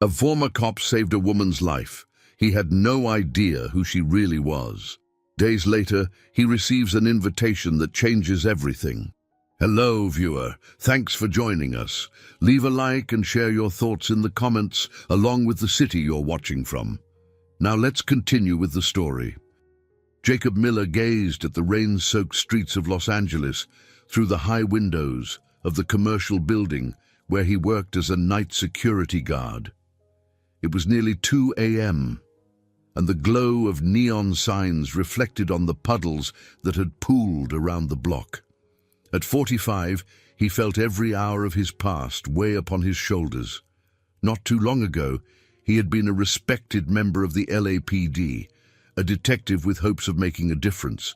A former cop saved a woman's life. He had no idea who she really was. Days later, he receives an invitation that changes everything. Hello, viewer. Thanks for joining us. Leave a like and share your thoughts in the comments, along with the city you're watching from. Now let's continue with the story. Jacob Miller gazed at the rain-soaked streets of Los Angeles through the high windows of the commercial building where he worked as a night security guard. It was nearly 2 a.m., and the glow of neon signs reflected on the puddles that had pooled around the block. At 45, he felt every hour of his past weigh upon his shoulders. Not too long ago, he had been a respected member of the LAPD, a detective with hopes of making a difference.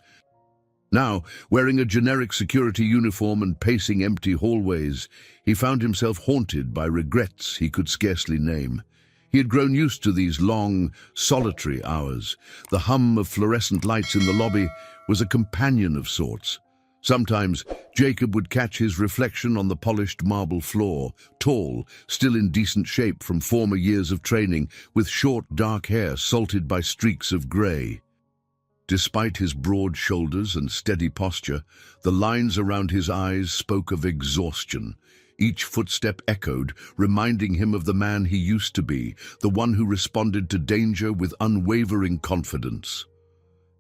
Now, wearing a generic security uniform and pacing empty hallways, he found himself haunted by regrets he could scarcely name. He had grown used to these long, solitary hours. The hum of fluorescent lights in the lobby was a companion of sorts. Sometimes, Jacob would catch his reflection on the polished marble floor, tall, still in decent shape from former years of training, with short, dark hair salted by streaks of grey. Despite his broad shoulders and steady posture, the lines around his eyes spoke of exhaustion. Each footstep echoed, reminding him of the man he used to be, the one who responded to danger with unwavering confidence.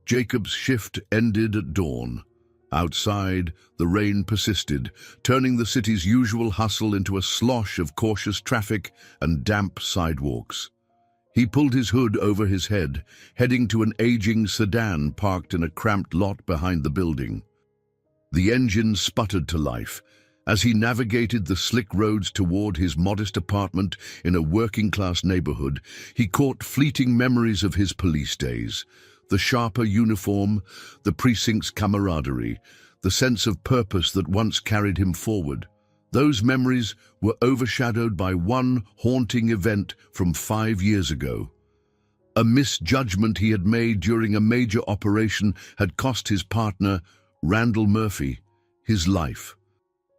Jacob's shift ended at dawn. Outside, the rain persisted, turning the city's usual hustle into a slosh of cautious traffic and damp sidewalks. He pulled his hood over his head, heading to an aging sedan parked in a cramped lot behind the building. The engine sputtered to life. As he navigated the slick roads toward his modest apartment in a working-class neighborhood, he caught fleeting memories of his police days. The sharper uniform, the precinct's camaraderie, the sense of purpose that once carried him forward. Those memories were overshadowed by one haunting event from 5 years ago. A misjudgment he had made during a major operation had cost his partner, Randall Murphy, his life.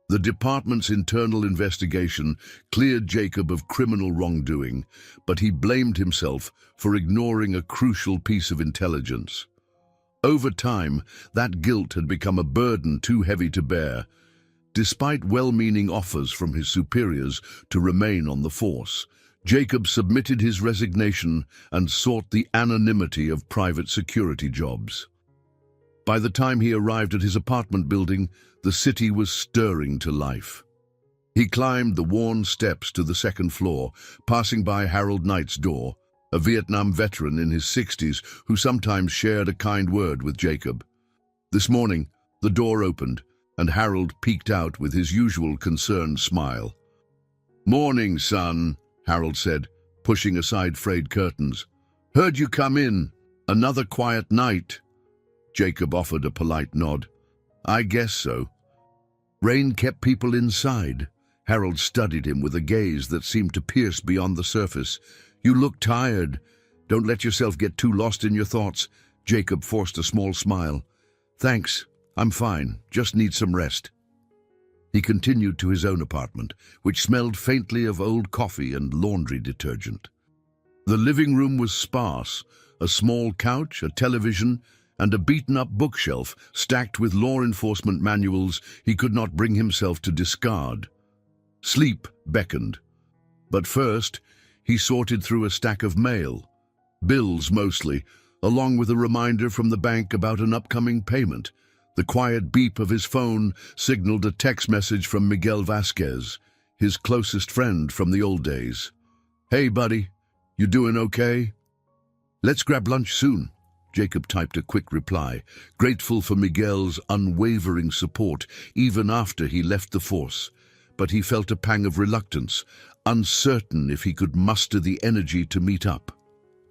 The department's internal investigation cleared Jacob of criminal wrongdoing, but he blamed himself for ignoring a crucial piece of intelligence. Over time, that guilt had become a burden too heavy to bear. Despite well-meaning offers from his superiors to remain on the force, Jacob submitted his resignation and sought the anonymity of private security jobs. By the time he arrived at his apartment building, the city was stirring to life. He climbed the worn steps to the second floor, passing by Harold Knight's door, a Vietnam veteran in his 60s who sometimes shared a kind word with Jacob. This morning, the door opened, and Harold peeked out with his usual concerned smile. "Morning, son," Harold said, pushing aside frayed curtains. "Heard you come in. Another quiet night." Jacob offered a polite nod. "I guess so." Rain kept people inside. Harold studied him with a gaze that seemed to pierce beyond the surface. "You look tired. Don't let yourself get too lost in your thoughts." Jacob forced a small smile. "Thanks. I'm fine. Just need some rest." He continued to his own apartment, which smelled faintly of old coffee and laundry detergent. The living room was sparse, a small couch, a television, and a beaten-up bookshelf stacked with law enforcement manuals he could not bring himself to discard. Sleep beckoned. But first, he sorted through a stack of mail. Bills mostly, along with a reminder from the bank about an upcoming payment. The quiet beep of his phone signaled a text message from Miguel Vasquez, his closest friend from the old days. "Hey, buddy, you doing okay?" "Let's grab lunch soon." Jacob typed a quick reply, grateful for Miguel's unwavering support even after he left the force. But he felt a pang of reluctance, uncertain if he could muster the energy to meet up.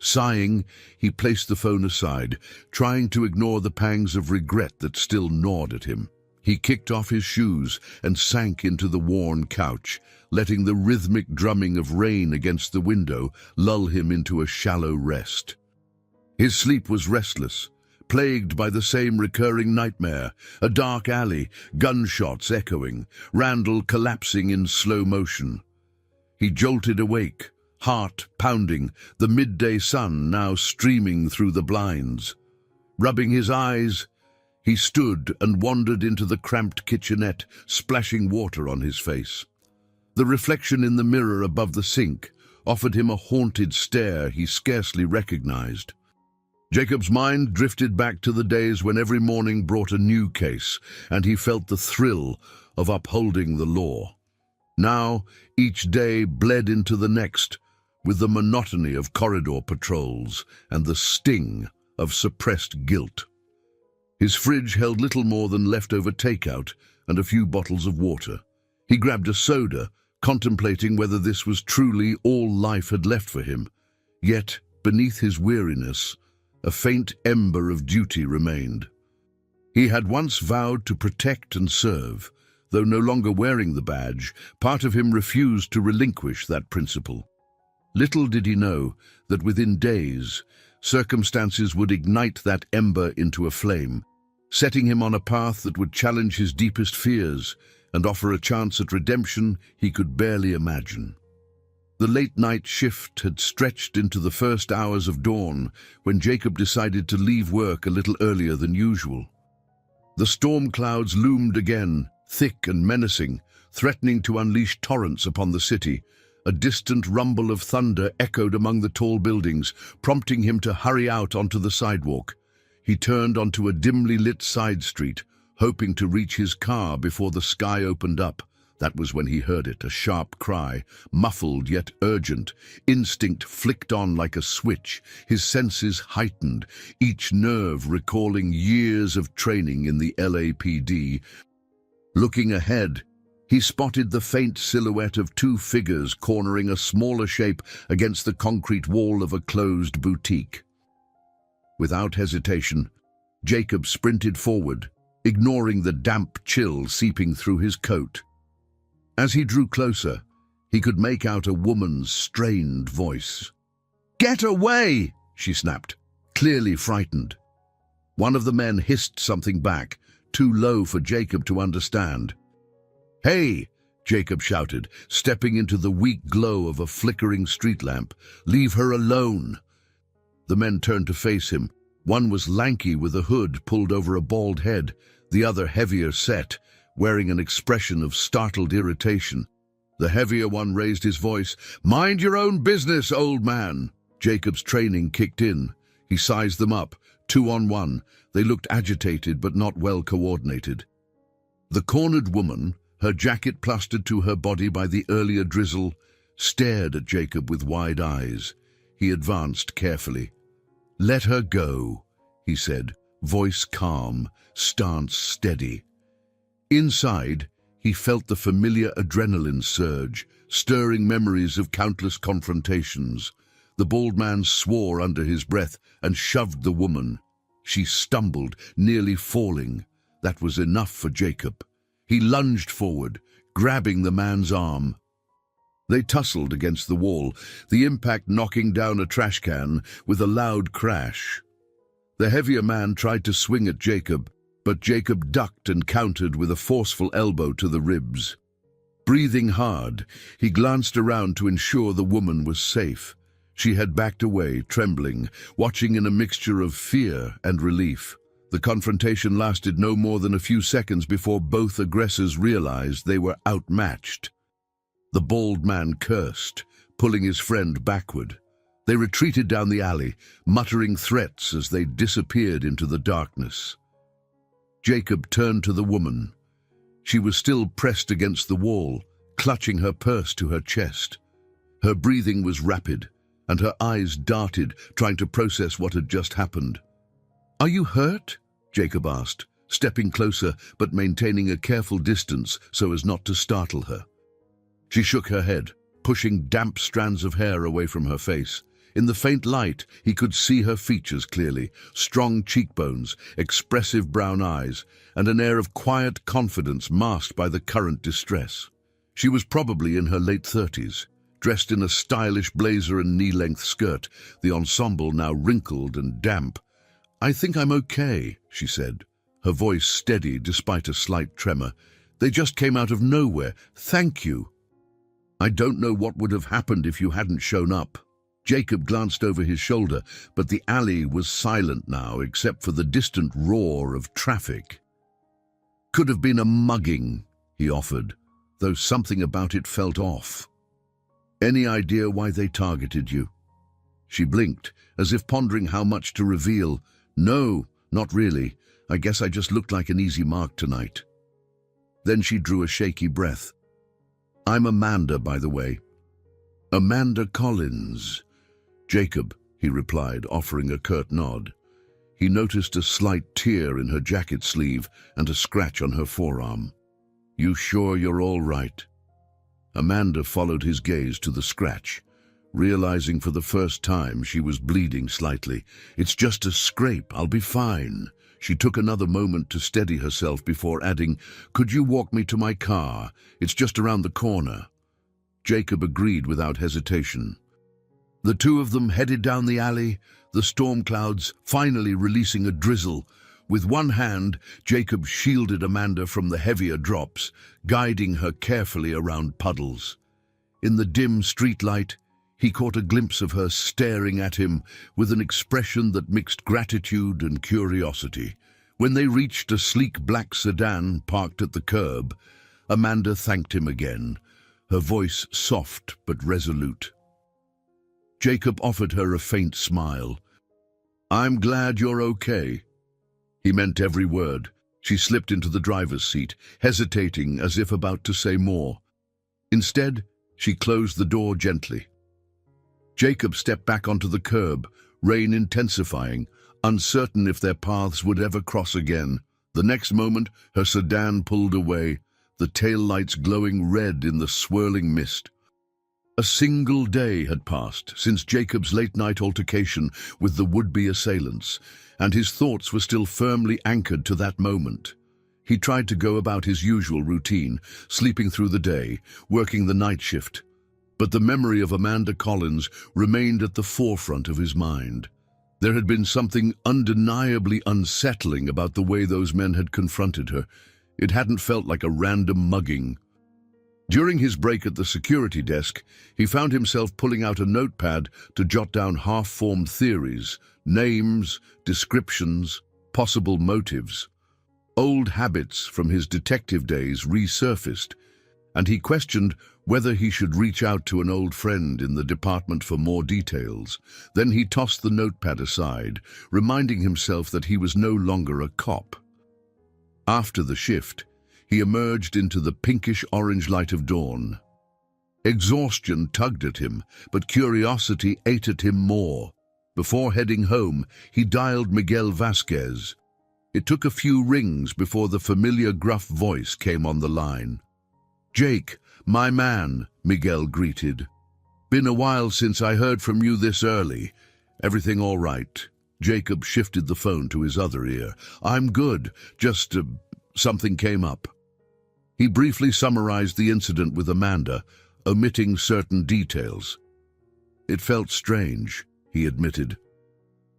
Sighing, he placed the phone aside, trying to ignore the pangs of regret that still gnawed at him. He kicked off his shoes and sank into the worn couch, letting the rhythmic drumming of rain against the window lull him into a shallow rest. His sleep was restless, plagued by the same recurring nightmare, a dark alley, gunshots echoing, Randall collapsing in slow motion. He jolted awake, heart pounding, the midday sun now streaming through the blinds. Rubbing his eyes, he stood and wandered into the cramped kitchenette, splashing water on his face. The reflection in the mirror above the sink offered him a haunted stare he scarcely recognized. Jacob's mind drifted back to the days when every morning brought a new case, and he felt the thrill of upholding the law. Now, each day bled into the next, with the monotony of corridor patrols and the sting of suppressed guilt. His fridge held little more than leftover takeout and a few bottles of water. He grabbed a soda, contemplating whether this was truly all life had left for him. Yet, beneath his weariness, a faint ember of duty remained. He had once vowed to protect and serve. Though no longer wearing the badge, part of him refused to relinquish that principle. Little did he know that within days, circumstances would ignite that ember into a flame, setting him on a path that would challenge his deepest fears and offer a chance at redemption he could barely imagine. The late-night shift had stretched into the first hours of dawn when Jacob decided to leave work a little earlier than usual. The storm clouds loomed again, thick and menacing, threatening to unleash torrents upon the city. A distant rumble of thunder echoed among the tall buildings, prompting him to hurry out onto the sidewalk. He turned onto a dimly lit side street, hoping to reach his car before the sky opened up. That was when he heard it, a sharp cry, muffled yet urgent. Instinct flicked on like a switch, his senses heightened, each nerve recalling years of training in the LAPD. Looking ahead, he spotted the faint silhouette of two figures cornering a smaller shape against the concrete wall of a closed boutique. Without hesitation, Jacob sprinted forward, ignoring the damp chill seeping through his coat. As he drew closer, he could make out a woman's strained voice. "Get away!" she snapped, clearly frightened. One of the men hissed something back, too low for Jacob to understand. "Hey!" Jacob shouted, stepping into the weak glow of a flickering street lamp. "Leave her alone!" The men turned to face him. One was lanky with a hood pulled over a bald head, the other heavier set, wearing an expression of startled irritation. The heavier one raised his voice. "Mind your own business, old man!" Jacob's training kicked in. He sized them up, 2 on 1. They looked agitated but not well coordinated. The cornered woman, her jacket plastered to her body by the earlier drizzle, stared at Jacob with wide eyes. He advanced carefully. "Let her go," he said, voice calm, stance steady. Inside, he felt the familiar adrenaline surge, stirring memories of countless confrontations. The bald man swore under his breath and shoved the woman. She stumbled, nearly falling. That was enough for Jacob. He lunged forward, grabbing the man's arm. They tussled against the wall, the impact knocking down a trash can with a loud crash. The heavier man tried to swing at Jacob, but Jacob ducked and countered with a forceful elbow to the ribs. Breathing hard, he glanced around to ensure the woman was safe. She had backed away, trembling, watching in a mixture of fear and relief. The confrontation lasted no more than a few seconds before both aggressors realized they were outmatched. The bald man cursed, pulling his friend backward. They retreated down the alley, muttering threats as they disappeared into the darkness. Jacob turned to the woman. She was still pressed against the wall, clutching her purse to her chest. Her breathing was rapid, and her eyes darted, trying to process what had just happened. "Are you hurt?" Jacob asked, stepping closer but maintaining a careful distance so as not to startle her. She shook her head, pushing damp strands of hair away from her face. In the faint light, he could see her features clearly, strong cheekbones, expressive brown eyes, and an air of quiet confidence masked by the current distress. She was probably in her late 30s, dressed in a stylish blazer and knee-length skirt, the ensemble now wrinkled and damp. "I think I'm okay," she said, her voice steady despite a slight tremor. "They just came out of nowhere. Thank you." I don't know what would have happened if you hadn't shown up." Jacob glanced over his shoulder, but the alley was silent now except for the distant roar of traffic. "Could have been a mugging," he offered, though something about it felt off. "Any idea why they targeted you?" She blinked, as if pondering how much to reveal. "No, not really. I guess I just looked like an easy mark tonight." Then she drew a shaky breath. "I'm Amanda, by the way." "Amanda Collins." "Jacob," he replied, offering a curt nod. He noticed a slight tear in her jacket sleeve and a scratch on her forearm. "You sure you're all right?" Amanda followed his gaze to the scratch, realizing for the first time she was bleeding slightly. "It's just a scrape, I'll be fine." She took another moment to steady herself before adding, "Could you walk me to my car? It's just around the corner." Jacob agreed without hesitation. The two of them headed down the alley, the storm clouds finally releasing a drizzle. With one hand, Jacob shielded Amanda from the heavier drops, guiding her carefully around puddles. In the dim streetlight, he caught a glimpse of her staring at him with an expression that mixed gratitude and curiosity. When they reached a sleek black sedan parked at the curb, Amanda thanked him again, her voice soft but resolute. Jacob offered her a faint smile. "I'm glad you're okay." He meant every word. She slipped into the driver's seat, hesitating as if about to say more. Instead, she closed the door gently. Jacob stepped back onto the curb, rain intensifying, uncertain if their paths would ever cross again. The next moment, her sedan pulled away, the taillights glowing red in the swirling mist. A single day had passed since Jacob's late-night altercation with the would-be assailants, and his thoughts were still firmly anchored to that moment. He tried to go about his usual routine, sleeping through the day, working the night shift. But the memory of Amanda Collins remained at the forefront of his mind. There had been something undeniably unsettling about the way those men had confronted her. It hadn't felt like a random mugging. During his break at the security desk, he found himself pulling out a notepad to jot down half-formed theories, names, descriptions, possible motives. Old habits from his detective days resurfaced, and he questioned whether he should reach out to an old friend in the department for more details. Then he tossed the notepad aside, reminding himself that he was no longer a cop. After the shift, he emerged into the pinkish-orange light of dawn. Exhaustion tugged at him, but curiosity ate at him more. Before heading home, he dialed Miguel Vasquez. It took a few rings before the familiar gruff voice came on the line. "Jake, my man," Miguel greeted. "Been a while since I heard from you this early. Everything all right?" Jacob shifted the phone to his other ear. "I'm good, just something came up." He briefly summarized the incident with Amanda, omitting certain details. "It felt strange," he admitted.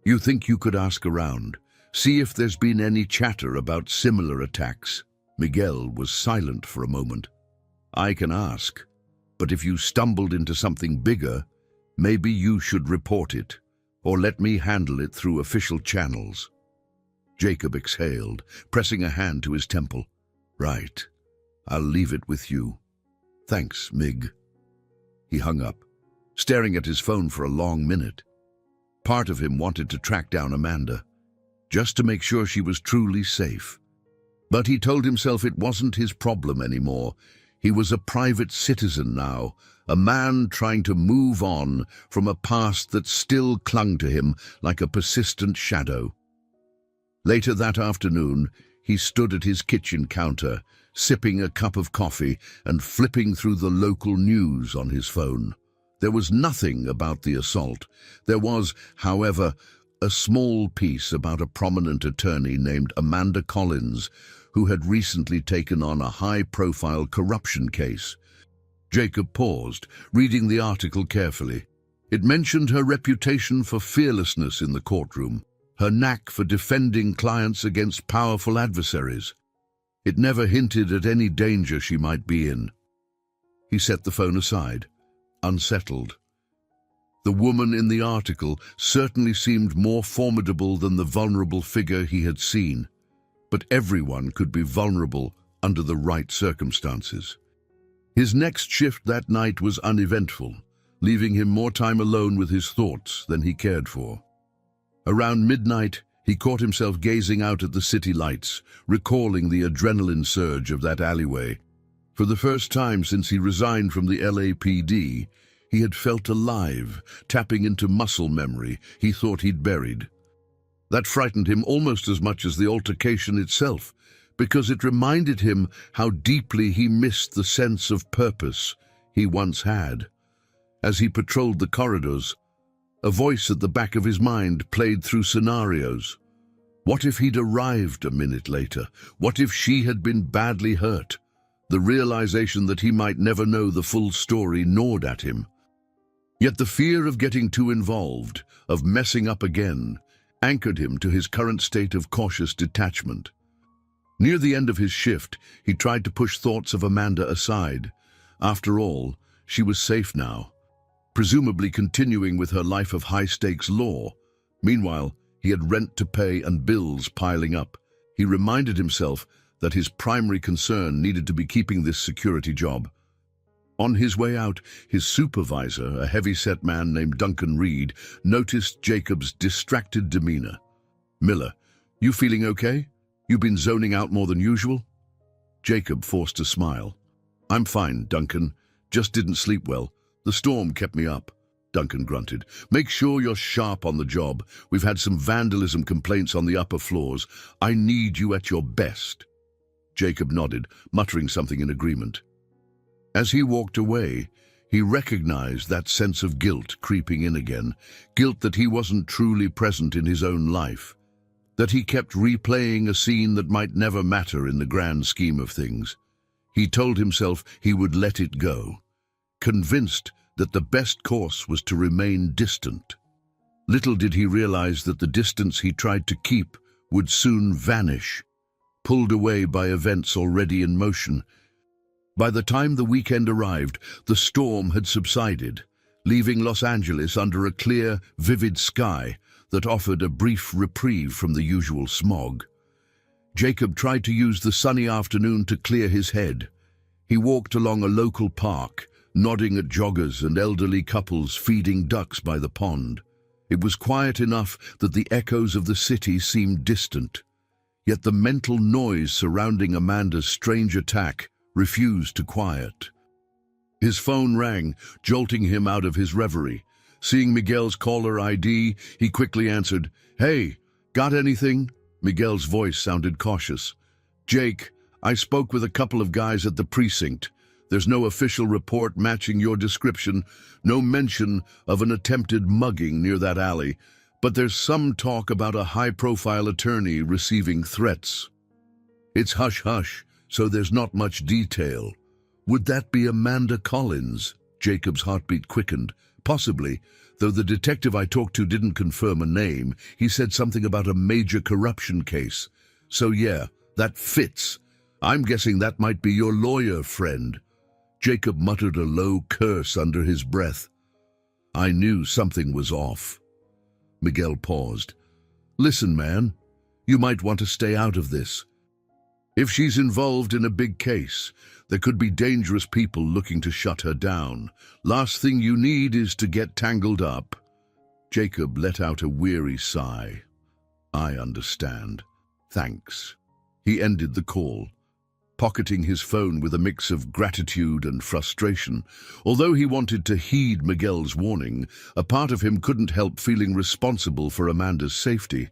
"You think you could ask around? See if there's been any chatter about similar attacks?" Miguel was silent for a moment. "I can ask, but if you stumbled into something bigger, maybe you should report it, or let me handle it through official channels." Jacob exhaled, pressing a hand to his temple. "Right. I'll leave it with you. Thanks, Mig." He hung up, staring at his phone for a long minute. Part of him wanted to track down Amanda, just to make sure she was truly safe. But he told himself it wasn't his problem anymore. He was a private citizen now, a man trying to move on from a past that still clung to him like a persistent shadow. Later that afternoon, he stood at his kitchen counter, sipping a cup of coffee and flipping through the local news on his phone. There was nothing about the assault. There was, however, a small piece about a prominent attorney named Amanda Collins, who had recently taken on a high-profile corruption case. Jacob paused, reading the article carefully. It mentioned her reputation for fearlessness in the courtroom, her knack for defending clients against powerful adversaries. It never hinted at any danger she might be in. He set the phone aside, unsettled. The woman in the article certainly seemed more formidable than the vulnerable figure he had seen, but everyone could be vulnerable under the right circumstances. His next shift that night was uneventful, leaving him more time alone with his thoughts than he cared for. Around midnight, he caught himself gazing out at the city lights, recalling the adrenaline surge of that alleyway. For the first time since he resigned from the LAPD, he had felt alive, tapping into muscle memory he thought he'd buried. That frightened him almost as much as the altercation itself, because it reminded him how deeply he missed the sense of purpose he once had. As he patrolled the corridors, a voice at the back of his mind played through scenarios. What if he'd arrived a minute later? What if she had been badly hurt? The realization that he might never know the full story gnawed at him. Yet the fear of getting too involved, of messing up again, anchored him to his current state of cautious detachment. Near the end of his shift, he tried to push thoughts of Amanda aside. After all, she was safe now, presumably continuing with her life of high-stakes law. Meanwhile, he had rent to pay and bills piling up. He reminded himself that his primary concern needed to be keeping this security job. On his way out, his supervisor, a heavy-set man named Duncan Reed, noticed Jacob's distracted demeanor. "Miller, you feeling okay? You been zoning out more than usual?" Jacob forced a smile. "I'm fine, Duncan. Just didn't sleep well. The storm kept me up." Duncan grunted. "Make sure you're sharp on the job. We've had some vandalism complaints on the upper floors. I need you at your best." Jacob nodded, muttering something in agreement. As he walked away, he recognized that sense of guilt creeping in again, guilt that he wasn't truly present in his own life, that he kept replaying a scene that might never matter in the grand scheme of things. He told himself he would let it go, convinced that the best course was to remain distant. Little did he realize that the distance he tried to keep would soon vanish, pulled away by events already in motion. By the time the weekend arrived, the storm had subsided, leaving Los Angeles under a clear, vivid sky that offered a brief reprieve from the usual smog. Jacob tried to use the sunny afternoon to clear his head. He walked along a local park, nodding at joggers and elderly couples feeding ducks by the pond. It was quiet enough that the echoes of the city seemed distant, yet the mental noise surrounding Amanda's strange attack refused to quiet. His phone rang, jolting him out of his reverie. Seeing Miguel's caller ID, he quickly answered. "Hey, got anything?" Miguel's voice sounded cautious. "Jake, I spoke with a couple of guys at the precinct. There's no official report matching your description, no mention of an attempted mugging near that alley, but there's some talk about a high-profile attorney receiving threats. It's hush-hush, so there's not much detail." "Would that be Amanda Collins?" Jacob's heartbeat quickened. "Possibly, though the detective I talked to didn't confirm a name. He said something about a major corruption case. So yeah, that fits. I'm guessing that might be your lawyer friend." Jacob muttered a low curse under his breath. "I knew something was off." Miguel paused. "Listen, man, you might want to stay out of this. If she's involved in a big case, there could be dangerous people looking to shut her down. Last thing you need is to get tangled up." Jacob let out a weary sigh. "I understand. Thanks." He ended the call, pocketing his phone with a mix of gratitude and frustration. Although he wanted to heed Miguel's warning, a part of him couldn't help feeling responsible for Amanda's safety.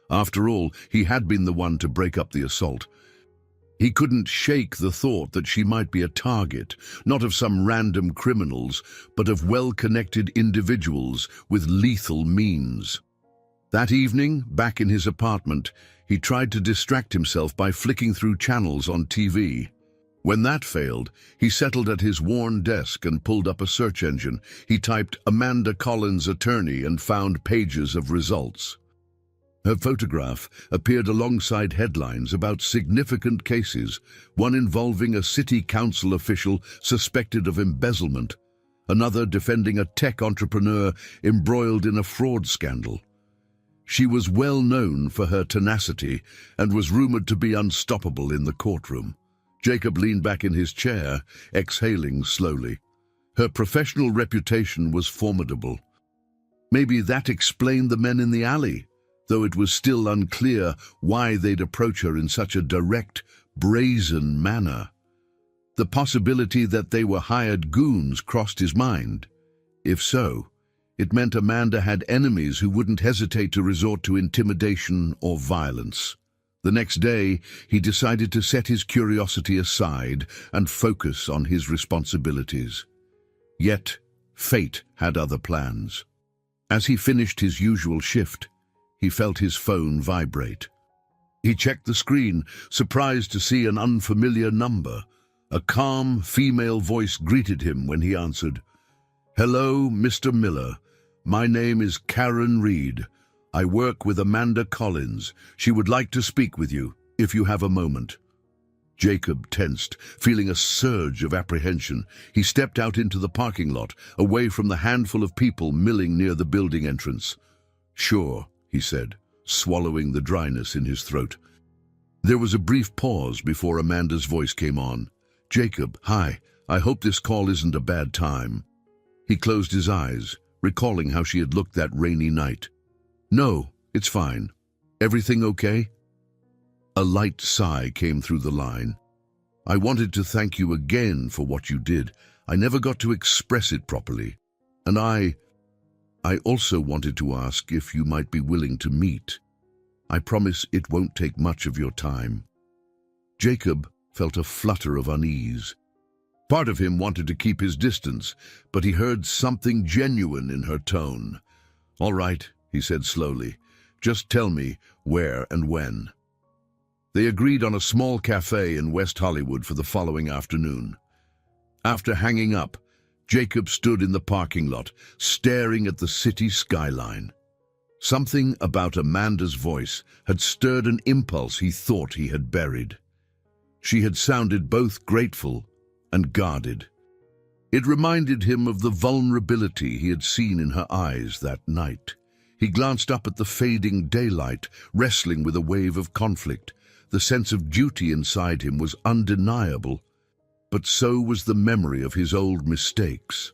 After all, he had been the one to break up the assault. He couldn't shake the thought that she might be a target, not of some random criminals, but of well-connected individuals with lethal means. That evening, back in his apartment, he tried to distract himself by flicking through channels on TV. When that failed, he settled at his worn desk and pulled up a search engine. He typed "Amanda Collins attorney" and found pages of results. Her photograph appeared alongside headlines about significant cases, one involving a city council official suspected of embezzlement, another defending a tech entrepreneur embroiled in a fraud scandal. She was well known for her tenacity and was rumored to be unstoppable in the courtroom. Jacob leaned back in his chair, exhaling slowly. Her professional reputation was formidable. Maybe that explained the men in the alley, though it was still unclear why they'd approach her in such a direct, brazen manner. The possibility that they were hired goons crossed his mind. If so, it meant Amanda had enemies who wouldn't hesitate to resort to intimidation or violence. The next day, he decided to set his curiosity aside and focus on his responsibilities. Yet, fate had other plans. As he finished his usual shift, he felt his phone vibrate. He checked the screen, surprised to see an unfamiliar number. A calm, female voice greeted him when he answered. "Hello, Mr. Miller. My name is Karen Reed. I work with Amanda Collins. She would like to speak with you, if you have a moment." Jacob tensed, feeling a surge of apprehension. He stepped out into the parking lot, away from the handful of people milling near the building entrance. "Sure," he said, swallowing the dryness in his throat. There was a brief pause before Amanda's voice came on. "Jacob, hi. I hope this call isn't a bad time." He closed his eyes, recalling how she had looked that rainy night. "No, it's fine. Everything okay?" A light sigh came through the line. "I wanted to thank you again for what you did. I never got to express it properly. And I also wanted to ask if you might be willing to meet. I promise it won't take much of your time." Jacob felt a flutter of unease. Part of him wanted to keep his distance, but he heard something genuine in her tone. "All right," he said slowly. "Just tell me where and when." They agreed on a small cafe in West Hollywood for the following afternoon. After hanging up, Jacob stood in the parking lot, staring at the city skyline. Something about Amanda's voice had stirred an impulse he thought he had buried. She had sounded both grateful and guarded. It reminded him of the vulnerability he had seen in her eyes that night. He glanced up at the fading daylight, wrestling with a wave of conflict. The sense of duty inside him was undeniable, but so was the memory of his old mistakes.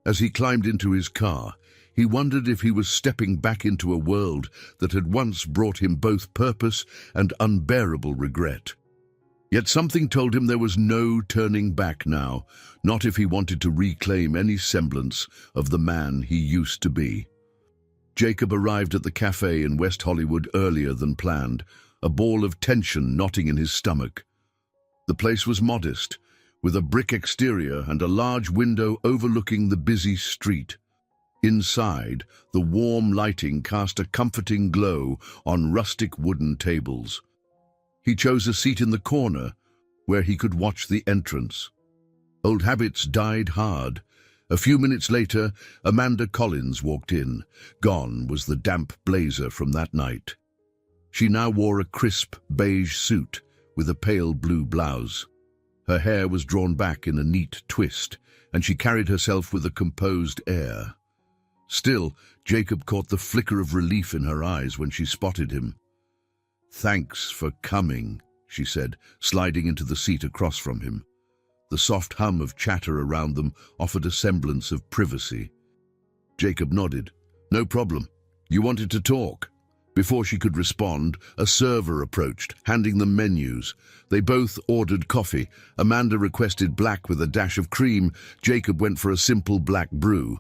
As he climbed into his car, he wondered if he was stepping back into a world that had once brought him both purpose and unbearable regret. Yet something told him there was no turning back now, not if he wanted to reclaim any semblance of the man he used to be. Jacob arrived at the cafe in West Hollywood earlier than planned, a ball of tension knotting in his stomach. The place was modest, with a brick exterior and a large window overlooking the busy street. Inside, the warm lighting cast a comforting glow on rustic wooden tables. He chose a seat in the corner, where he could watch the entrance. Old habits died hard. A few minutes later, Amanda Collins walked in. Gone was the damp blazer from that night. She now wore a crisp beige suit with a pale blue blouse. Her hair was drawn back in a neat twist, and she carried herself with a composed air. Still, Jacob caught the flicker of relief in her eyes when she spotted him. "Thanks for coming," she said, sliding into the seat across from him. The soft hum of chatter around them offered a semblance of privacy. Jacob nodded. "No problem. You wanted to talk?" Before she could respond, a server approached, handing them menus. They both ordered coffee. Amanda requested black with a dash of cream. Jacob went for a simple black brew.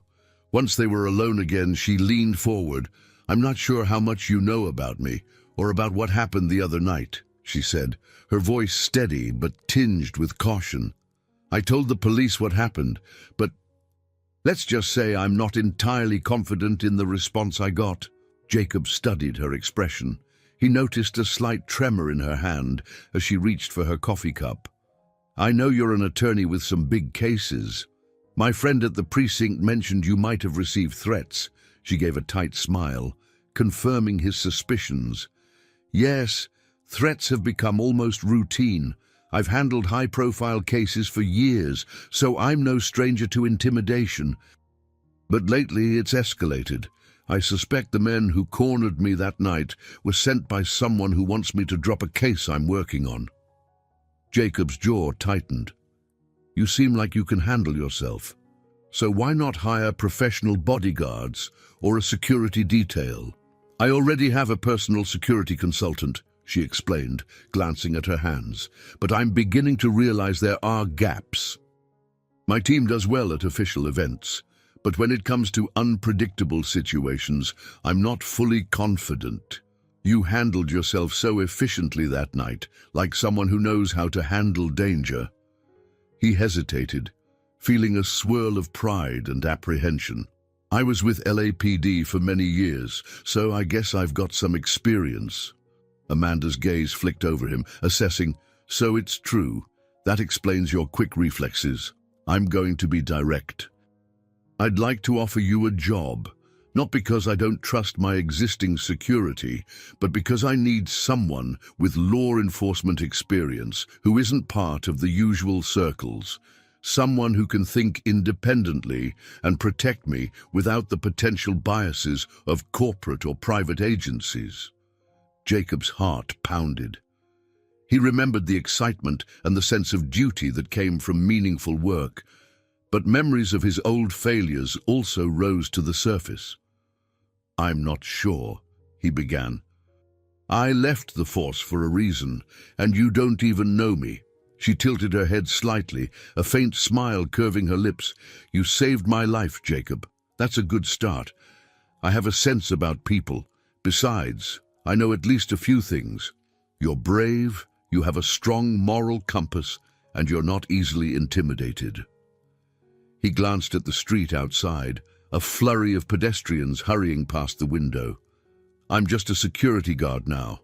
Once they were alone again, she leaned forward. "I'm not sure how much you know about me, or about what happened the other night," she said, her voice steady but tinged with caution. "I told the police what happened, but let's just say I'm not entirely confident in the response I got." Jacob studied her expression. He noticed a slight tremor in her hand as she reached for her coffee cup. "I know you're an attorney with some big cases. My friend at the precinct mentioned you might have received threats." She gave a tight smile, confirming his suspicions. Yes, threats have become almost routine. I've handled high-profile cases for years, so I'm no stranger to intimidation. But lately it's escalated. I suspect the men who cornered me that night were sent by someone who wants me to drop a case I'm working on. Jacob's jaw tightened. You seem like you can handle yourself. So why not hire professional bodyguards or a security detail? I already have a personal security consultant, she explained, glancing at her hands, but I'm beginning to realize there are gaps. My team does well at official events, but when it comes to unpredictable situations, I'm not fully confident. You handled yourself so efficiently that night, like someone who knows how to handle danger. He hesitated, feeling a swirl of pride and apprehension. I was with LAPD for many years, so I guess I've got some experience. Amanda's gaze flicked over him, assessing, so it's true. That explains your quick reflexes. I'm going to be direct. I'd like to offer you a job, not because I don't trust my existing security, but because I need someone with law enforcement experience who isn't part of the usual circles. Someone who can think independently and protect me without the potential biases of corporate or private agencies. Jacob's heart pounded. He remembered the excitement and the sense of duty that came from meaningful work, but memories of his old failures also rose to the surface. I'm not sure, he began. I left the force for a reason, and you don't even know me. She tilted her head slightly, a faint smile curving her lips. You saved my life, Jacob. That's a good start. I have a sense about people. Besides, I know at least a few things. You're brave, you have a strong moral compass, and you're not easily intimidated. He glanced at the street outside, a flurry of pedestrians hurrying past the window. I'm just a security guard now.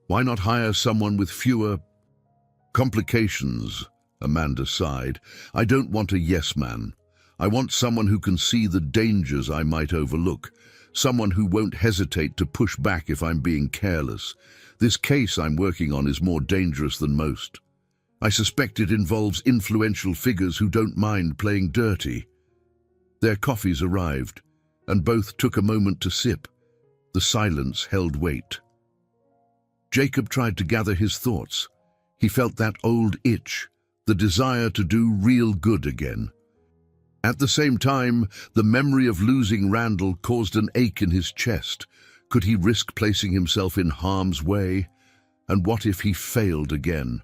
Why not hire someone with fewer complications? Amanda sighed. I don't want a yes man. I want someone who can see the dangers I might overlook. Someone who won't hesitate to push back if I'm being careless. This case I'm working on is more dangerous than most. I suspect it involves influential figures who don't mind playing dirty. Their coffees arrived, and both took a moment to sip. The silence held weight. Jacob tried to gather his thoughts. He felt that old itch, the desire to do real good again. At the same time, the memory of losing Randall caused an ache in his chest. Could he risk placing himself in harm's way? And what if he failed again?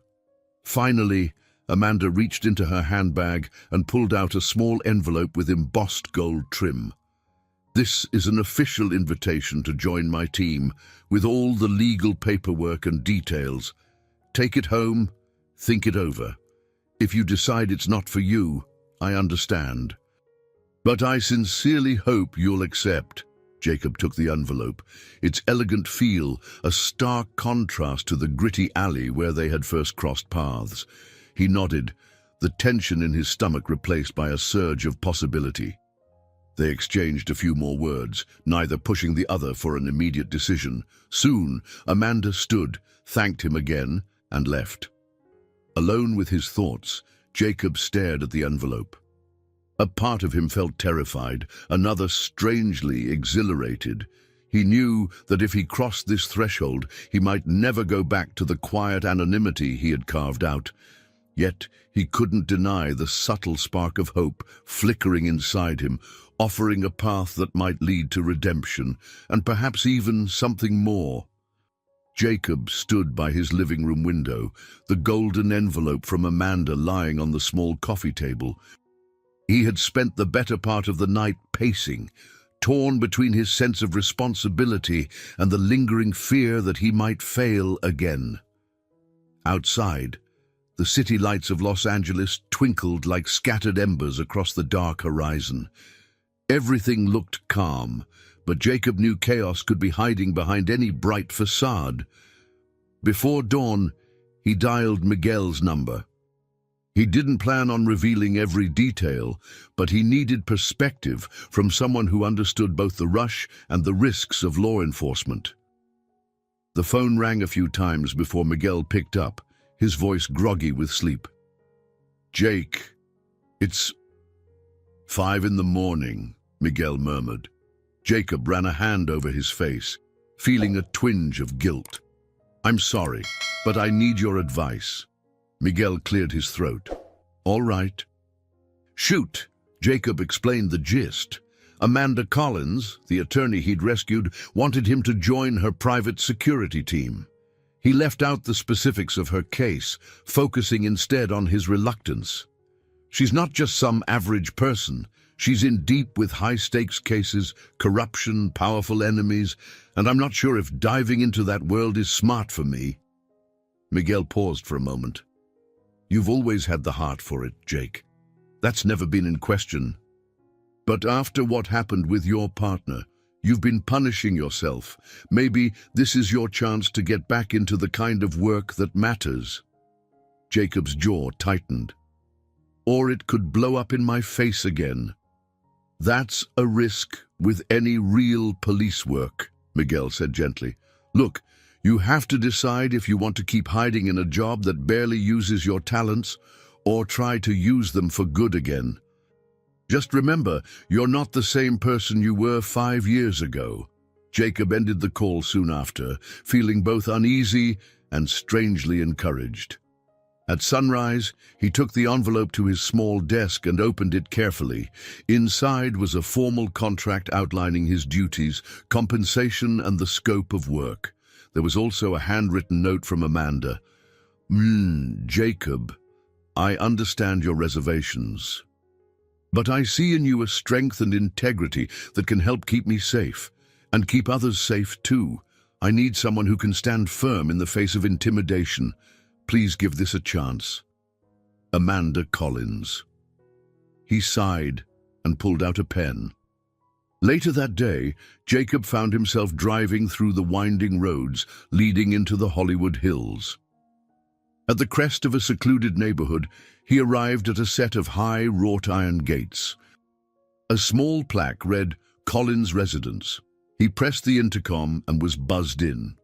Finally, Amanda reached into her handbag and pulled out a small envelope with embossed gold trim. This is an official invitation to join my team, with all the legal paperwork and details. Take it home, think it over. If you decide it's not for you, I understand. But I sincerely hope you'll accept. Jacob took the envelope. Its elegant feel, a stark contrast to the gritty alley where they had first crossed paths. He nodded, the tension in his stomach replaced by a surge of possibility. They exchanged a few more words, neither pushing the other for an immediate decision. Soon, Amanda stood, thanked him again, and left. Alone with his thoughts, Jacob stared at the envelope. A part of him felt terrified, another strangely exhilarated. He knew that if he crossed this threshold, he might never go back to the quiet anonymity he had carved out. Yet he couldn't deny the subtle spark of hope flickering inside him, offering a path that might lead to redemption, and perhaps even something more. Jacob stood by his living room window, the golden envelope from Amanda lying on the small coffee table. He had spent the better part of the night pacing, torn between his sense of responsibility and the lingering fear that he might fail again. Outside, the city lights of Los Angeles twinkled like scattered embers across the dark horizon. Everything looked calm, but Jacob knew chaos could be hiding behind any bright facade. Before dawn, he dialed Miguel's number. He didn't plan on revealing every detail, but he needed perspective from someone who understood both the rush and the risks of law enforcement. The phone rang a few times before Miguel picked up, his voice groggy with sleep. "Jake, it's 5 in the morning," Miguel murmured. Jacob ran a hand over his face, feeling a twinge of guilt. "I'm sorry, but I need your advice." Miguel cleared his throat. "All right." "Shoot," Jacob explained the gist. Amanda Collins, the attorney he'd rescued, wanted him to join her private security team. He left out the specifics of her case, focusing instead on his reluctance. "She's not just some average person. She's in deep with high-stakes cases, corruption, powerful enemies, and I'm not sure if diving into that world is smart for me." Miguel paused for a moment. "You've always had the heart for it, Jake. That's never been in question. But after what happened with your partner, you've been punishing yourself. Maybe this is your chance to get back into the kind of work that matters." Jacob's jaw tightened. "Or it could blow up in my face again." "That's a risk with any real police work," Miguel said gently. "Look, you have to decide if you want to keep hiding in a job that barely uses your talents or try to use them for good again. Just remember, you're not the same person you were 5 years ago." Jacob ended the call soon after, feeling both uneasy and strangely encouraged. At sunrise, he took the envelope to his small desk and opened it carefully. Inside was a formal contract outlining his duties, compensation, and the scope of work. There was also a handwritten note from Amanda. Jacob, I understand your reservations, but I see in you a strength and integrity that can help keep me safe, and keep others safe too. I need someone who can stand firm in the face of intimidation. Please give this a chance. Amanda Collins. He sighed and pulled out a pen. Later that day, Jacob found himself driving through the winding roads leading into the Hollywood Hills. At the crest of a secluded neighborhood, he arrived at a set of high wrought-iron gates. A small plaque read, "Collins Residence." He pressed the intercom and was buzzed in.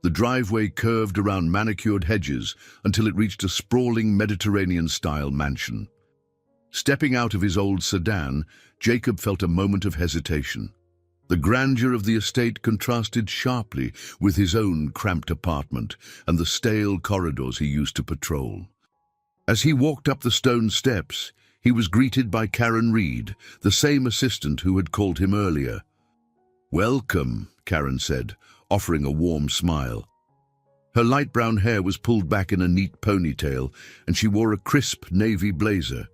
The driveway curved around manicured hedges until it reached a sprawling Mediterranean-style mansion. Stepping out of his old sedan, Jacob felt a moment of hesitation. The grandeur of the estate contrasted sharply with his own cramped apartment and the stale corridors he used to patrol. As he walked up the stone steps, he was greeted by Karen Reed, the same assistant who had called him earlier. "Welcome," Karen said, offering a warm smile. Her light brown hair was pulled back in a neat ponytail, and she wore a crisp navy blazer.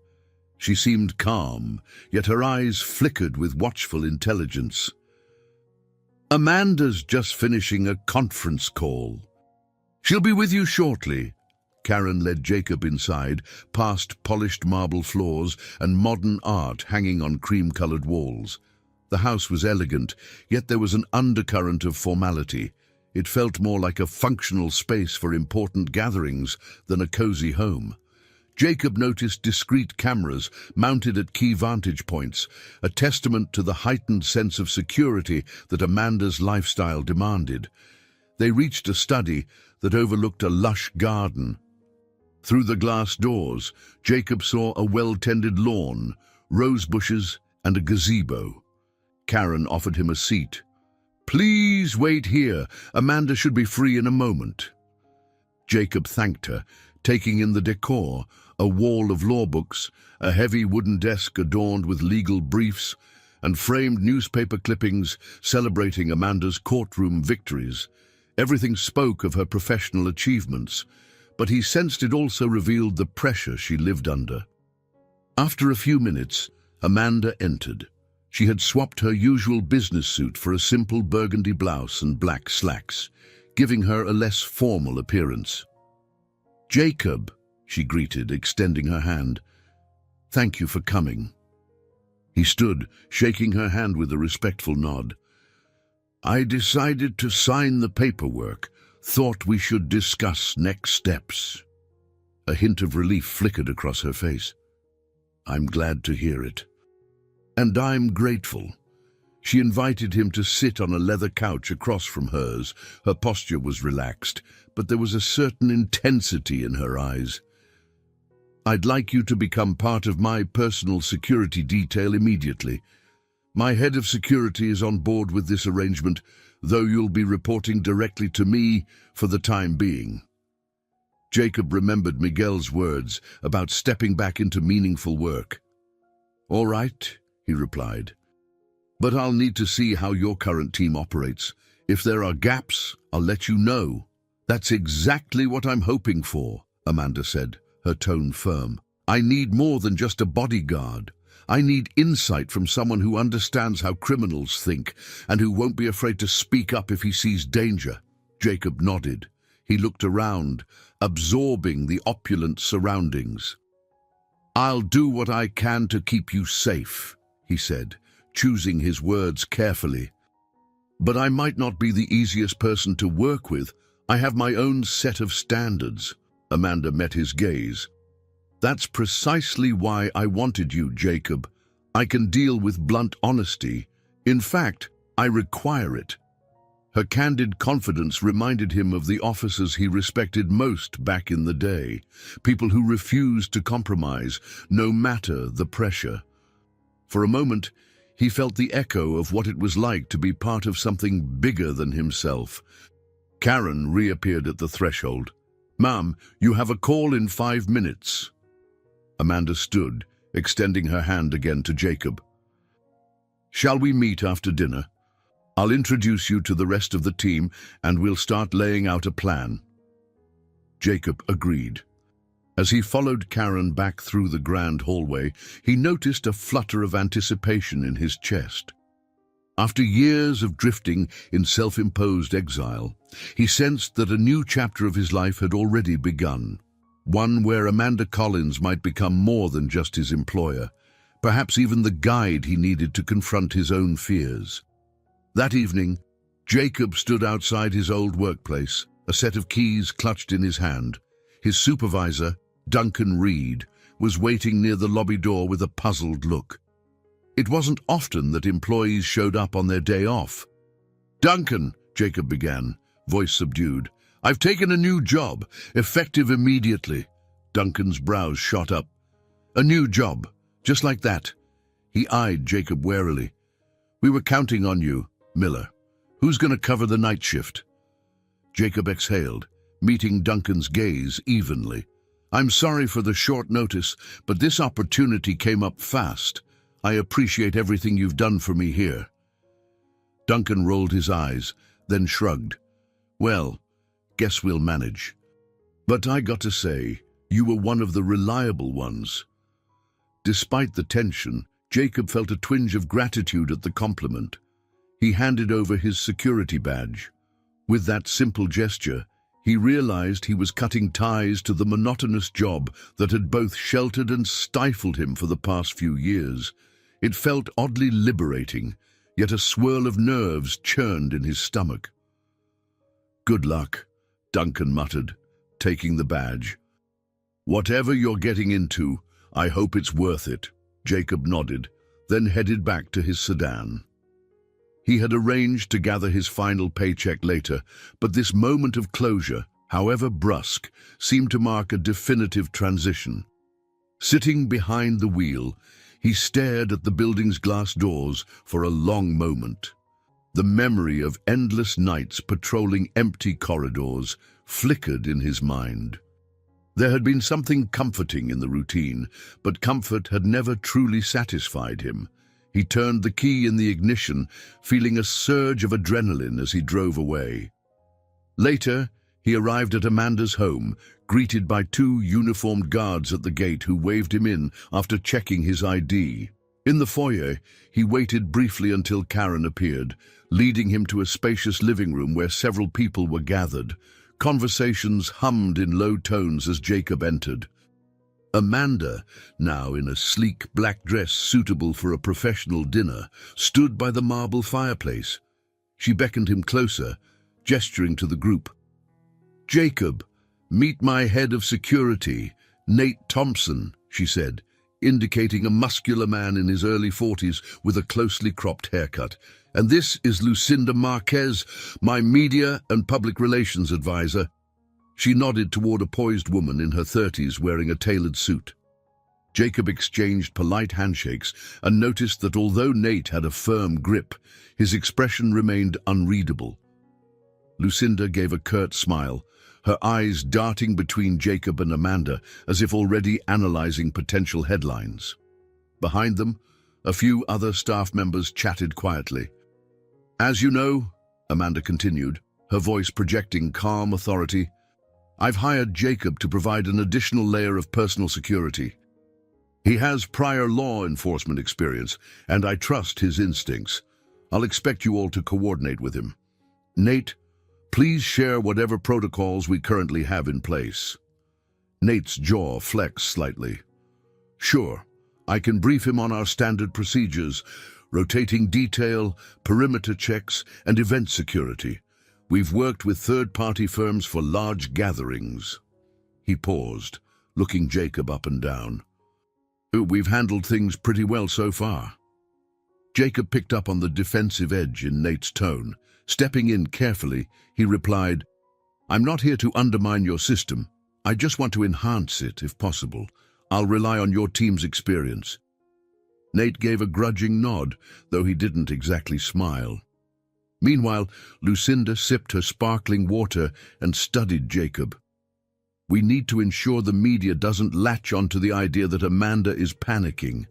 She seemed calm, yet her eyes flickered with watchful intelligence. "Amanda's just finishing a conference call. She'll be with you shortly." Karen led Jacob inside, past polished marble floors and modern art hanging on cream-colored walls. The house was elegant, yet there was an undercurrent of formality. It felt more like a functional space for important gatherings than a cozy home. Jacob noticed discreet cameras mounted at key vantage points, a testament to the heightened sense of security that Amanda's lifestyle demanded. They reached a study that overlooked a lush garden. Through the glass doors, Jacob saw a well-tended lawn, rose bushes, and a gazebo. Karen offered him a seat. "Please wait here. Amanda should be free in a moment." Jacob thanked her, taking in the decor, a wall of law books, a heavy wooden desk adorned with legal briefs, and framed newspaper clippings celebrating Amanda's courtroom victories. Everything spoke of her professional achievements, but he sensed it also revealed the pressure she lived under. After a few minutes, Amanda entered. She had swapped her usual business suit for a simple burgundy blouse and black slacks, giving her a less formal appearance. "Jacob," she greeted, extending her hand. "Thank you for coming." He stood, shaking her hand with a respectful nod. "I decided to sign the paperwork, thought we should discuss next steps." A hint of relief flickered across her face. "I'm glad to hear it." "And I'm grateful." She invited him to sit on a leather couch across from hers. Her posture was relaxed, but there was a certain intensity in her eyes. "I'd like you to become part of my personal security detail immediately. My head of security is on board with this arrangement, though you'll be reporting directly to me for the time being." Jacob remembered Miguel's words about stepping back into meaningful work. "All right," he replied. "But I'll need to see how your current team operates. If there are gaps, I'll let you know." "That's exactly what I'm hoping for," Amanda said, her tone firm. "I need more than just a bodyguard. I need insight from someone who understands how criminals think and who won't be afraid to speak up if he sees danger." Jacob nodded. He looked around, absorbing the opulent surroundings. "I'll do what I can to keep you safe," he said, choosing his words carefully. "But I might not be the easiest person to work with. I have my own set of standards." Amanda met his gaze. "That's precisely why I wanted you, Jacob. I can deal with blunt honesty. In fact, I require it." Her candid confidence reminded him of the officers he respected most back in the day, people who refused to compromise, no matter the pressure. For a moment, he felt the echo of what it was like to be part of something bigger than himself. Karen reappeared at the threshold. "Ma'am, you have a call in 5 minutes." Amanda stood, extending her hand again to Jacob. "Shall we meet after dinner? I'll introduce you to the rest of the team and we'll start laying out a plan." Jacob agreed. As he followed Karen back through the grand hallway, he noticed a flutter of anticipation in his chest. After years of drifting in self-imposed exile, he sensed that a new chapter of his life had already begun. One where Amanda Collins might become more than just his employer, perhaps even the guide he needed to confront his own fears. That evening, Jacob stood outside his old workplace, a set of keys clutched in his hand. His supervisor, Duncan Reed, was waiting near the lobby door with a puzzled look. It wasn't often that employees showed up on their day off. "Duncan," Jacob began, voice subdued, "I've taken a new job, effective immediately." Duncan's brows shot up. "A new job, just like that." He eyed Jacob warily. "We were counting on you, Miller. Who's going to cover the night shift?" Jacob exhaled, meeting Duncan's gaze evenly. "I'm sorry for the short notice, but this opportunity came up fast. I appreciate everything you've done for me here." Duncan rolled his eyes, then shrugged. "Well, guess we'll manage. But I got to say, you were one of the reliable ones." Despite the tension, Jacob felt a twinge of gratitude at the compliment. He handed over his security badge. With that simple gesture, he realized he was cutting ties to the monotonous job that had both sheltered and stifled him for the past few years. It felt oddly liberating, yet a swirl of nerves churned in his stomach. "Good luck," Duncan muttered, taking the badge. "Whatever you're getting into, I hope it's worth it." Jacob nodded, then headed back to his sedan. He had arranged to gather his final paycheck later, but this moment of closure, however brusque, seemed to mark a definitive transition. Sitting behind the wheel, he stared at the building's glass doors for a long moment. The memory of endless nights patrolling empty corridors flickered in his mind. There had been something comforting in the routine, but comfort had never truly satisfied him. He turned the key in the ignition, feeling a surge of adrenaline as he drove away. Later, he arrived at Amanda's home, greeted by 2 uniformed guards at the gate who waved him in after checking his ID. In the foyer, he waited briefly until Karen appeared, leading him to a spacious living room where several people were gathered. Conversations hummed in low tones as Jacob entered. Amanda, now in a sleek black dress suitable for a professional dinner, stood by the marble fireplace. She beckoned him closer, gesturing to the group. "Jacob, meet my head of security, Nate Thompson, she said, indicating a muscular man in his early 40s with a closely cropped haircut. And this is Lucinda Marquez, my media and public relations advisor. She nodded toward a poised woman in her 30s wearing a tailored suit. Jacob exchanged polite handshakes and noticed that although Nate had a firm grip, his expression remained unreadable. Lucinda gave a curt smile, her eyes darting between Jacob and Amanda as if already analyzing potential headlines. Behind them, a few other staff members chatted quietly. As you know, Amanda continued, her voice projecting calm authority, I've hired Jacob to provide an additional layer of personal security. He has prior law enforcement experience, and I trust his instincts. I'll expect you all to coordinate with him. Nate, please share whatever protocols we currently have in place. Nate's jaw flexed slightly. Sure, I can brief him on our standard procedures, rotating detail, perimeter checks, and event security. We've worked with third-party firms for large gatherings. He paused, looking Jacob up and down. We've handled things pretty well so far. Jacob picked up on the defensive edge in Nate's tone. Stepping in carefully, he replied, I'm not here to undermine your system. I just want to enhance it, if possible. I'll rely on your team's experience. Nate gave a grudging nod, though he didn't exactly smile. Meanwhile, Lucinda sipped her sparkling water and studied Jacob. We need to ensure the media doesn't latch onto the idea that Amanda is panicking.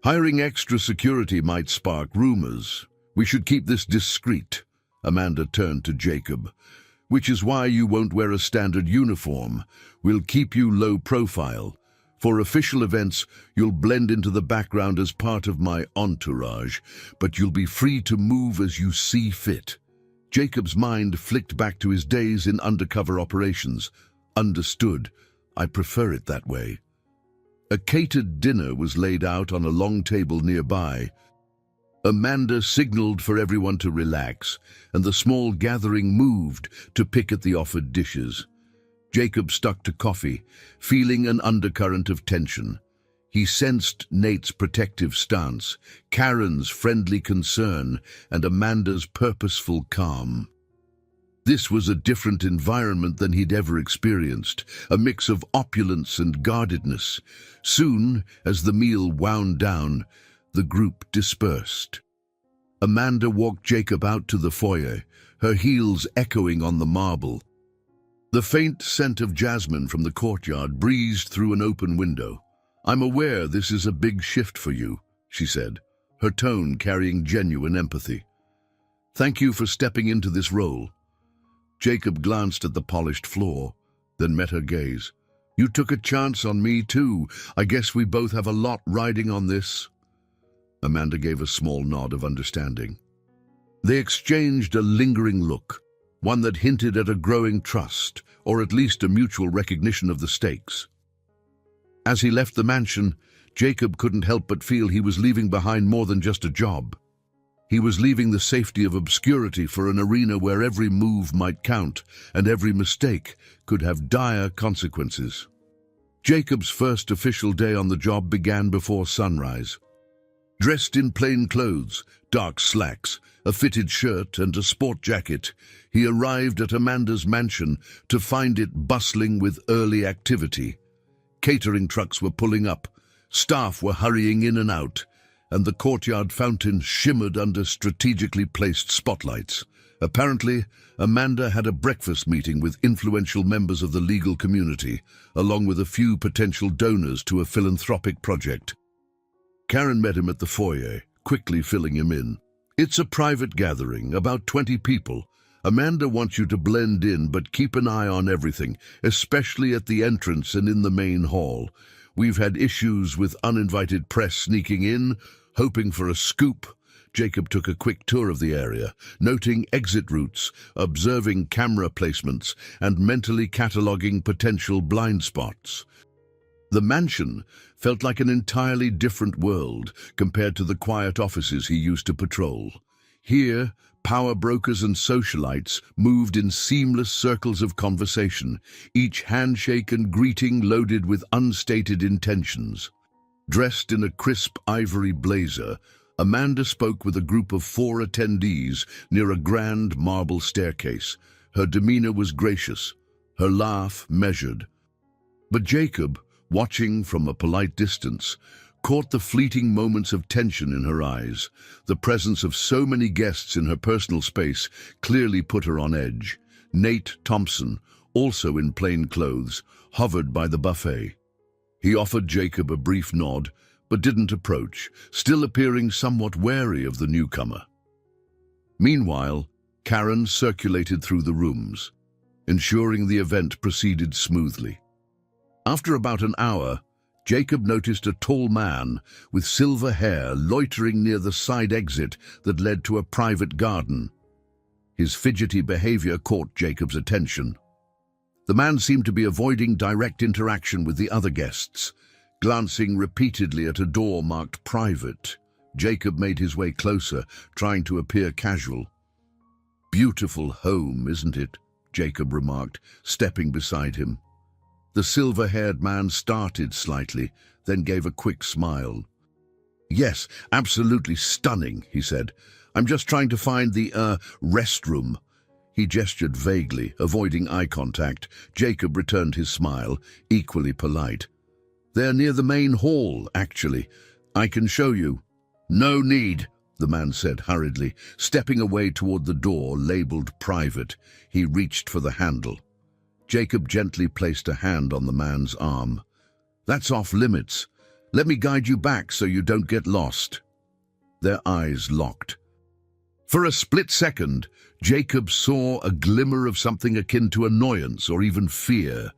Hiring extra security might spark rumors. We should keep this discreet. Amanda turned to Jacob. Which is why you won't wear a standard uniform. We'll keep you low profile. For official events, you'll blend into the background as part of my entourage, but you'll be free to move as you see fit. Jacob's mind flicked back to his days in undercover operations. Understood. I prefer it that way. A catered dinner was laid out on a long table nearby. Amanda signaled for everyone to relax, and the small gathering moved to pick at the offered dishes. Jacob stuck to coffee, feeling an undercurrent of tension. He sensed Nate's protective stance, Karen's friendly concern, and Amanda's purposeful calm. This was a different environment than he'd ever experienced, a mix of opulence and guardedness. Soon, as the meal wound down, the group dispersed. Amanda walked Jacob out to the foyer, her heels echoing on the marble. The faint scent of jasmine from the courtyard breezed through an open window. I'm aware this is a big shift for you, she said, her tone carrying genuine empathy. Thank you for stepping into this role. Jacob glanced at the polished floor, then met her gaze. You took a chance on me too. I guess we both have a lot riding on this. Amanda gave a small nod of understanding. They exchanged a lingering look, one that hinted at a growing trust, or at least a mutual recognition of the stakes. As he left the mansion, Jacob couldn't help but feel he was leaving behind more than just a job. He was leaving the safety of obscurity for an arena where every move might count and every mistake could have dire consequences. Jacob's first official day on the job began before sunrise. Dressed in plain clothes, dark slacks, a fitted shirt and a sport jacket, he arrived at Amanda's mansion to find it bustling with early activity. Catering trucks were pulling up, staff were hurrying in and out, and the courtyard fountain shimmered under strategically placed spotlights. Apparently, Amanda had a breakfast meeting with influential members of the legal community, along with a few potential donors to a philanthropic project. Karen met him at the foyer, quickly filling him in. It's a private gathering, about 20 people. Amanda wants you to blend in, but keep an eye on everything, especially at the entrance and in the main hall. We've had issues with uninvited press sneaking in, hoping for a scoop. Jacob took a quick tour of the area, noting exit routes, observing camera placements, and mentally cataloging potential blind spots. The mansion felt like an entirely different world compared to the quiet offices he used to patrol. Here, power brokers and socialites moved in seamless circles of conversation, each handshake and greeting loaded with unstated intentions. Dressed in a crisp ivory blazer, Amanda spoke with a group of 4 attendees near a grand marble staircase. Her demeanor was gracious, her laugh measured. But Jacob, watching from a polite distance, caught the fleeting moments of tension in her eyes. The presence of so many guests in her personal space clearly put her on edge. Nate Thompson, also in plain clothes, hovered by the buffet. He offered Jacob a brief nod, but didn't approach, still appearing somewhat wary of the newcomer. Meanwhile, Karen circulated through the rooms, ensuring the event proceeded smoothly. After about an hour, Jacob noticed a tall man with silver hair loitering near the side exit that led to a private garden. His fidgety behavior caught Jacob's attention. The man seemed to be avoiding direct interaction with the other guests, glancing repeatedly at a door marked private. Jacob made his way closer, trying to appear casual. "Beautiful home, isn't it?" Jacob remarked, stepping beside him. The silver-haired man started slightly, then gave a quick smile. "Yes, absolutely stunning," he said. "I'm just trying to find the, restroom." He gestured vaguely, avoiding eye contact. Jacob returned his smile, equally polite. "They're near the main hall, actually. I can show you." "No need," the man said hurriedly, stepping away toward the door labeled private. He reached for the handle. Jacob gently placed a hand on the man's arm. "That's off limits. Let me guide you back so you don't get lost." Their eyes locked. For a split second, Jacob saw a glimmer of something akin to annoyance or even fear.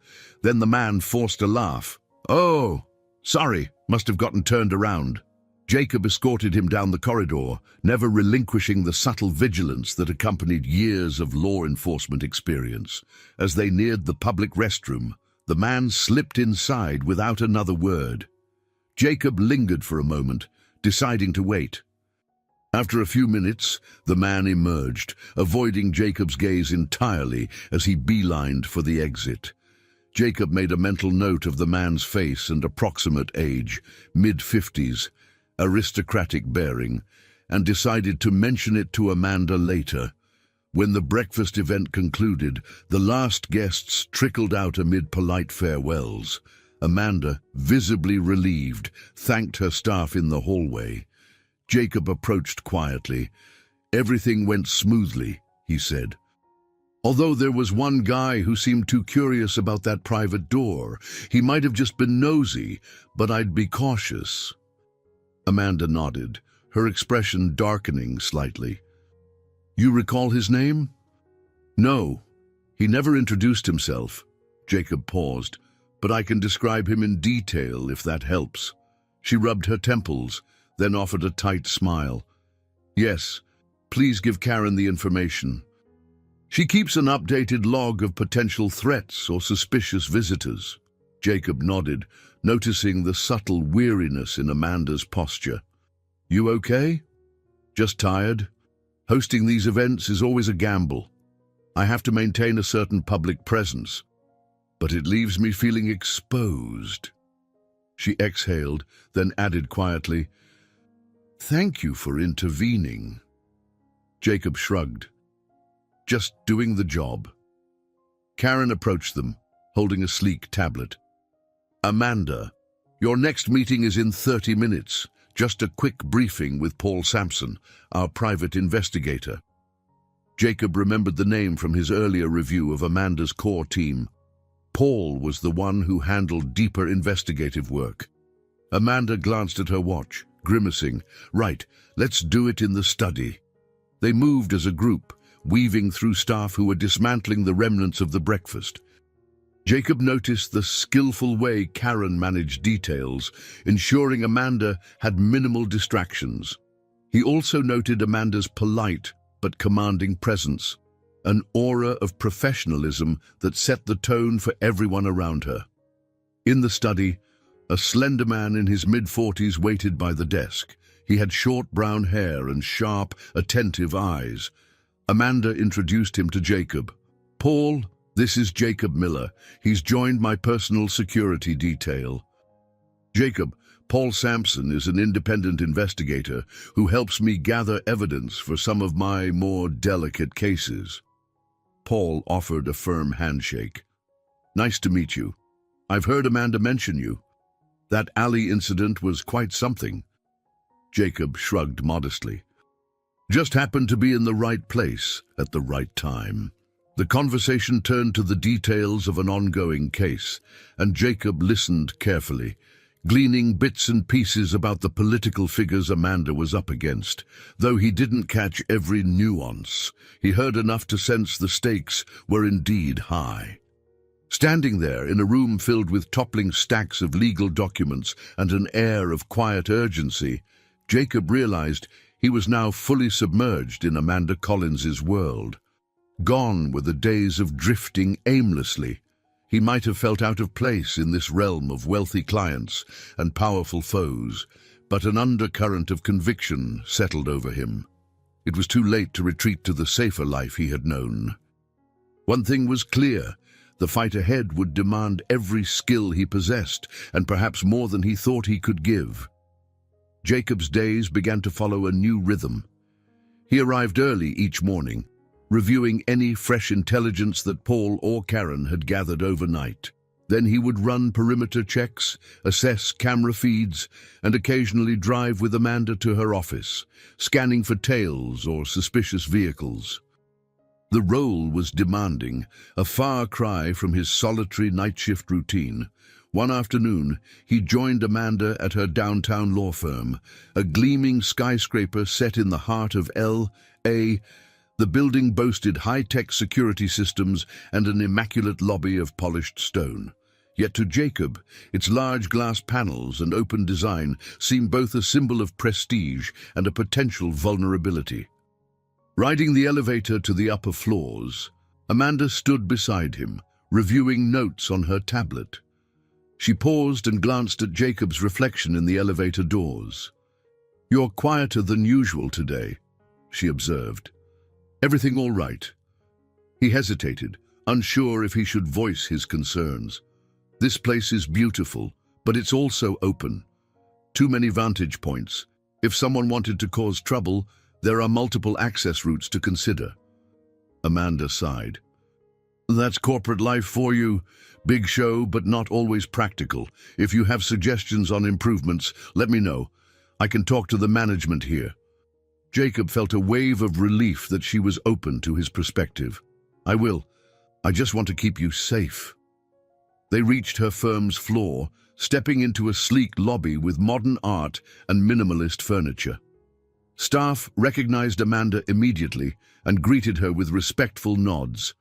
Then the man forced a laugh. "Oh, sorry, must have gotten turned around." Jacob escorted him down the corridor, never relinquishing the subtle vigilance that accompanied years of law enforcement experience. As they neared the public restroom, the man slipped inside without another word. Jacob lingered for a moment, deciding to wait. After a few minutes, the man emerged, avoiding Jacob's gaze entirely as he beelined for the exit. Jacob made a mental note of the man's face and approximate age, mid-50s, aristocratic bearing, and decided to mention it to Amanda later. When the breakfast event concluded, the last guests trickled out amid polite farewells. Amanda, visibly relieved, thanked her staff in the hallway. Jacob approached quietly. "Everything went smoothly," he said. "Although there was one guy who seemed too curious about that private door. He might have just been nosy, but I'd be cautious." Amanda nodded, her expression darkening slightly. "You recall his name?" "No, he never introduced himself." Jacob paused. "But I can describe him in detail if that helps." She rubbed her temples, then offered a tight smile. "Yes, please give Karen the information. She keeps an updated log of potential threats or suspicious visitors." Jacob nodded, noticing the subtle weariness in Amanda's posture. "You okay?" "Just tired. Hosting these events is always a gamble. I have to maintain a certain public presence, but it leaves me feeling exposed." She exhaled, then added quietly, "Thank you for intervening." Jacob shrugged. "Just doing the job." Karen approached them, holding a sleek tablet. "Amanda, your next meeting is in 30 minutes. Just a quick briefing with Paul Sampson, our private investigator." Jacob remembered the name from his earlier review of Amanda's core team. Paul was the one who handled deeper investigative work. Amanda glanced at her watch, grimacing. "Right, let's do it in the study." They moved as a group, weaving through staff who were dismantling the remnants of the breakfast. Jacob noticed the skillful way Karen managed details, ensuring Amanda had minimal distractions. He also noted Amanda's polite but commanding presence, an aura of professionalism that set the tone for everyone around her. In the study, a slender man in his mid-40s waited by the desk. He had short brown hair and sharp, attentive eyes. Amanda introduced him to Jacob. "Paul, this is Jacob Miller. He's joined my personal security detail." "Jacob, Paul Sampson is an independent investigator who helps me gather evidence for some of my more delicate cases." Paul offered a firm handshake. "Nice to meet you. I've heard Amanda mention you. That alley incident was quite something." Jacob shrugged modestly. "Just happened to be in the right place at the right time." The conversation turned to the details of an ongoing case, and Jacob listened carefully, gleaning bits and pieces about the political figures Amanda was up against. Though he didn't catch every nuance, he heard enough to sense the stakes were indeed high. Standing there in a room filled with toppling stacks of legal documents and an air of quiet urgency, Jacob realized he was now fully submerged in Amanda Collins's world. Gone were the days of drifting aimlessly. He might have felt out of place in this realm of wealthy clients and powerful foes, but an undercurrent of conviction settled over him. It was too late to retreat to the safer life he had known. One thing was clear: the fight ahead would demand every skill he possessed, and perhaps more than he thought he could give. Jacob's days began to follow a new rhythm. He arrived early each morning, reviewing any fresh intelligence that Paul or Karen had gathered overnight. Then he would run perimeter checks, assess camera feeds, and occasionally drive with Amanda to her office, scanning for tails or suspicious vehicles. The role was demanding, a far cry from his solitary night shift routine. One afternoon, he joined Amanda at her downtown law firm, a gleaming skyscraper set in the heart of L.A. The building boasted high-tech security systems and an immaculate lobby of polished stone. Yet to Jacob, its large glass panels and open design seemed both a symbol of prestige and a potential vulnerability. Riding the elevator to the upper floors, Amanda stood beside him, reviewing notes on her tablet. She paused and glanced at Jacob's reflection in the elevator doors. "You're quieter than usual today," she observed. "Everything all right?" He hesitated, unsure if he should voice his concerns. "This place is beautiful, but it's also open. Too many vantage points. If someone wanted to cause trouble, there are multiple access routes to consider." Amanda sighed. "That's corporate life for you. Big show, but not always practical. If you have suggestions on improvements, let me know. I can talk to the management here." Jacob felt a wave of relief that she was open to his perspective. "I will. I just want to keep you safe." They reached her firm's floor, stepping into a sleek lobby with modern art and minimalist furniture. Staff recognized Amanda immediately and greeted her with respectful nods.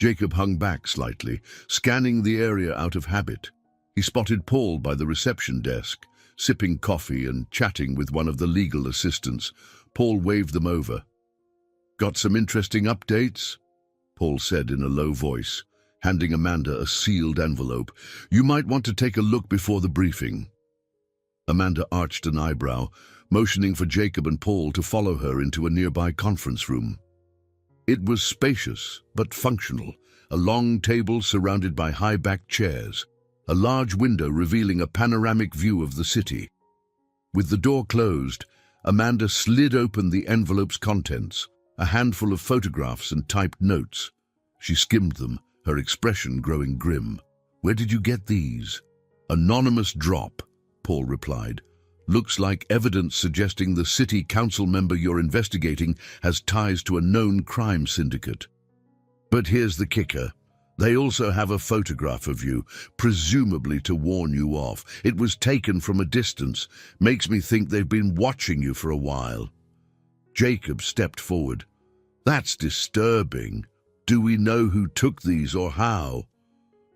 Jacob hung back slightly, scanning the area out of habit. He spotted Paul by the reception desk, sipping coffee and chatting with one of the legal assistants. Paul waved them over. "Got some interesting updates?" Paul said in a low voice, handing Amanda a sealed envelope. "You might want to take a look before the briefing." Amanda arched an eyebrow, motioning for Jacob and Paul to follow her into a nearby conference room. It was spacious but functional, a long table surrounded by high-backed chairs, a large window revealing a panoramic view of the city. With the door closed, Amanda slid open the envelope's contents, a handful of photographs and typed notes. She skimmed them, her expression growing grim. "Where did you get these?" "Anonymous drop," Paul replied. "Looks like evidence suggesting the city council member you're investigating has ties to a known crime syndicate. But here's the kicker. They also have a photograph of you, presumably to warn you off. It was taken from a distance. Makes me think they've been watching you for a while." Jacob stepped forward. "That's disturbing. Do we know who took these or how?"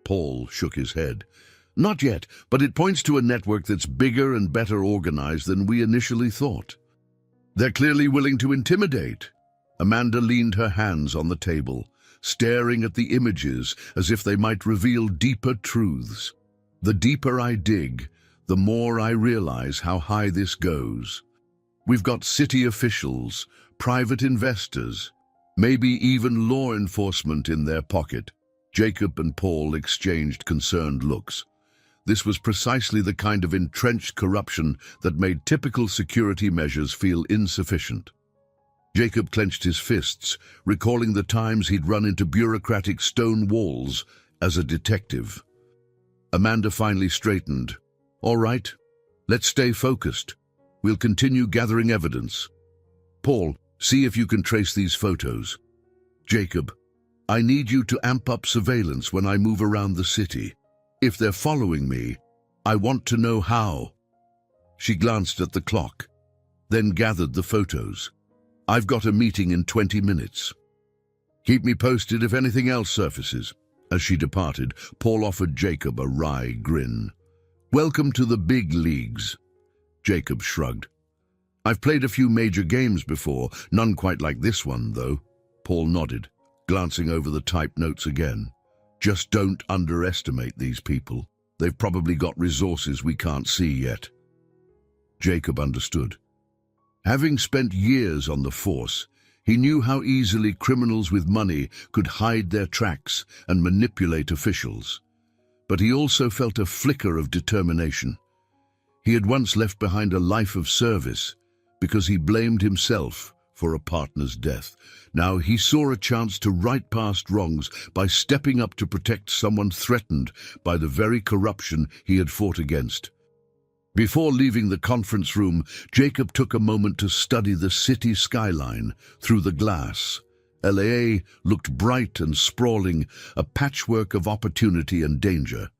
Paul shook his head. "Not yet, but it points to a network that's bigger and better organized than we initially thought. They're clearly willing to intimidate." Amanda leaned her hands on the table, staring at the images as if they might reveal deeper truths. "The deeper I dig, the more I realize how high this goes. We've got city officials, private investors, maybe even law enforcement in their pocket. Jacob and Paul exchanged concerned looks. This was precisely the kind of entrenched corruption that made typical security measures feel insufficient. Jacob clenched his fists, recalling the times he'd run into bureaucratic stone walls as a detective. Amanda finally straightened. "All right, let's stay focused. We'll continue gathering evidence. Paul, see if you can trace these photos. Jacob, I need you to amp up surveillance when I move around the city. If they're following me, I want to know how." She glanced at the clock, then gathered the photos. "I've got a meeting in 20 minutes. Keep me posted if anything else surfaces." As she departed, Paul offered Jacob a wry grin. "Welcome to the big leagues." Jacob shrugged. "I've played a few major games before, none quite like this one, though." Paul nodded, glancing over the typed notes again. "Just don't underestimate these people. They've probably got resources we can't see yet." Jacob understood. Having spent years on the force, he knew how easily criminals with money could hide their tracks and manipulate officials. But he also felt a flicker of determination. He had once left behind a life of service because he blamed himself for a partner's death. Now he saw a chance to right past wrongs by stepping up to protect someone threatened by the very corruption he had fought against. Before leaving the conference room, Jacob took a moment to study the city skyline through the glass. LA looked bright and sprawling, a patchwork of opportunity and danger.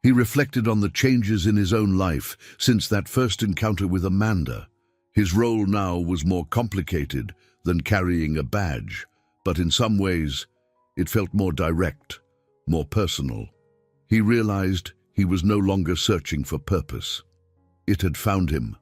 He reflected on the changes in his own life since that first encounter with Amanda. His role now was more complicated than carrying a badge, but in some ways it felt more direct, more personal. He realized he was no longer searching for purpose. It had found him.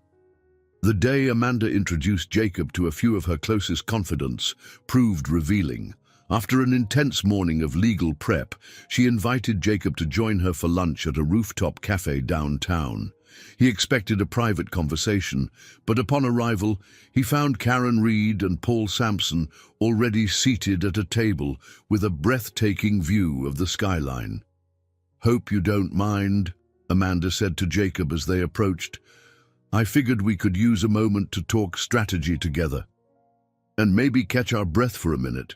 The day Amanda introduced Jacob to a few of her closest confidants proved revealing. After an intense morning of legal prep, she invited Jacob to join her for lunch at a rooftop cafe downtown. He expected a private conversation, but upon arrival, he found Karen Reed and Paul Sampson already seated at a table with a breathtaking view of the skyline. "Hope you don't mind," Amanda said to Jacob as they approached. "I figured we could use a moment to talk strategy together. And maybe catch our breath for a minute."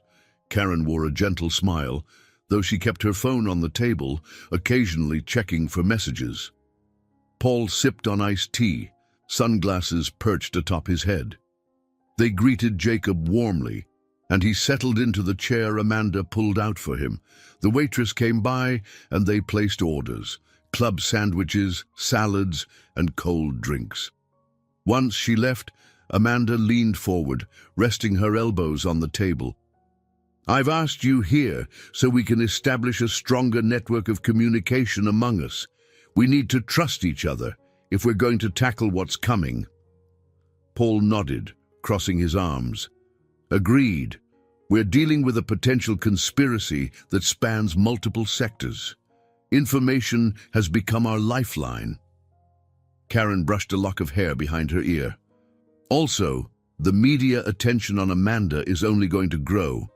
Karen wore a gentle smile, though she kept her phone on the table, occasionally checking for messages. Paul sipped on iced tea, sunglasses perched atop his head. They greeted Jacob warmly, and he settled into the chair Amanda pulled out for him. The waitress came by, and they placed orders: club sandwiches, salads, and cold drinks. Once she left, Amanda leaned forward, resting her elbows on the table. "I've asked you here so we can establish a stronger network of communication among us. We need to trust each other if we're going to tackle what's coming." Paul nodded, crossing his arms. "Agreed. We're dealing with a potential conspiracy that spans multiple sectors. Information has become our lifeline." Karen brushed a lock of hair behind her ear. "Also, the media attention on Amanda is only going to grow.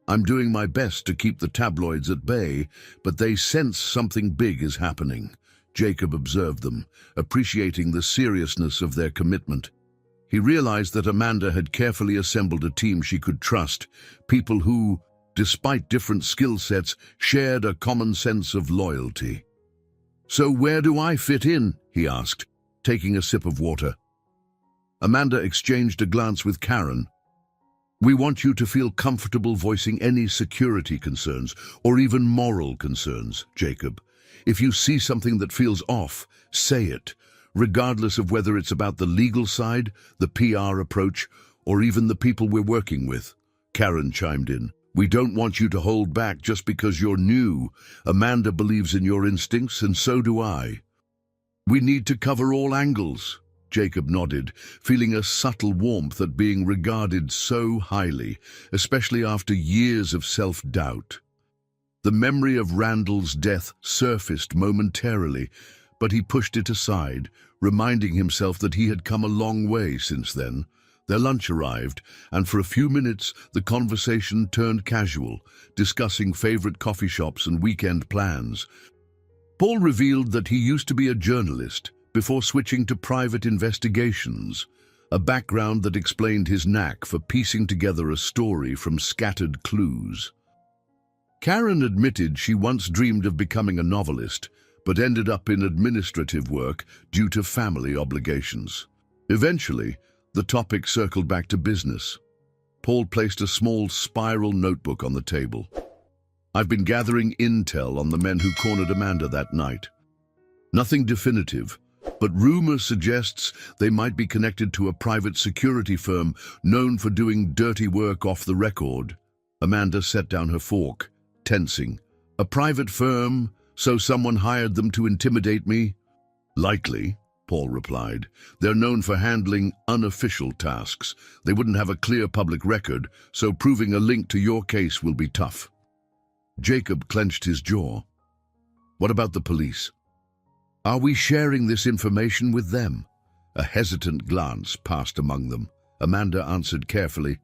I'm doing my best to keep the tabloids at bay, but they sense something big is happening." Jacob observed them, appreciating the seriousness of their commitment. He realized that Amanda had carefully assembled a team she could trust, people who, despite different skill sets, shared a common sense of loyalty. "So where do I fit in?" he asked, taking a sip of water. Amanda exchanged a glance with Karen. "We want you to feel comfortable voicing any security concerns or even moral concerns, Jacob. If you see something that feels off, say it, regardless of whether it's about the legal side, the PR approach, or even the people we're working with." Karen chimed in. "We don't want you to hold back just because you're new. Amanda believes in your instincts, and so do I." "We need to cover all angles." Jacob nodded, feeling a subtle warmth at being regarded so highly, especially after years of self-doubt. The memory of Randall's death surfaced momentarily, but he pushed it aside, reminding himself that he had come a long way since then. Their lunch arrived, and for a few minutes the conversation turned casual, discussing favorite coffee shops and weekend plans. Paul revealed that he used to be a journalist before switching to private investigations, a background that explained his knack for piecing together a story from scattered clues. Karen admitted she once dreamed of becoming a novelist, but ended up in administrative work due to family obligations. Eventually, the topic circled back to business. Paul placed a small spiral notebook on the table. "I've been gathering intel on the men who cornered Amanda that night. Nothing definitive, but rumor suggests they might be connected to a private security firm known for doing dirty work off the record." Amanda set down her fork, tensing. "A private firm? So someone hired them to intimidate me?" "Likely," Paul replied. "They're known for handling unofficial tasks. They wouldn't have a clear public record, so proving a link to your case will be tough." Jacob clenched his jaw. "What about the police? Are we sharing this information with them?" A hesitant glance passed among them. Amanda answered carefully,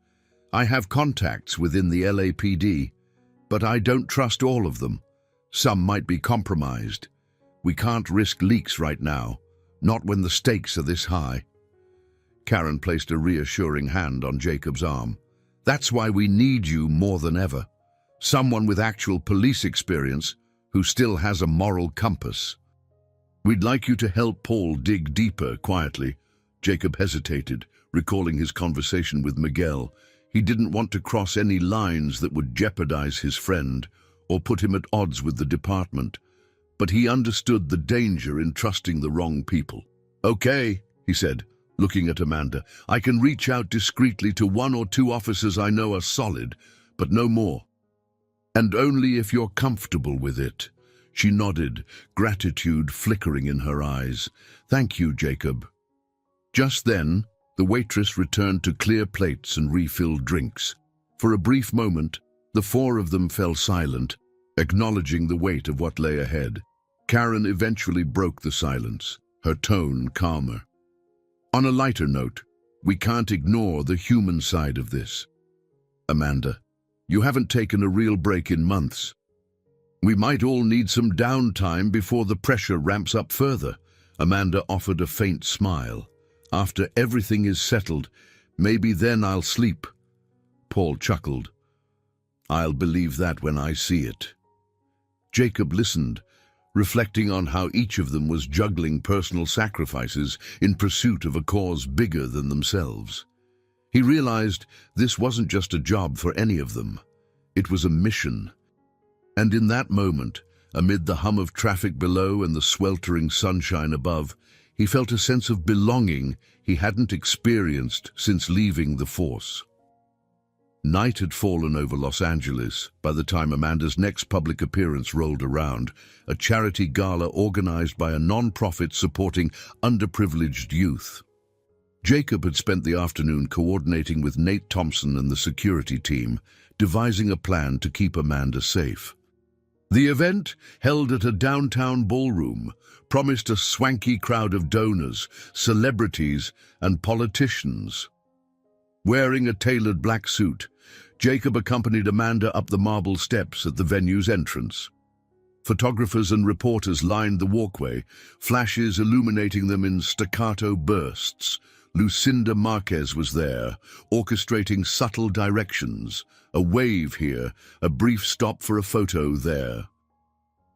"I have contacts within the LAPD, but I don't trust all of them. Some might be compromised. We can't risk leaks right now, not when the stakes are this high." Karen placed a reassuring hand on Jacob's arm. "That's why we need you more than ever. Someone with actual police experience who still has a moral compass." "We'd like you to help Paul dig deeper," quietly. Jacob hesitated, recalling his conversation with Miguel. He didn't want to cross any lines that would jeopardize his friend or put him at odds with the department, but he understood the danger in trusting the wrong people. "Okay," he said, looking at Amanda. "I can reach out discreetly to 1 or 2 officers I know are solid, but no more. And only if you're comfortable with it." She nodded, gratitude flickering in her eyes. "Thank you, Jacob." Just then, the waitress returned to clear plates and refilled drinks. For a brief moment, the 4 of them fell silent, acknowledging the weight of what lay ahead. Karen eventually broke the silence, her tone calmer. "On a lighter note, we can't ignore the human side of this. Amanda, you haven't taken a real break in months. We might all need some downtime before the pressure ramps up further." Amanda offered a faint smile. "After everything is settled, maybe then I'll sleep." Paul chuckled. "I'll believe that when I see it." Jacob listened, reflecting on how each of them was juggling personal sacrifices in pursuit of a cause bigger than themselves. He realized this wasn't just a job for any of them. It was a mission. And in that moment, amid the hum of traffic below and the sweltering sunshine above, he felt a sense of belonging he hadn't experienced since leaving the force. Night had fallen over Los Angeles by the time Amanda's next public appearance rolled around, a charity gala organized by a non-profit supporting underprivileged youth. Jacob had spent the afternoon coordinating with Nate Thompson and the security team, devising a plan to keep Amanda safe. The event, held at a downtown ballroom, promised a swanky crowd of donors, celebrities, and politicians. Wearing a tailored black suit, Jacob accompanied Amanda up the marble steps at the venue's entrance. Photographers and reporters lined the walkway, flashes illuminating them in staccato bursts. Lucinda Marquez was there, orchestrating subtle directions, a wave here, a brief stop for a photo there.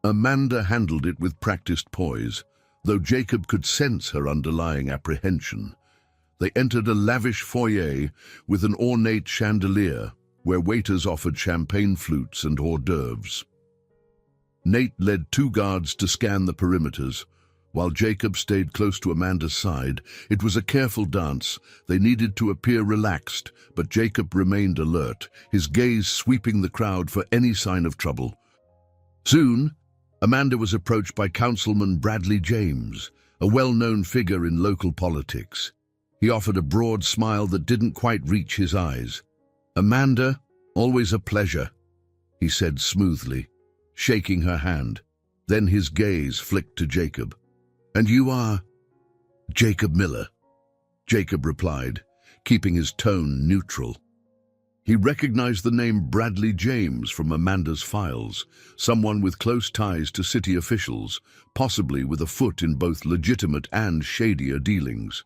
Amanda handled it with practiced poise, though Jacob could sense her underlying apprehension. They entered a lavish foyer with an ornate chandelier, where waiters offered champagne flutes and hors d'oeuvres. Nate led 2 guards to scan the perimeters, while Jacob stayed close to Amanda's side. It was a careful dance. They needed to appear relaxed, but Jacob remained alert, his gaze sweeping the crowd for any sign of trouble. Soon, Amanda was approached by Councilman Bradley James, a well-known figure in local politics. He offered a broad smile that didn't quite reach his eyes. "Amanda, always a pleasure," he said smoothly, shaking her hand. Then his gaze flicked to Jacob. "And you are?" Jacob Miller, Jacob replied, keeping his tone neutral. He recognized the name Bradley James from Amanda's files, someone with close ties to city officials, possibly with a foot in both legitimate and shadier dealings.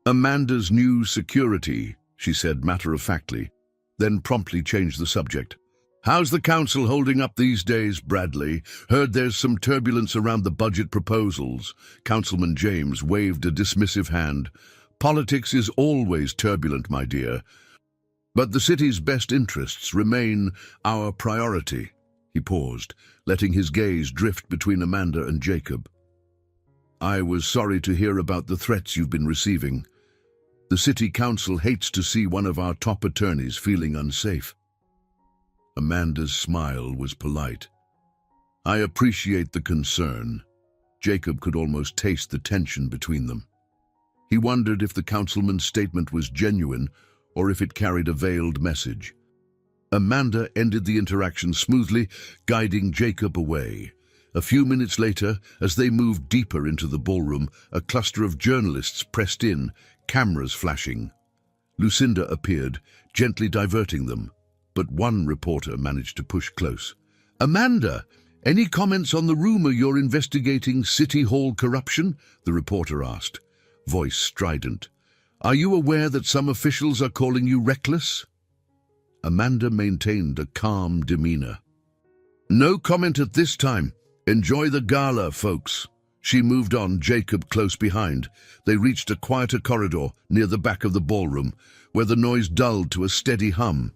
Amanda's new security, she said matter-of-factly, then promptly changed the subject. How's the council holding up these days, Bradley? Heard there's some turbulence around the budget proposals. Councilman James waved a dismissive hand. Politics is always turbulent, my dear. But the city's best interests remain our priority. He paused, letting his gaze drift between Amanda and Jacob. I was sorry to hear about the threats you've been receiving. The city council hates to see one of our top attorneys feeling unsafe. Amanda's smile was polite. I appreciate the concern. Jacob could almost taste the tension between them. He wondered if the councilman's statement was genuine or if it carried a veiled message. Amanda ended the interaction smoothly, guiding Jacob away. A few minutes later, as they moved deeper into the ballroom, a cluster of journalists pressed in, cameras flashing. Lucinda appeared, gently diverting them, but one reporter managed to push close. Amanda, any comments on the rumor you're investigating City Hall corruption? The reporter asked, voice strident. Are you aware that some officials are calling you reckless? Amanda maintained a calm demeanor. No comment at this time. Enjoy the gala, folks. She moved on, Jacob close behind. They reached a quieter corridor near the back of the ballroom, where the noise dulled to a steady hum.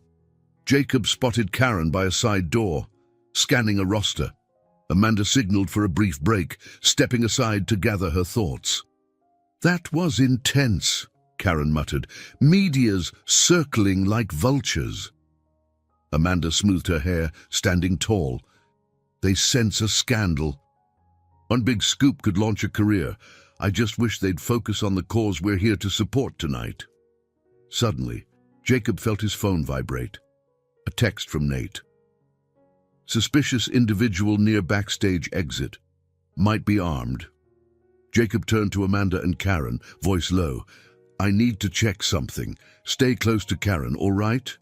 Jacob spotted Karen by a side door, scanning a roster. Amanda signaled for a brief break, stepping aside to gather her thoughts. That was intense, Karen muttered. Media's circling like vultures. Amanda smoothed her hair, standing tall. They sense a scandal. One big scoop could launch a career. I just wish they'd focus on the cause we're here to support tonight. Suddenly, Jacob felt his phone vibrate. A text from Nate. Suspicious individual near backstage exit. Might be armed. Jacob turned to Amanda and Karen, voice low. I need to check something. Stay close to Karen, all right?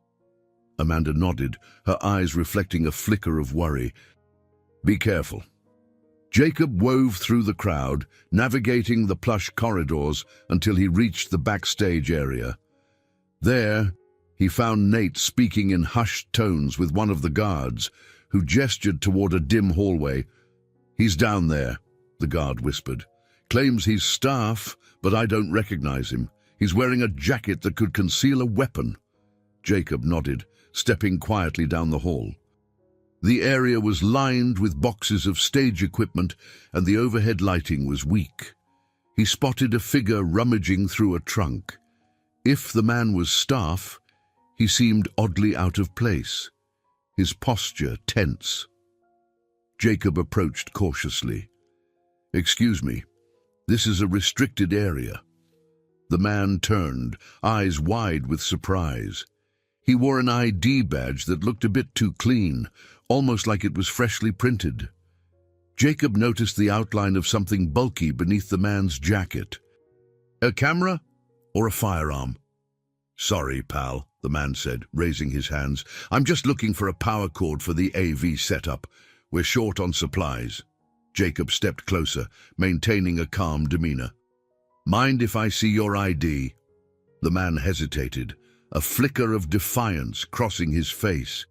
Amanda nodded, her eyes reflecting a flicker of worry. Be careful. Jacob wove through the crowd, navigating the plush corridors until he reached the backstage area. There, he found Nate speaking in hushed tones with one of the guards, who gestured toward a dim hallway. He's down there, the guard whispered. Claims he's staff, but I don't recognize him. He's wearing a jacket that could conceal a weapon. Jacob nodded, stepping quietly down the hall. The area was lined with boxes of stage equipment, and the overhead lighting was weak. He spotted a figure rummaging through a trunk. If the man was staff, he seemed oddly out of place, his posture tense. Jacob approached cautiously. Excuse me, this is a restricted area. The man turned, eyes wide with surprise. He wore an ID badge that looked a bit too clean, almost like it was freshly printed. Jacob noticed the outline of something bulky beneath the man's jacket. A camera or a firearm? Sorry, pal, the man said, raising his hands. I'm just looking for a power cord for the AV setup. We're short on supplies. Jacob stepped closer, maintaining a calm demeanor. Mind if I see your ID? The man hesitated, a flicker of defiance crossing his face.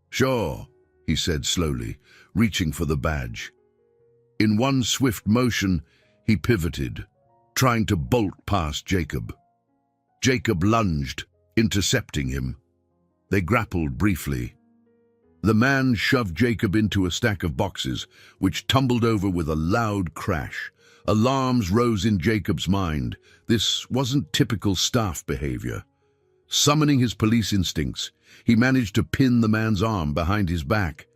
Sure, he said slowly, reaching for the badge. In one swift motion, he pivoted, trying to bolt past Jacob. Jacob lunged, intercepting him. They grappled briefly. The man shoved Jacob into a stack of boxes, which tumbled over with a loud crash. Alarms rose in Jacob's mind. This wasn't typical staff behavior. Summoning his police instincts, he managed to pin the man's arm behind his back.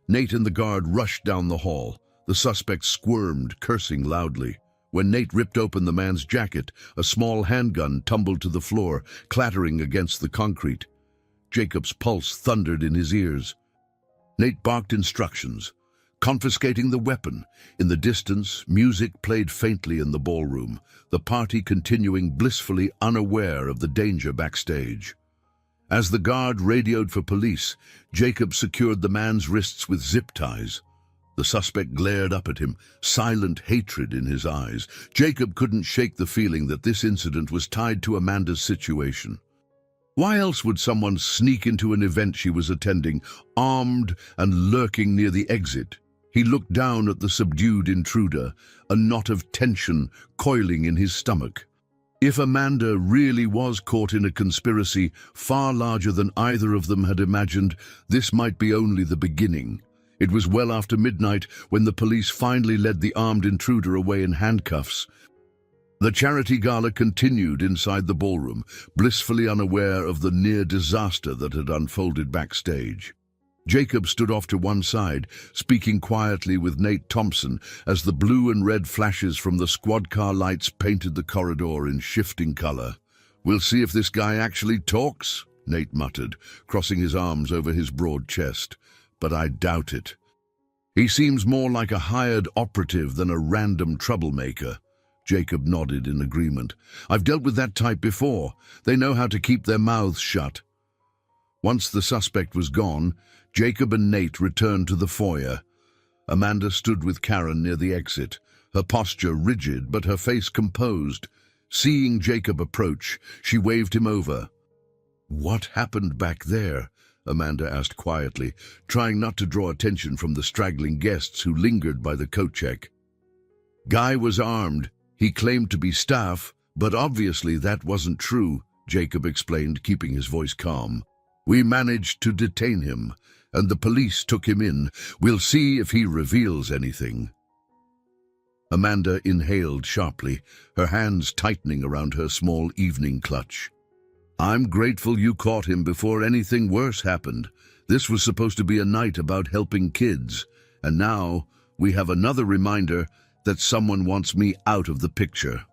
Nate and the guard rushed down the hall. The suspect squirmed, cursing loudly. When Nate ripped open the man's jacket, a small handgun tumbled to the floor, clattering against the concrete. Jacob's pulse thundered in his ears. Nate barked instructions. confiscating the weapon. In the distance, music played faintly in the ballroom, the party continuing blissfully unaware of the danger backstage. As the guard radioed for police, Jacob secured the man's wrists with zip ties. The suspect glared up at him, silent hatred in his eyes. Jacob couldn't shake the feeling that this incident was tied to Amanda's situation. Why else would someone sneak into an event she was attending, armed and lurking near the exit? He looked down at the subdued intruder, a knot of tension coiling in his stomach. If Amanda really was caught in a conspiracy far larger than either of them had imagined, this might be only the beginning. It was well after midnight when the police finally led the armed intruder away in handcuffs. The charity gala continued inside the ballroom, blissfully unaware of the near disaster that had unfolded backstage. Jacob stood off to one side, speaking quietly with Nate Thompson as the blue and red flashes from the squad car lights painted the corridor in shifting color. "We'll see if this guy actually talks," Nate muttered, crossing his arms over his broad chest. "But I doubt it. He seems more like a hired operative than a random troublemaker." Jacob nodded in agreement. "I've dealt with that type before. They know how to keep their mouths shut." Once the suspect was gone, Jacob and Nate returned to the foyer. Amanda stood with Karen near the exit, her posture rigid but her face composed. Seeing Jacob approach, she waved him over. "What happened back there?" Amanda asked quietly, trying not to draw attention from the straggling guests who lingered by the coat check. "Guy was armed. He claimed to be staff, but obviously that wasn't true," Jacob explained, keeping his voice calm. "We managed to detain him, and the police took him in. We'll see if he reveals anything." Amanda inhaled sharply, her hands tightening around her small evening clutch. "I'm grateful you caught him before anything worse happened. This was supposed to be a night about helping kids, and now we have another reminder that someone wants me out of the picture."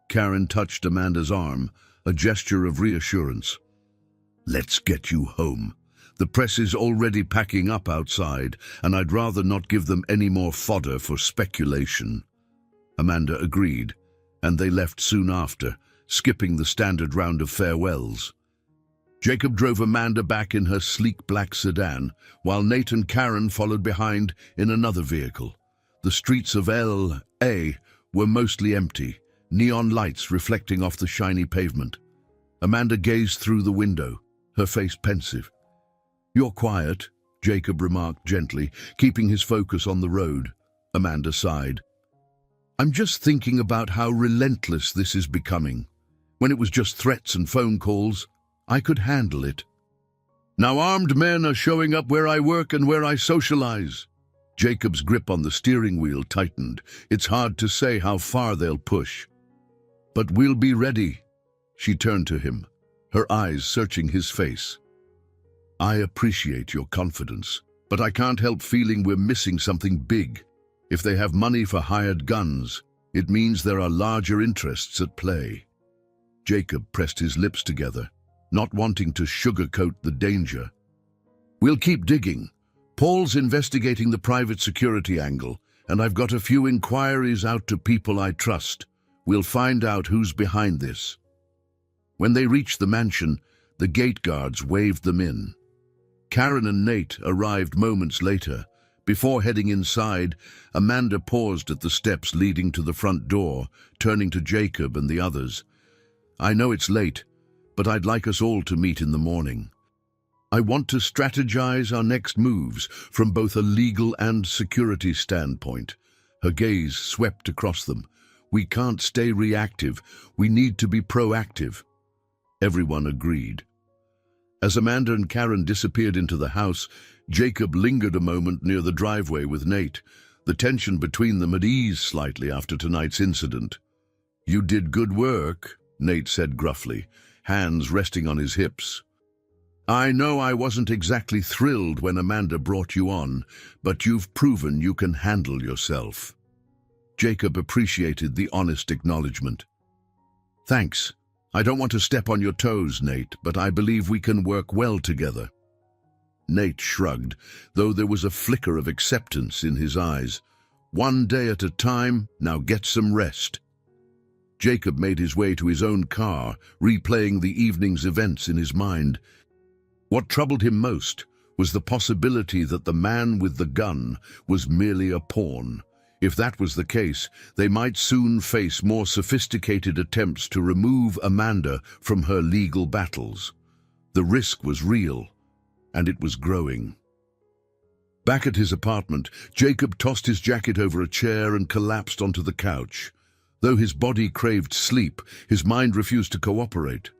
Karen touched Amanda's arm, a gesture of reassurance. "Let's get you home. The press is already packing up outside, and I'd rather not give them any more fodder for speculation." Amanda agreed, and they left soon after, skipping the standard round of farewells. Jacob drove Amanda back in her sleek black sedan, while Nate and Karen followed behind in another vehicle. The streets of L.A. were mostly empty, neon lights reflecting off the shiny pavement. Amanda gazed through the window, her face pensive. "You're quiet," Jacob remarked gently, keeping his focus on the road. Amanda sighed. "I'm just thinking about how relentless this is becoming. When it was just threats and phone calls, I could handle it. Now armed men are showing up where I work and where I socialize." Jacob's grip on the steering wheel tightened. "It's hard to say how far they'll push. But we'll be ready." She turned to him, her eyes searching his face. "I appreciate your confidence, but I can't help feeling we're missing something big. If they have money for hired guns, it means there are larger interests at play." Jacob pressed his lips together, not wanting to sugarcoat the danger. "We'll keep digging. Paul's investigating the private security angle, and I've got a few inquiries out to people I trust. We'll find out who's behind this." When they reached the mansion, the gate guards waved them in. Karen and Nate arrived moments later. Before heading inside, Amanda paused at the steps leading to the front door, turning to Jacob and the others. "I know it's late, but I'd like us all to meet in the morning. I want to strategize our next moves from both a legal and security standpoint." Her gaze swept across them. "We can't stay reactive. We need to be proactive." Everyone agreed. As Amanda and Karen disappeared into the house, Jacob lingered a moment near the driveway with Nate. The tension between them had eased slightly after tonight's incident. "You did good work," Nate said gruffly, hands resting on his hips. "I know I wasn't exactly thrilled when Amanda brought you on, but you've proven you can handle yourself." Jacob appreciated the honest acknowledgement. "Thanks. I don't want to step on your toes, Nate, but I believe we can work well together." Nate shrugged, though there was a flicker of acceptance in his eyes. One day at a time, now get some rest. Jacob made his way to his own car, replaying the evening's events in his mind. What troubled him most was the possibility that the man with the gun was merely a pawn. If that was the case, they might soon face more sophisticated attempts to remove Amanda from her legal battles. The risk was real, and it was growing. Back at his apartment, Jacob tossed his jacket over a chair and collapsed onto the couch. Though his body craved sleep, his mind refused to cooperate.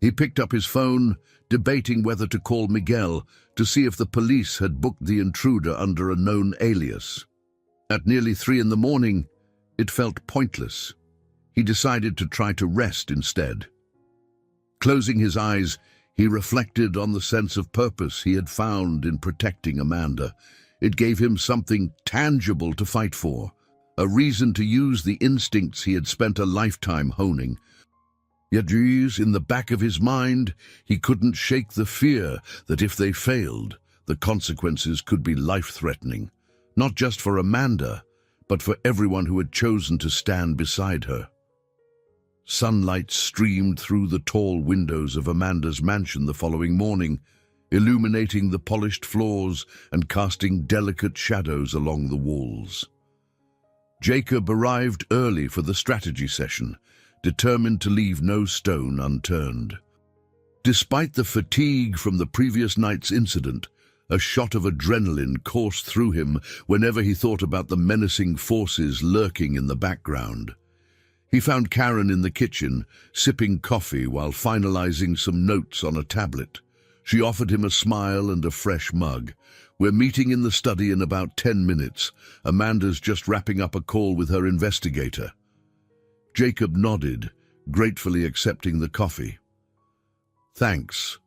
He picked up his phone, debating whether to call Miguel to see if the police had booked the intruder under a known alias. At nearly 3 in the morning, it felt pointless. He decided to try to rest instead. Closing his eyes, he reflected on the sense of purpose he had found in protecting Amanda. It gave him something tangible to fight for, a reason to use the instincts he had spent a lifetime honing. Yet in the back of his mind, he couldn't shake the fear that if they failed, the consequences could be life-threatening, not just for Amanda, but for everyone who had chosen to stand beside her. Sunlight streamed through the tall windows of Amanda's mansion the following morning, illuminating the polished floors and casting delicate shadows along the walls. Jacob arrived early for the strategy session, determined to leave no stone unturned. Despite the fatigue from the previous night's incident, a shot of adrenaline coursed through him whenever he thought about the menacing forces lurking in the background. He found Karen in the kitchen, sipping coffee while finalizing some notes on a tablet. She offered him a smile and a fresh mug. "We're meeting in the study in about 10 minutes. Amanda's just wrapping up a call with her investigator." Jacob nodded, gratefully accepting the coffee. "Thanks.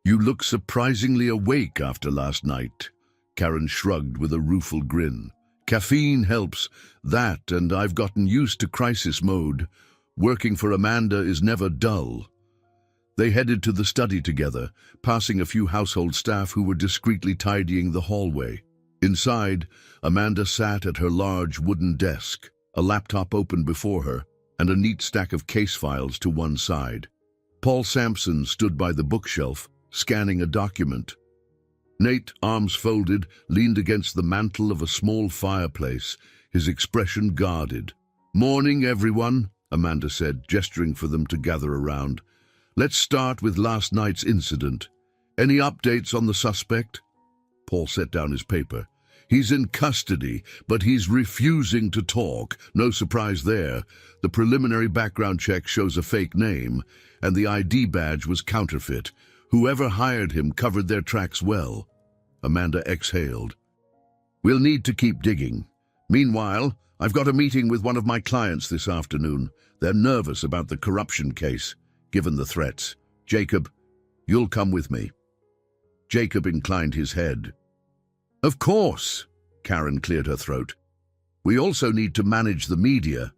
You look surprisingly awake after last night." Karen shrugged with a rueful grin. "Caffeine helps, that, and I've gotten used to crisis mode. Working for Amanda is never dull." They headed to the study together, passing a few household staff who were discreetly tidying the hallway. Inside, Amanda sat at her large wooden desk, a laptop open before her, and a neat stack of case files to one side. Paul Sampson stood by the bookshelf, scanning a document. Nate, arms folded, leaned against the mantel of a small fireplace, his expression guarded. "Morning, everyone," Amanda said, gesturing for them to gather around. "Let's start with last night's incident. Any updates on the suspect?" Paul set down his paper. "He's in custody, but he's refusing to talk. No surprise there. The preliminary background check shows a fake name, and the ID badge was counterfeit. Whoever hired him covered their tracks well." Amanda exhaled. "We'll need to keep digging. Meanwhile, I've got a meeting with one of my clients this afternoon. They're nervous about the corruption case, given the threats. Jacob, you'll come with me." Jacob inclined his head. "Of course," Karen cleared her throat. "We also need to manage the media.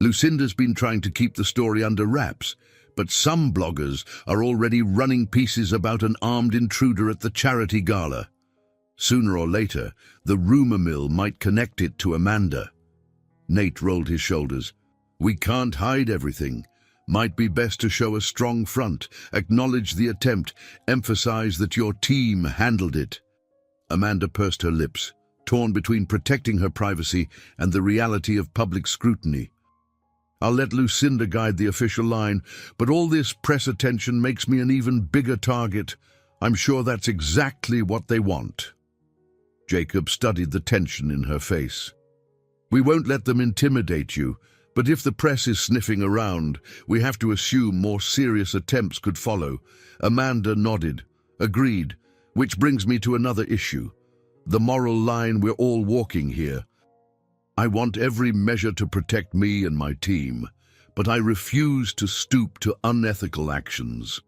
Lucinda's been trying to keep the story under wraps, but some bloggers are already running pieces about an armed intruder at the charity gala. Sooner or later, the rumor mill might connect it to Amanda." Nate rolled his shoulders. "We can't hide everything. Might be best to show a strong front, acknowledge the attempt, emphasize that your team handled it." Amanda pursed her lips, torn between protecting her privacy and the reality of public scrutiny. "I'll let Lucinda guide the official line, but all this press attention makes me an even bigger target. I'm sure that's exactly what they want." Jacob studied the tension in her face. "We won't let them intimidate you, but if the press is sniffing around, we have to assume more serious attempts could follow." Amanda nodded. "Agreed, which brings me to another issue. The moral line we're all walking here. I want every measure to protect me and my team, but I refuse to stoop to unethical actions.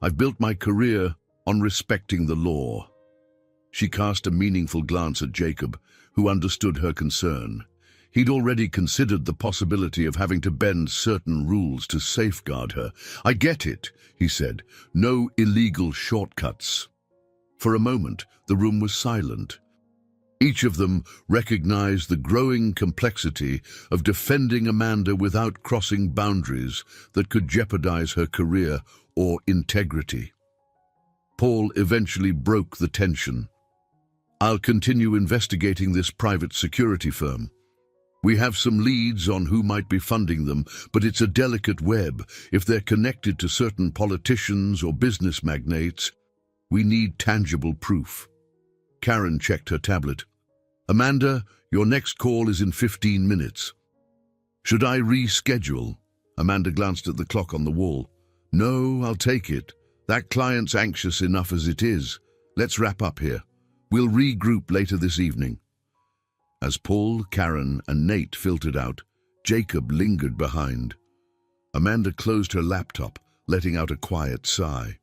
I've built my career on respecting the law." She cast a meaningful glance at Jacob, who understood her concern. He'd already considered the possibility of having to bend certain rules to safeguard her. "I get it," he said. "No illegal shortcuts." For a moment, the room was silent. Each of them recognized the growing complexity of defending Amanda without crossing boundaries that could jeopardize her career or integrity. Paul eventually broke the tension. "I'll continue investigating this private security firm. We have some leads on who might be funding them, but it's a delicate web. If they're connected to certain politicians or business magnates, we need tangible proof." Karen checked her tablet. "Amanda, your next call is in 15 minutes. Should I reschedule?" Amanda glanced at the clock on the wall. "No, I'll take it. That client's anxious enough as it is. Let's wrap up here. We'll regroup later this evening." As Paul, Karen, and Nate filtered out, Jacob lingered behind. Amanda closed her laptop, letting out a quiet sigh.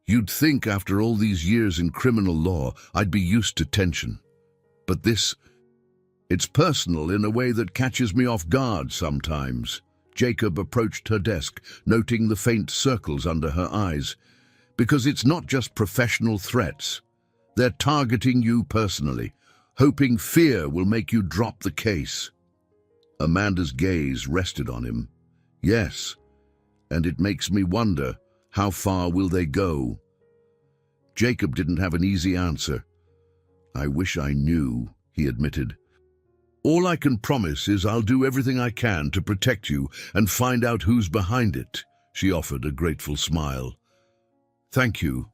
"You'd think after all these years in criminal law, I'd be used to tension. But it's personal in a way that catches me off guard sometimes." Jacob approached her desk, noting the faint circles under her eyes. "Because it's not just professional threats. They're targeting you personally, hoping fear will make you drop the case." Amanda's gaze rested on him. "Yes, and it makes me wonder, how far will they go?" Jacob didn't have an easy answer. "I wish I knew," he admitted. "All I can promise is I'll do everything I can to protect you and find out who's behind it," she offered a grateful smile. "Thank you.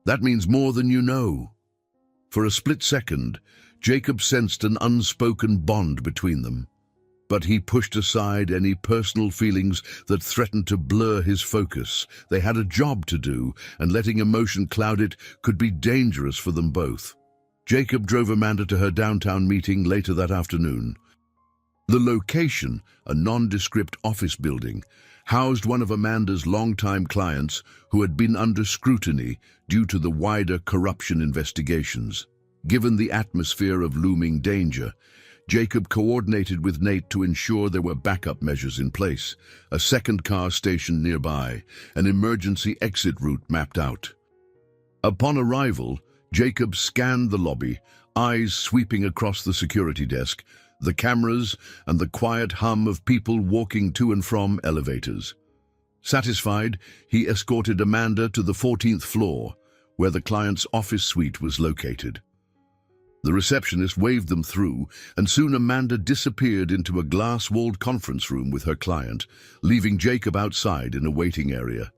That means more than you know." For a split second, Jacob sensed an unspoken bond between them. But he pushed aside any personal feelings that threatened to blur his focus. They had a job to do, and letting emotion cloud it could be dangerous for them both. Jacob drove Amanda to her downtown meeting later that afternoon. The location, a nondescript office building, housed one of Amanda's longtime clients who had been under scrutiny due to the wider corruption investigations. Given the atmosphere of looming danger, Jacob coordinated with Nate to ensure there were backup measures in place, a second car stationed nearby, an emergency exit route mapped out. Upon arrival, Jacob scanned the lobby, eyes sweeping across the security desk, the cameras, and the quiet hum of people walking to and from elevators. Satisfied, he escorted Amanda to the 14th floor, where the client's office suite was located. The receptionist waved them through, and soon Amanda disappeared into a glass-walled conference room with her client, leaving Jacob outside in a waiting area.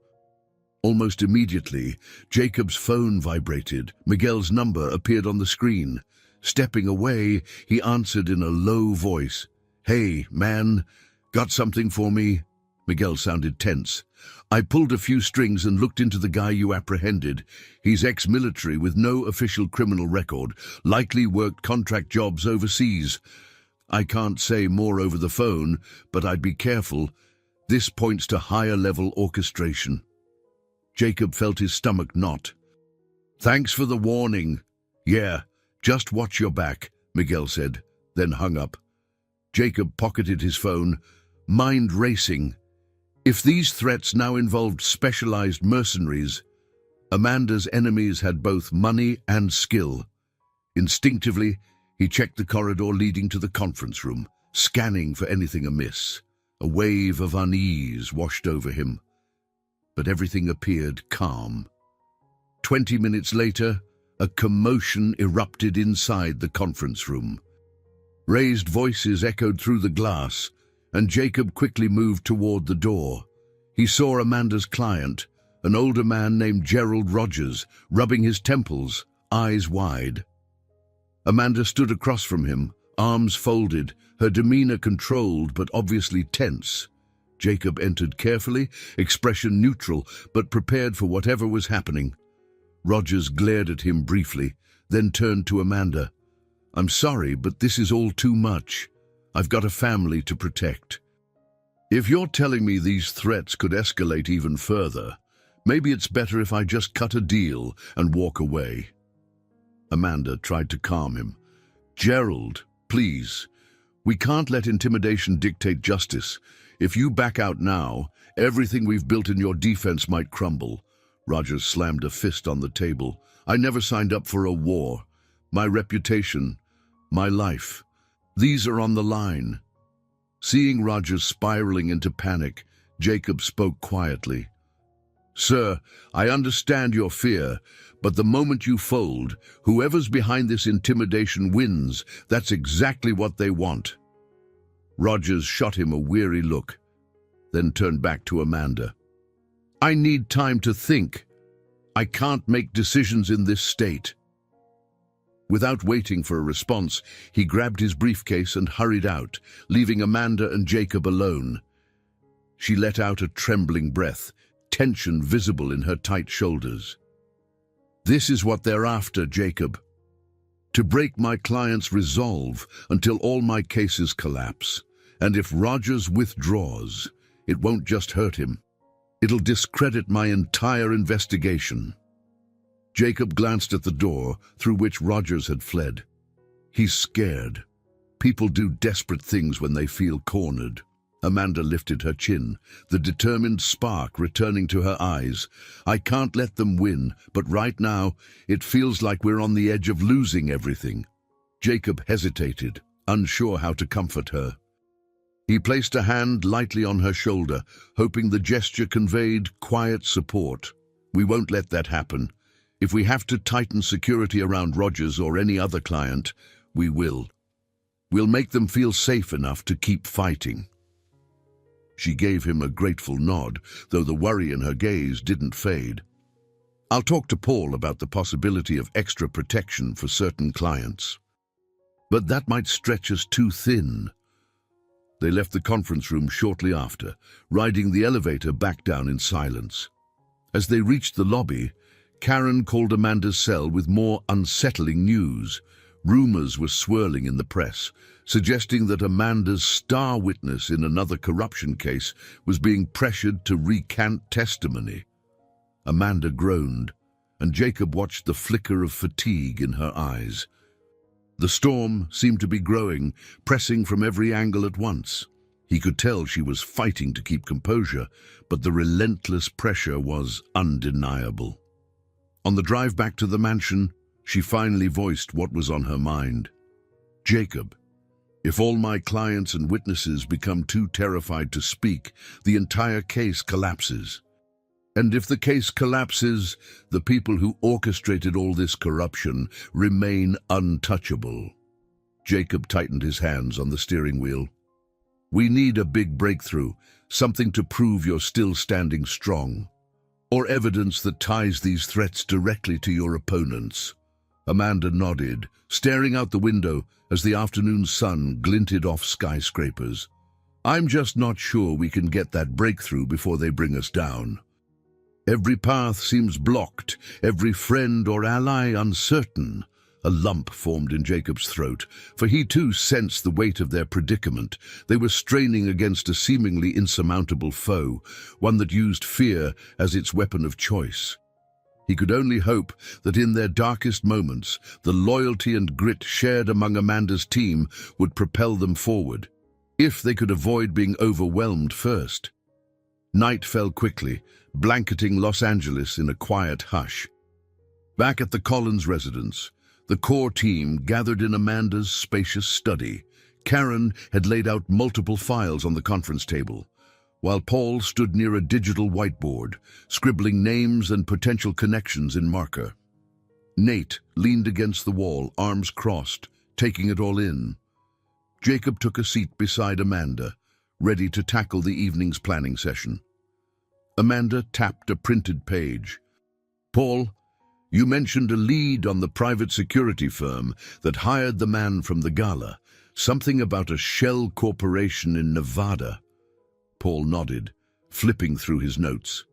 Almost immediately, Jacob's phone vibrated. Miguel's number appeared on the screen. Stepping away, he answered in a low voice. "Hey, man, got something for me?" Miguel sounded tense. "I pulled a few strings and looked into the guy you apprehended. He's ex-military with no official criminal record, likely worked contract jobs overseas. I can't say more over the phone, but I'd be careful. This points to higher-level orchestration." Jacob felt his stomach knot. "Thanks for the warning. Yeah, just watch your back," Miguel said, then hung up. Jacob pocketed his phone, mind racing. If these threats now involved specialized mercenaries, Amanda's enemies had both money and skill. Instinctively, he checked the corridor leading to the conference room, scanning for anything amiss. A wave of unease washed over him, but everything appeared calm. 20 minutes later, a commotion erupted inside the conference room. Raised voices echoed through the glass, and Jacob quickly moved toward the door. He saw Amanda's client, an older man named Gerald Rogers, rubbing his temples, eyes wide. Amanda stood across from him, arms folded, her demeanor controlled but obviously tense. Jacob entered carefully, expression neutral, but prepared for whatever was happening. Rogers glared at him briefly, then turned to Amanda. "I'm sorry, but this is all too much. I've got a family to protect. If you're telling me these threats could escalate even further, maybe it's better if I just cut a deal and walk away." Amanda tried to calm him. "Gerald, please. We can't let intimidation dictate justice. If you back out now, everything we've built in your defense might crumble. Rogers slammed a fist on the table. I never signed up for a war. My reputation, my life, these are on the line. Seeing Rogers spiraling into panic, Jacob spoke quietly. Sir, I understand your fear, but the moment you fold, whoever's behind this intimidation wins. That's exactly what they want. Rogers shot him a weary look, then turned back to Amanda. I need time to think. I can't make decisions in this state. Without waiting for a response, he grabbed his briefcase and hurried out, leaving Amanda and Jacob alone. She let out a trembling breath, tension visible in her tight shoulders. This is what they're after, Jacob. To break my client's resolve until all my cases collapse. And if Rogers withdraws, it won't just hurt him. It'll discredit my entire investigation. Jacob glanced at the door through which Rogers had fled. He's scared. People do desperate things when they feel cornered. Amanda lifted her chin, the determined spark returning to her eyes. I can't let them win, but right now, it feels like we're on the edge of losing everything. Jacob hesitated, unsure how to comfort her. He placed a hand lightly on her shoulder, hoping the gesture conveyed quiet support. We won't let that happen. If we have to tighten security around Rogers or any other client, we will. We'll make them feel safe enough to keep fighting. She gave him a grateful nod, though the worry in her gaze didn't fade. I'll talk to Paul about the possibility of extra protection for certain clients. But that might stretch us too thin. They left the conference room shortly after, riding the elevator back down in silence. As they reached the lobby, Karen called Amanda's cell with more unsettling news. Rumors were swirling in the press, suggesting that Amanda's star witness in another corruption case was being pressured to recant testimony. Amanda groaned, and Jacob watched the flicker of fatigue in her eyes. The storm seemed to be growing, pressing from every angle at once. He could tell she was fighting to keep composure, but the relentless pressure was undeniable. On the drive back to the mansion, she finally voiced what was on her mind. Jacob, if all my clients and witnesses become too terrified to speak, the entire case collapses. And if the case collapses, the people who orchestrated all this corruption remain untouchable. Jacob tightened his hands on the steering wheel. We need a big breakthrough, something to prove you're still standing strong, or evidence that ties these threats directly to your opponents. Amanda nodded, staring out the window as the afternoon sun glinted off skyscrapers. I'm just not sure we can get that breakthrough before they bring us down. Every path seems blocked, every friend or ally uncertain. A lump formed in Jacob's throat, for he too sensed the weight of their predicament. They were straining against a seemingly insurmountable foe, one that used fear as its weapon of choice. He could only hope that in their darkest moments, the loyalty and grit shared among Amanda's team would propel them forward, if they could avoid being overwhelmed first. Night fell quickly, blanketing Los Angeles in a quiet hush. Back at the Collins residence, the core team gathered in Amanda's spacious study. Karen had laid out multiple files on the conference table, while Paul stood near a digital whiteboard, scribbling names and potential connections in marker. Nate leaned against the wall, arms crossed, taking it all in. Jacob took a seat beside Amanda, ready to tackle the evening's planning session. Amanda tapped a printed page. Paul, you mentioned a lead on the private security firm that hired the man from the gala, something about a shell corporation in Nevada. Paul nodded, flipping through his notes.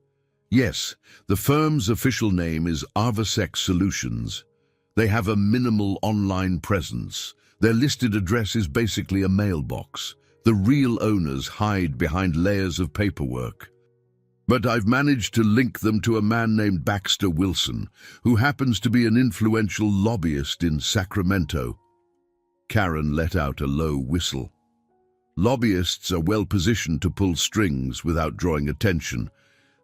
Yes, the firm's official name is Avasec Solutions. They have a minimal online presence. Their listed address is basically a mailbox. The real owners hide behind layers of paperwork. But I've managed to link them to a man named Baxter Wilson, who happens to be an influential lobbyist in Sacramento. Karen let out a low whistle. Lobbyists are well positioned to pull strings without drawing attention.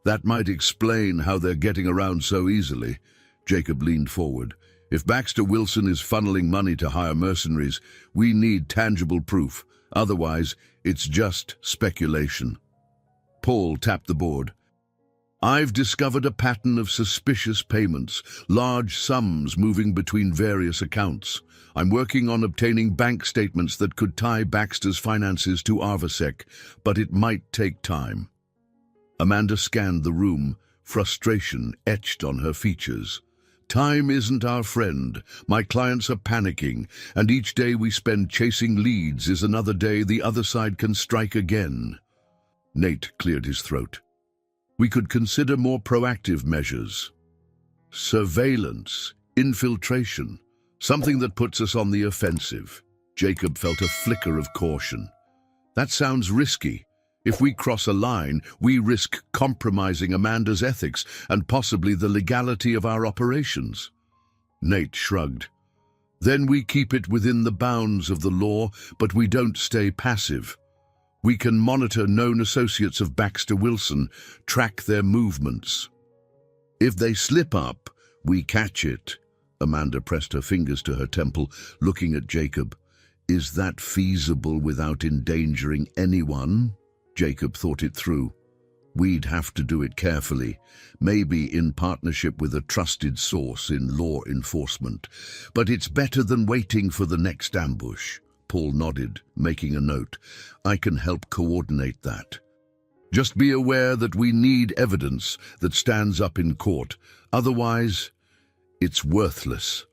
That might explain how they're getting around so easily. Jacob leaned forward. If Baxter Wilson is funneling money to hire mercenaries, we need tangible proof. Otherwise, it's just speculation. Paul tapped the board. I've discovered a pattern of suspicious payments, large sums moving between various accounts. I'm working on obtaining bank statements that could tie Baxter's finances to Arvasek, but it might take time. Amanda scanned the room, frustration etched on her features. Time isn't our friend. My clients are panicking, and each day we spend chasing leads is another day the other side can strike again. Nate cleared his throat. We could consider more proactive measures. Surveillance, infiltration, something that puts us on the offensive. Jacob felt a flicker of caution. That sounds risky. If we cross a line, we risk compromising Amanda's ethics and possibly the legality of our operations. Nate shrugged. Then we keep it within the bounds of the law, but we don't stay passive. We can monitor known associates of Baxter Wilson, track their movements. If they slip up, we catch it. Amanda pressed her fingers to her temple, looking at Jacob. Is that feasible without endangering anyone? Jacob thought it through. We'd have to do it carefully, maybe in partnership with a trusted source in law enforcement. But it's better than waiting for the next ambush. Paul nodded, making a note. I can help coordinate that. Just be aware that we need evidence that stands up in court. Otherwise, it's worthless.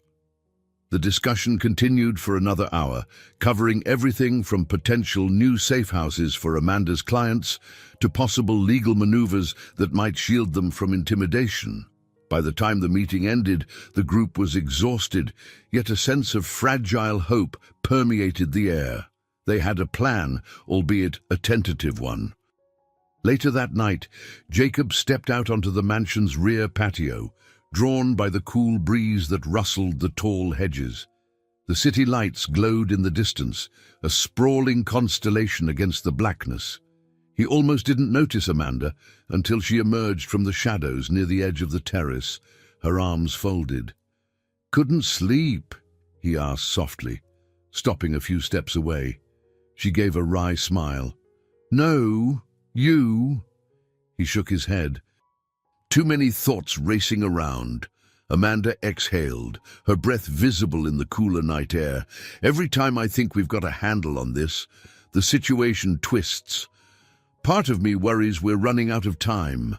The discussion continued for another hour, covering everything from potential new safe houses for Amanda's clients to possible legal maneuvers that might shield them from intimidation. By the time the meeting ended, the group was exhausted, yet a sense of fragile hope permeated the air. They had a plan, albeit a tentative one. Later that night, Jacob stepped out onto the mansion's rear patio, drawn by the cool breeze that rustled the tall hedges. The city lights glowed in the distance, a sprawling constellation against the blackness. He almost didn't notice Amanda until she emerged from the shadows near the edge of the terrace, her arms folded. Couldn't sleep? He asked softly, stopping a few steps away. She gave a wry smile. No, you. He shook his head. Too many thoughts racing around. Amanda exhaled, her breath visible in the cooler night air. Every time I think we've got a handle on this, the situation twists. Part of me worries we're running out of time.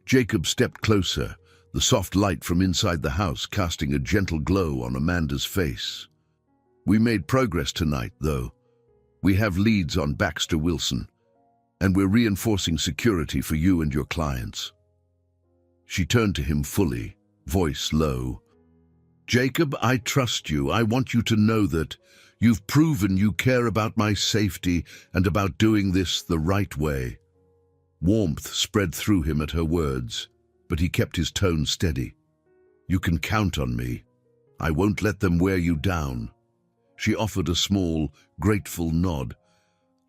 Jacob stepped closer, the soft light from inside the house casting a gentle glow on Amanda's face. We made progress tonight, though. We have leads on Baxter Wilson, and we're reinforcing security for you and your clients. She turned to him fully, voice low. Jacob, I trust you. I want you to know that you've proven you care about my safety and about doing this the right way. Warmth spread through him at her words, but he kept his tone steady. You can count on me. I won't let them wear you down. She offered a small, grateful nod.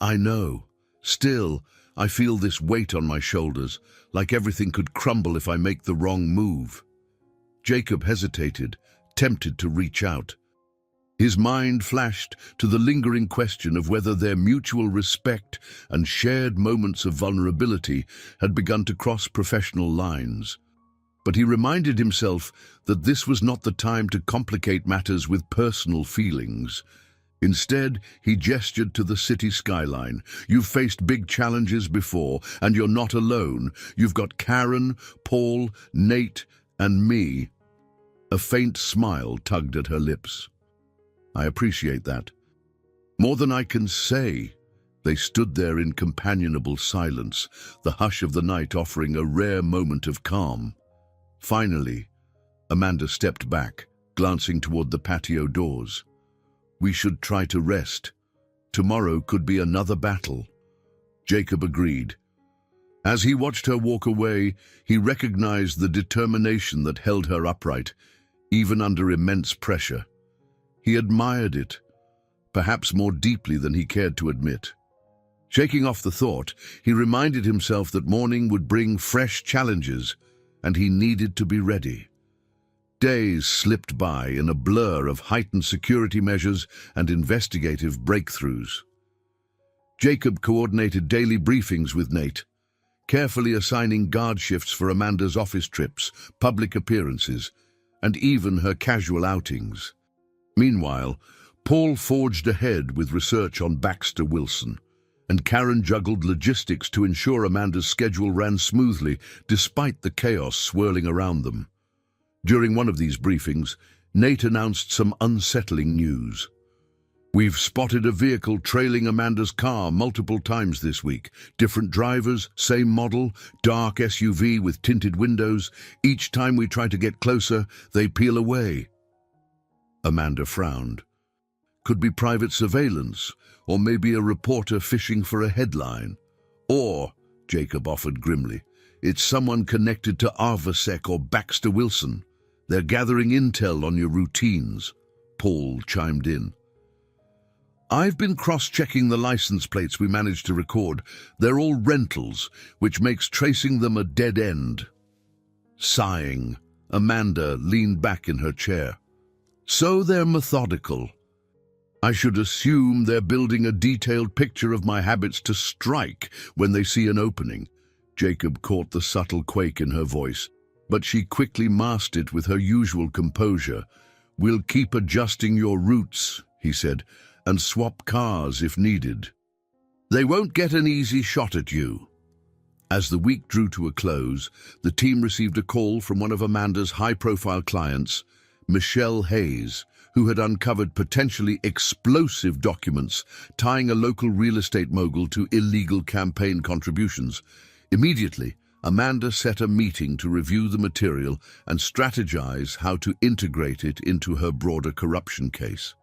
I know. Still, I feel this weight on my shoulders, like everything could crumble if I make the wrong move. Jacob hesitated, tempted to reach out. His mind flashed to the lingering question of whether their mutual respect and shared moments of vulnerability had begun to cross professional lines. But he reminded himself that this was not the time to complicate matters with personal feelings. Instead, he gestured to the city skyline. You've faced big challenges before, and you're not alone. You've got Karen, Paul, Nate, and me. A faint smile tugged at her lips. I appreciate that. More than I can say. They stood there in companionable silence, the hush of the night offering a rare moment of calm. Finally, Amanda stepped back, glancing toward the patio doors. We should try to rest. Tomorrow could be another battle. Jacob agreed. As he watched her walk away, he recognized the determination that held her upright, even under immense pressure. He admired it, perhaps more deeply than he cared to admit. Shaking off the thought, he reminded himself that morning would bring fresh challenges, and he needed to be ready. Days slipped by in a blur of heightened security measures and investigative breakthroughs. Jacob coordinated daily briefings with Nate, carefully assigning guard shifts for Amanda's office trips, public appearances, and even her casual outings. Meanwhile, Paul forged ahead with research on Baxter Wilson, and Karen juggled logistics to ensure Amanda's schedule ran smoothly despite the chaos swirling around them. During one of these briefings, Nate announced some unsettling news. "We've spotted a vehicle trailing Amanda's car multiple times this week. Different drivers, same model, dark SUV with tinted windows. Each time we try to get closer, they peel away." Amanda frowned. Could be private surveillance, or maybe a reporter fishing for a headline. Or, Jacob offered grimly, it's someone connected to Arvasek or Baxter Wilson. They're gathering intel on your routines. Paul chimed in. "I've been cross-checking the license plates we managed to record. They're all rentals, which makes tracing them a dead end." Sighing, Amanda leaned back in her chair. "So they're methodical. I should assume they're building a detailed picture of my habits to strike when they see an opening." Jacob caught the subtle quake in her voice, but she quickly masked it with her usual composure. "We'll keep adjusting your routes," he said, "and swap cars if needed. They won't get an easy shot at you." As the week drew to a close, the team received a call from one of Amanda's high-profile clients, Michelle Hayes, who had uncovered potentially explosive documents tying a local real estate mogul to illegal campaign contributions. Immediately, Amanda set a meeting to review the material and strategize how to integrate it into her broader corruption case.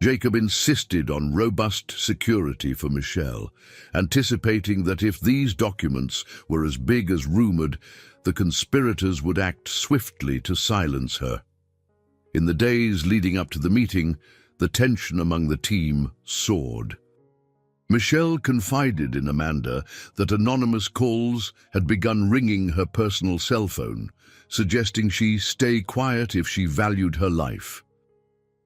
Jacob insisted on robust security for Michelle, anticipating that if these documents were as big as rumored, the conspirators would act swiftly to silence her. In the days leading up to the meeting, the tension among the team soared. Michelle confided in Amanda that anonymous calls had begun ringing her personal cell phone, suggesting she stay quiet if she valued her life.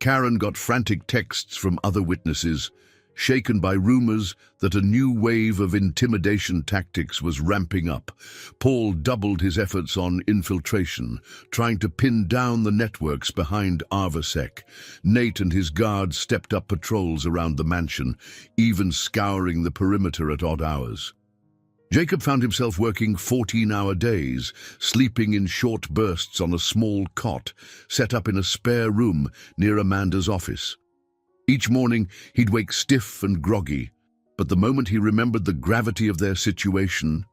Karen got frantic texts from other witnesses, shaken by rumors that a new wave of intimidation tactics was ramping up. Paul doubled his efforts on infiltration, trying to pin down the networks behind Arvasek. Nate and his guards stepped up patrols around the mansion, even scouring the perimeter at odd hours. Jacob found himself working 14-hour days, sleeping in short bursts on a small cot set up in a spare room near Amanda's office. Each morning, he'd wake stiff and groggy, but the moment he remembered the gravity of their situation,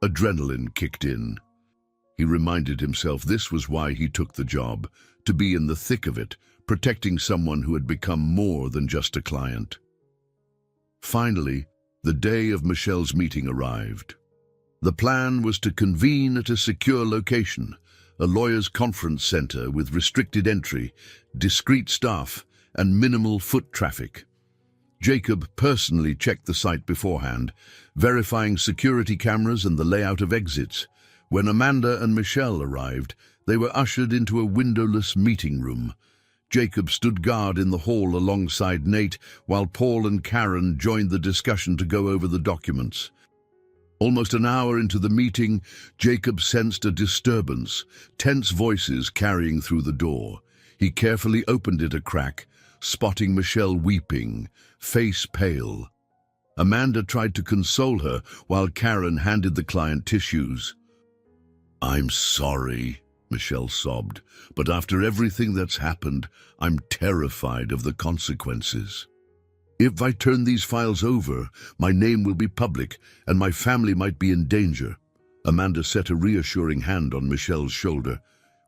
adrenaline kicked in. He reminded himself this was why he took the job, to be in the thick of it, protecting someone who had become more than just a client. Finally, the day of Michelle's meeting arrived. The plan was to convene at a secure location, a lawyer's conference center with restricted entry, discreet staff, and minimal foot traffic. Jacob personally checked the site beforehand, verifying security cameras and the layout of exits. When Amanda and Michelle arrived, they were ushered into a windowless meeting room. Jacob stood guard in the hall alongside Nate, while Paul and Karen joined the discussion to go over the documents. Almost an hour into the meeting, Jacob sensed a disturbance, tense voices carrying through the door. He carefully opened it a crack, spotting Michelle weeping, face pale. Amanda tried to console her while Karen handed the client tissues. "I'm sorry," Michelle sobbed, "but after everything that's happened, I'm terrified of the consequences. If I turn these files over, my name will be public and my family might be in danger." Amanda set a reassuring hand on Michelle's shoulder.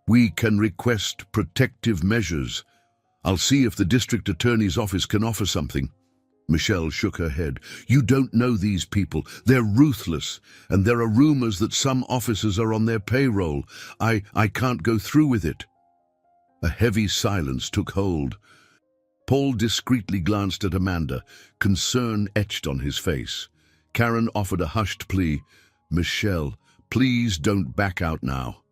"We can request protective measures. I'll see if the district attorney's office can offer something." Michelle shook her head. "You don't know these people. They're ruthless, and there are rumors that some officers are on their payroll. I can't go through with it." A heavy silence took hold. Paul discreetly glanced at Amanda, concern etched on his face. Karen offered a hushed plea. "Michelle, please don't back out now.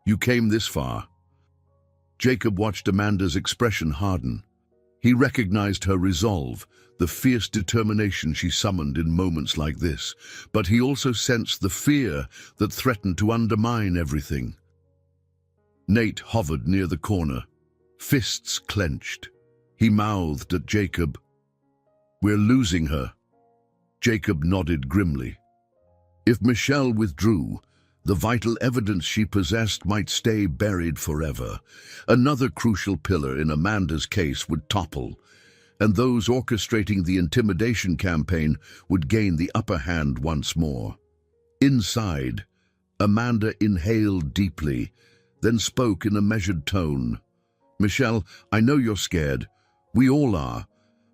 You came this far." Jacob watched Amanda's expression harden. He recognized her resolve, the fierce determination she summoned in moments like this, but he also sensed the fear that threatened to undermine everything. Nate hovered near the corner, fists clenched. He mouthed at Jacob, "We're losing her." Jacob nodded grimly. If Michelle withdrew, the vital evidence she possessed might stay buried forever. Another crucial pillar in Amanda's case would topple, and those orchestrating the intimidation campaign would gain the upper hand once more. Inside, Amanda inhaled deeply, then spoke in a measured tone. "Michelle, I know you're scared. We all are.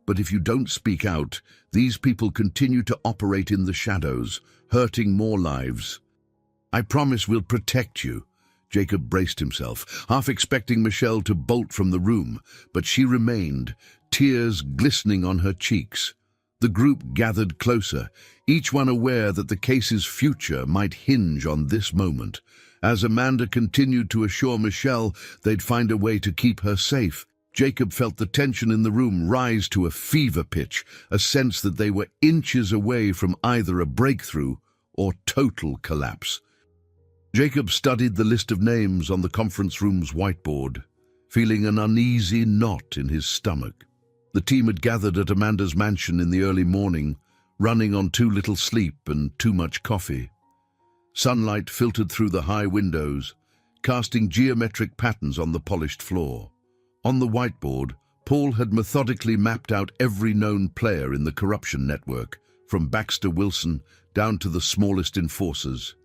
But if you don't speak out, these people continue to operate in the shadows, hurting more lives. I promise we'll protect you." Jacob braced himself, half expecting Michelle to bolt from the room, but she remained, tears glistening on her cheeks. The group gathered closer, each one aware that the case's future might hinge on this moment. As Amanda continued to assure Michelle they'd find a way to keep her safe, Jacob felt the tension in the room rise to a fever pitch, a sense that they were inches away from either a breakthrough or total collapse. Jacob studied the list of names on the conference room's whiteboard, feeling an uneasy knot in his stomach. The team had gathered at Amanda's mansion in the early morning, running on too little sleep and too much coffee. Sunlight filtered through the high windows, casting geometric patterns on the polished floor. On the whiteboard, Paul had methodically mapped out every known player in the corruption network, from Baxter Wilson down to the smallest enforcers.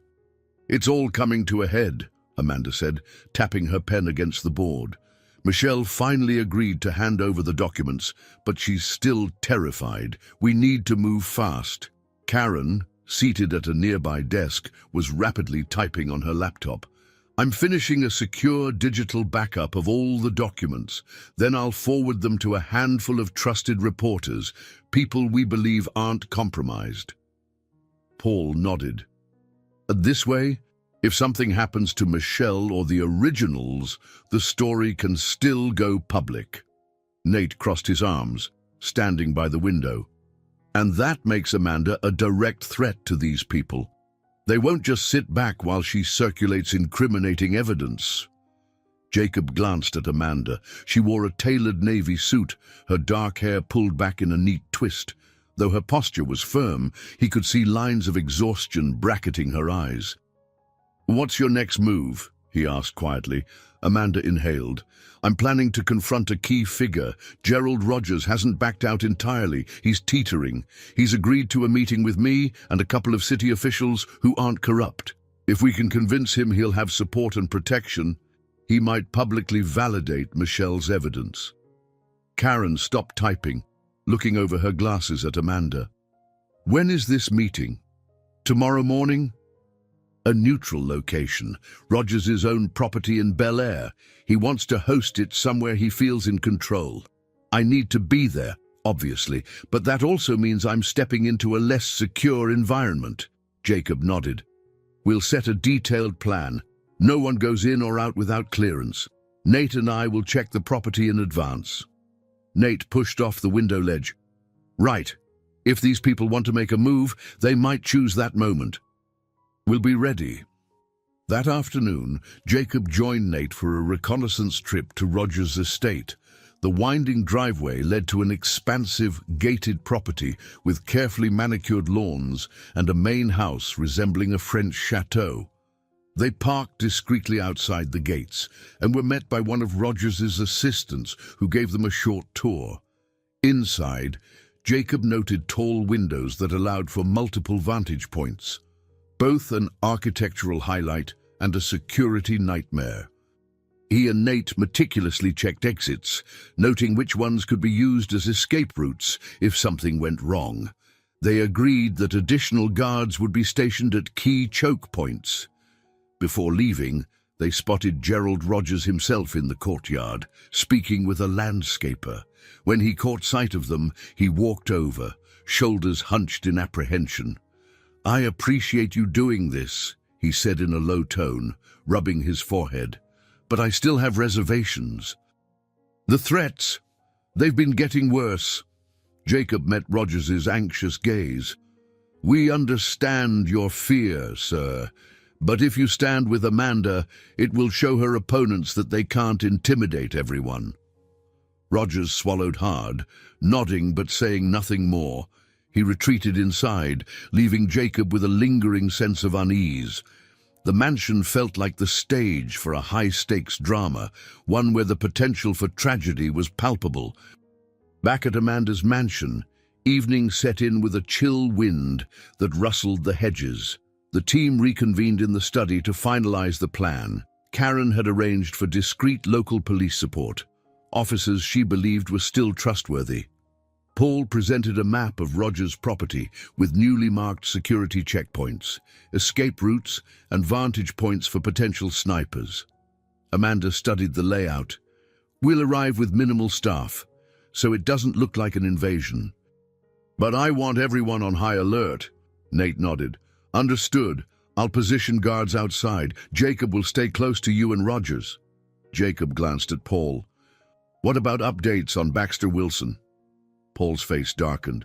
"It's all coming to a head," Amanda said, tapping her pen against the board. Michelle finally agreed to hand over the documents, but she's still terrified. "We need to move fast." Karen, seated at a nearby desk, was rapidly typing on her laptop. "I'm finishing a secure digital backup of all the documents. Then I'll forward them to a handful of trusted reporters, people we believe aren't compromised." Paul nodded. "This way, if something happens to Michelle or the originals, the story can still go public." Nate crossed his arms, standing by the window. "And that makes Amanda a direct threat to these people. They won't just sit back while she circulates incriminating evidence." Jacob glanced at Amanda. She wore a tailored navy suit, her dark hair pulled back in a neat twist. Though her posture was firm, he could see lines of exhaustion bracketing her eyes. "What's your next move?" he asked quietly. Amanda inhaled. "I'm planning to confront a key figure. Gerald Rogers hasn't backed out entirely. He's teetering. He's agreed to a meeting with me and a couple of city officials who aren't corrupt. If we can convince him he'll have support and protection, he might publicly validate Michelle's evidence." Karen stopped typing, looking over her glasses at Amanda. "When is this meeting? Tomorrow morning?" "A neutral location, Rogers' own property in Bel Air. He wants to host it somewhere he feels in control. I need to be there, obviously, but that also means I'm stepping into a less secure environment." Jacob nodded. "We'll set a detailed plan. No one goes in or out without clearance. Nate and I will check the property in advance." Nate pushed off the window ledge. "Right. If these people want to make a move, they might choose that moment. We'll be ready." That afternoon, Jacob joined Nate for a reconnaissance trip to Rogers' estate. The winding driveway led to an expansive, gated property with carefully manicured lawns and a main house resembling a French chateau. They parked discreetly outside the gates and were met by one of Rogers' assistants who gave them a short tour. Inside, Jacob noted tall windows that allowed for multiple vantage points, both an architectural highlight and a security nightmare. He and Nate meticulously checked exits, noting which ones could be used as escape routes if something went wrong. They agreed that additional guards would be stationed at key choke points. Before leaving, they spotted Gerald Rogers himself in the courtyard, speaking with a landscaper. When he caught sight of them, he walked over, shoulders hunched in apprehension. "I appreciate you doing this," he said in a low tone, rubbing his forehead, "but I still have reservations." "The threats, they've been getting worse." Jacob met Rogers's anxious gaze. "We understand your fear, sir, but if you stand with Amanda, it will show her opponents that they can't intimidate everyone." Rogers swallowed hard, nodding but saying nothing more. He retreated inside, leaving Jacob with a lingering sense of unease. The mansion felt like the stage for a high-stakes drama, one where the potential for tragedy was palpable. Back at Amanda's mansion, evening set in with a chill wind that rustled the hedges. The team reconvened in the study to finalize the plan. Karen had arranged for discreet local police support, officers she believed were still trustworthy. Paul presented a map of Rogers' property with newly marked security checkpoints, escape routes, and vantage points for potential snipers. Amanda studied the layout. "We'll arrive with minimal staff, so it doesn't look like an invasion." "But I want everyone on high alert." Nate nodded. "Understood. I'll position guards outside. Jacob will stay close to you and Rogers." Jacob glanced at Paul. "What about updates on Baxter Wilson?" Paul's face darkened.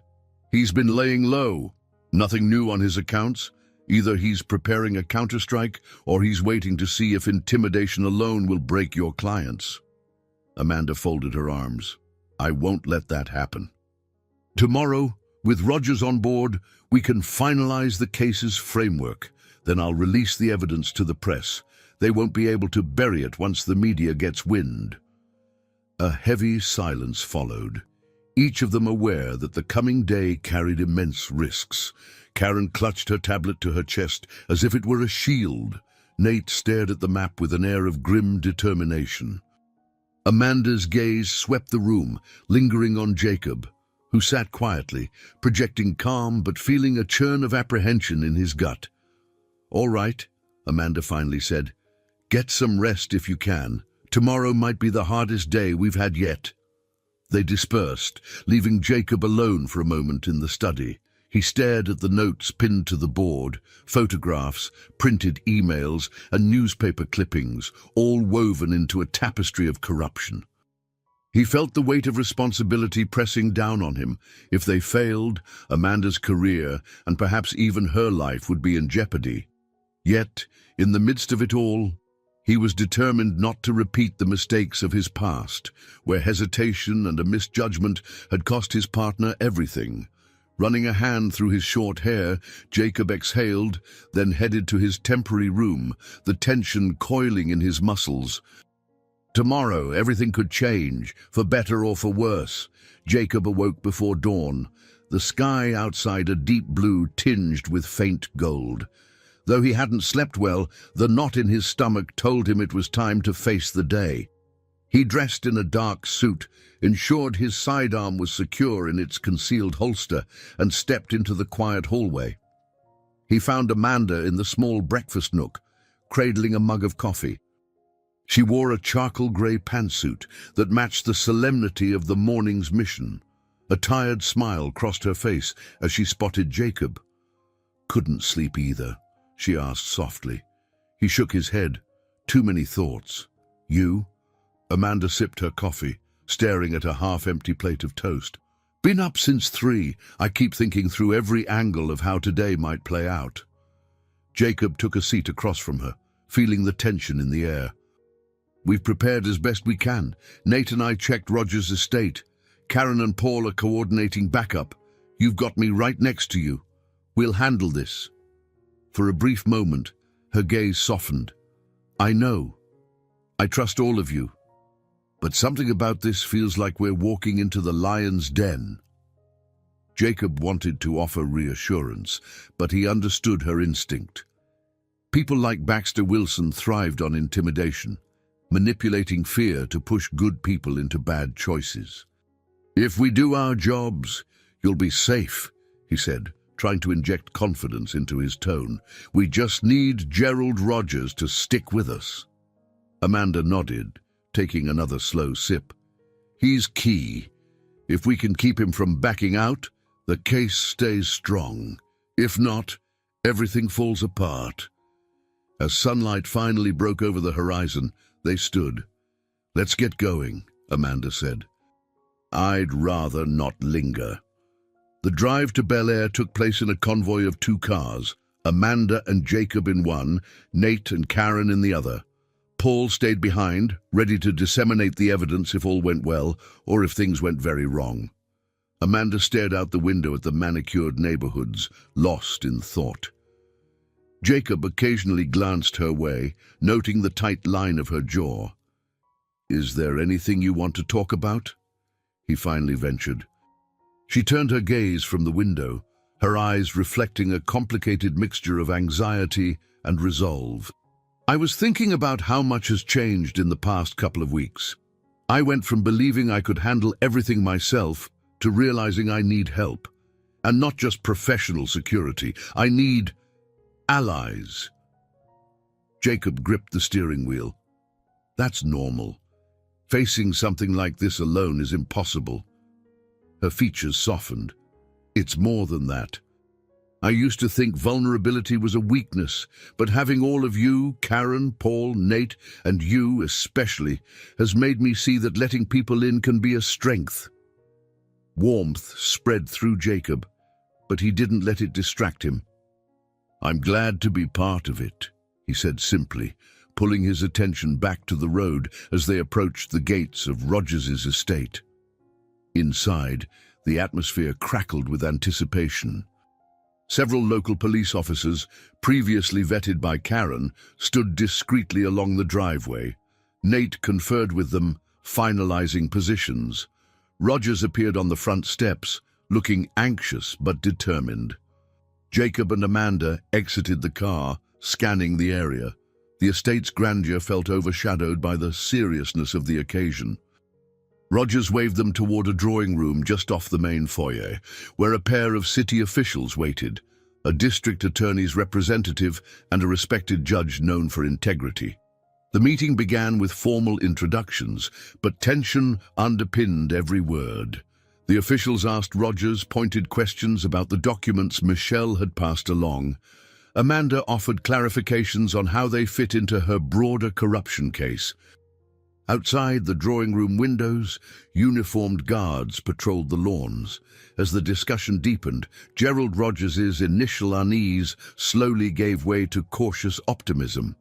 "He's been laying low. Nothing new on his accounts. Either he's preparing a counterstrike or he's waiting to see if intimidation alone will break your clients." Amanda folded her arms. "I won't let that happen. Tomorrow, with Rogers on board, we can finalize the case's framework. Then I'll release the evidence to the press. They won't be able to bury it once the media gets wind." A heavy silence followed, each of them aware that the coming day carried immense risks. Karen clutched her tablet to her chest as if it were a shield. Nate stared at the map with an air of grim determination. Amanda's gaze swept the room, lingering on Jacob, who sat quietly, projecting calm but feeling a churn of apprehension in his gut. "All right," Amanda finally said. "Get some rest if you can. Tomorrow might be the hardest day we've had yet." They dispersed, leaving Jacob alone for a moment in the study. He stared at the notes pinned to the board, photographs, printed emails, and newspaper clippings, all woven into a tapestry of corruption. He felt the weight of responsibility pressing down on him. If they failed, Amanda's career, and perhaps even her life, would be in jeopardy. Yet, in the midst of it all, he was determined not to repeat the mistakes of his past, where hesitation and a misjudgment had cost his partner everything. Running a hand through his short hair, Jacob exhaled, then headed to his temporary room, the tension coiling in his muscles. Tomorrow, everything could change, for better or for worse. Jacob awoke before dawn, the sky outside a deep blue tinged with faint gold. Though he hadn't slept well, the knot in his stomach told him it was time to face the day. He dressed in a dark suit, ensured his sidearm was secure in its concealed holster, and stepped into the quiet hallway. He found Amanda in the small breakfast nook, cradling a mug of coffee. She wore a charcoal grey pantsuit that matched the solemnity of the morning's mission. A tired smile crossed her face as she spotted Jacob. "Couldn't sleep either?" she asked softly. He shook his head. "Too many thoughts." "You?" Amanda sipped her coffee, staring at a half-empty plate of toast. "Been up since 3. I keep thinking through every angle of how today might play out." Jacob took a seat across from her, feeling the tension in the air. "We've prepared as best we can. Nate and I checked Rogers' estate. Karen and Paul are coordinating backup. You've got me right next to you. We'll handle this." For a brief moment, her gaze softened. "I know. I trust all of you. But something about this feels like we're walking into the lion's den." Jacob wanted to offer reassurance, but he understood her instinct. People like Baxter Wilson thrived on intimidation, manipulating fear to push good people into bad choices. "If we do our jobs, you'll be safe," he said, trying to inject confidence into his tone. "We just need Gerald Rogers to stick with us." Amanda nodded, taking another slow sip. "He's key. If we can keep him from backing out, The case stays strong. If not, everything falls apart. As sunlight finally broke over the horizon, they stood. "Let's get going," Amanda said. "I'd rather not linger." The drive to Bel Air took place in a convoy of 2 cars, Amanda and Jacob in one, Nate and Karen in the other. Paul stayed behind, ready to disseminate the evidence if all went well or if things went very wrong. Amanda stared out the window at the manicured neighborhoods, lost in thought. Jacob occasionally glanced her way, noting the tight line of her jaw. "Is there anything you want to talk about?" he finally ventured. She turned her gaze from the window, her eyes reflecting a complicated mixture of anxiety and resolve. "I was thinking about how much has changed in the past couple of weeks. I went from believing I could handle everything myself to realizing I need help. And not just professional security. I need allies." Jacob gripped the steering wheel. "That's normal. Facing something like this alone is impossible." Her features softened. "It's more than that. I used to think vulnerability was a weakness, but having all of you, Karen, Paul, Nate, and you especially, has made me see that letting people in can be a strength." Warmth spread through Jacob, but he didn't let it distract him. "I'm glad to be part of it," he said simply, pulling his attention back to the road as they approached the gates of Rogers's estate. Inside, the atmosphere crackled with anticipation. Several local police officers, previously vetted by Karen, stood discreetly along the driveway. Nate conferred with them, finalizing positions. Rogers appeared on the front steps, looking anxious but determined. Jacob and Amanda exited the car, scanning the area. The estate's grandeur felt overshadowed by the seriousness of the occasion. Rogers waved them toward a drawing room just off the main foyer, where a pair of city officials waited, a district attorney's representative and a respected judge known for integrity. The meeting began with formal introductions, but tension underpinned every word. The officials asked Rogers pointed questions about the documents Michelle had passed along. Amanda offered clarifications on how they fit into her broader corruption case. Outside the drawing room windows, uniformed guards patrolled the lawns. As the discussion deepened, Gerald Rogers's initial unease slowly gave way to cautious optimism.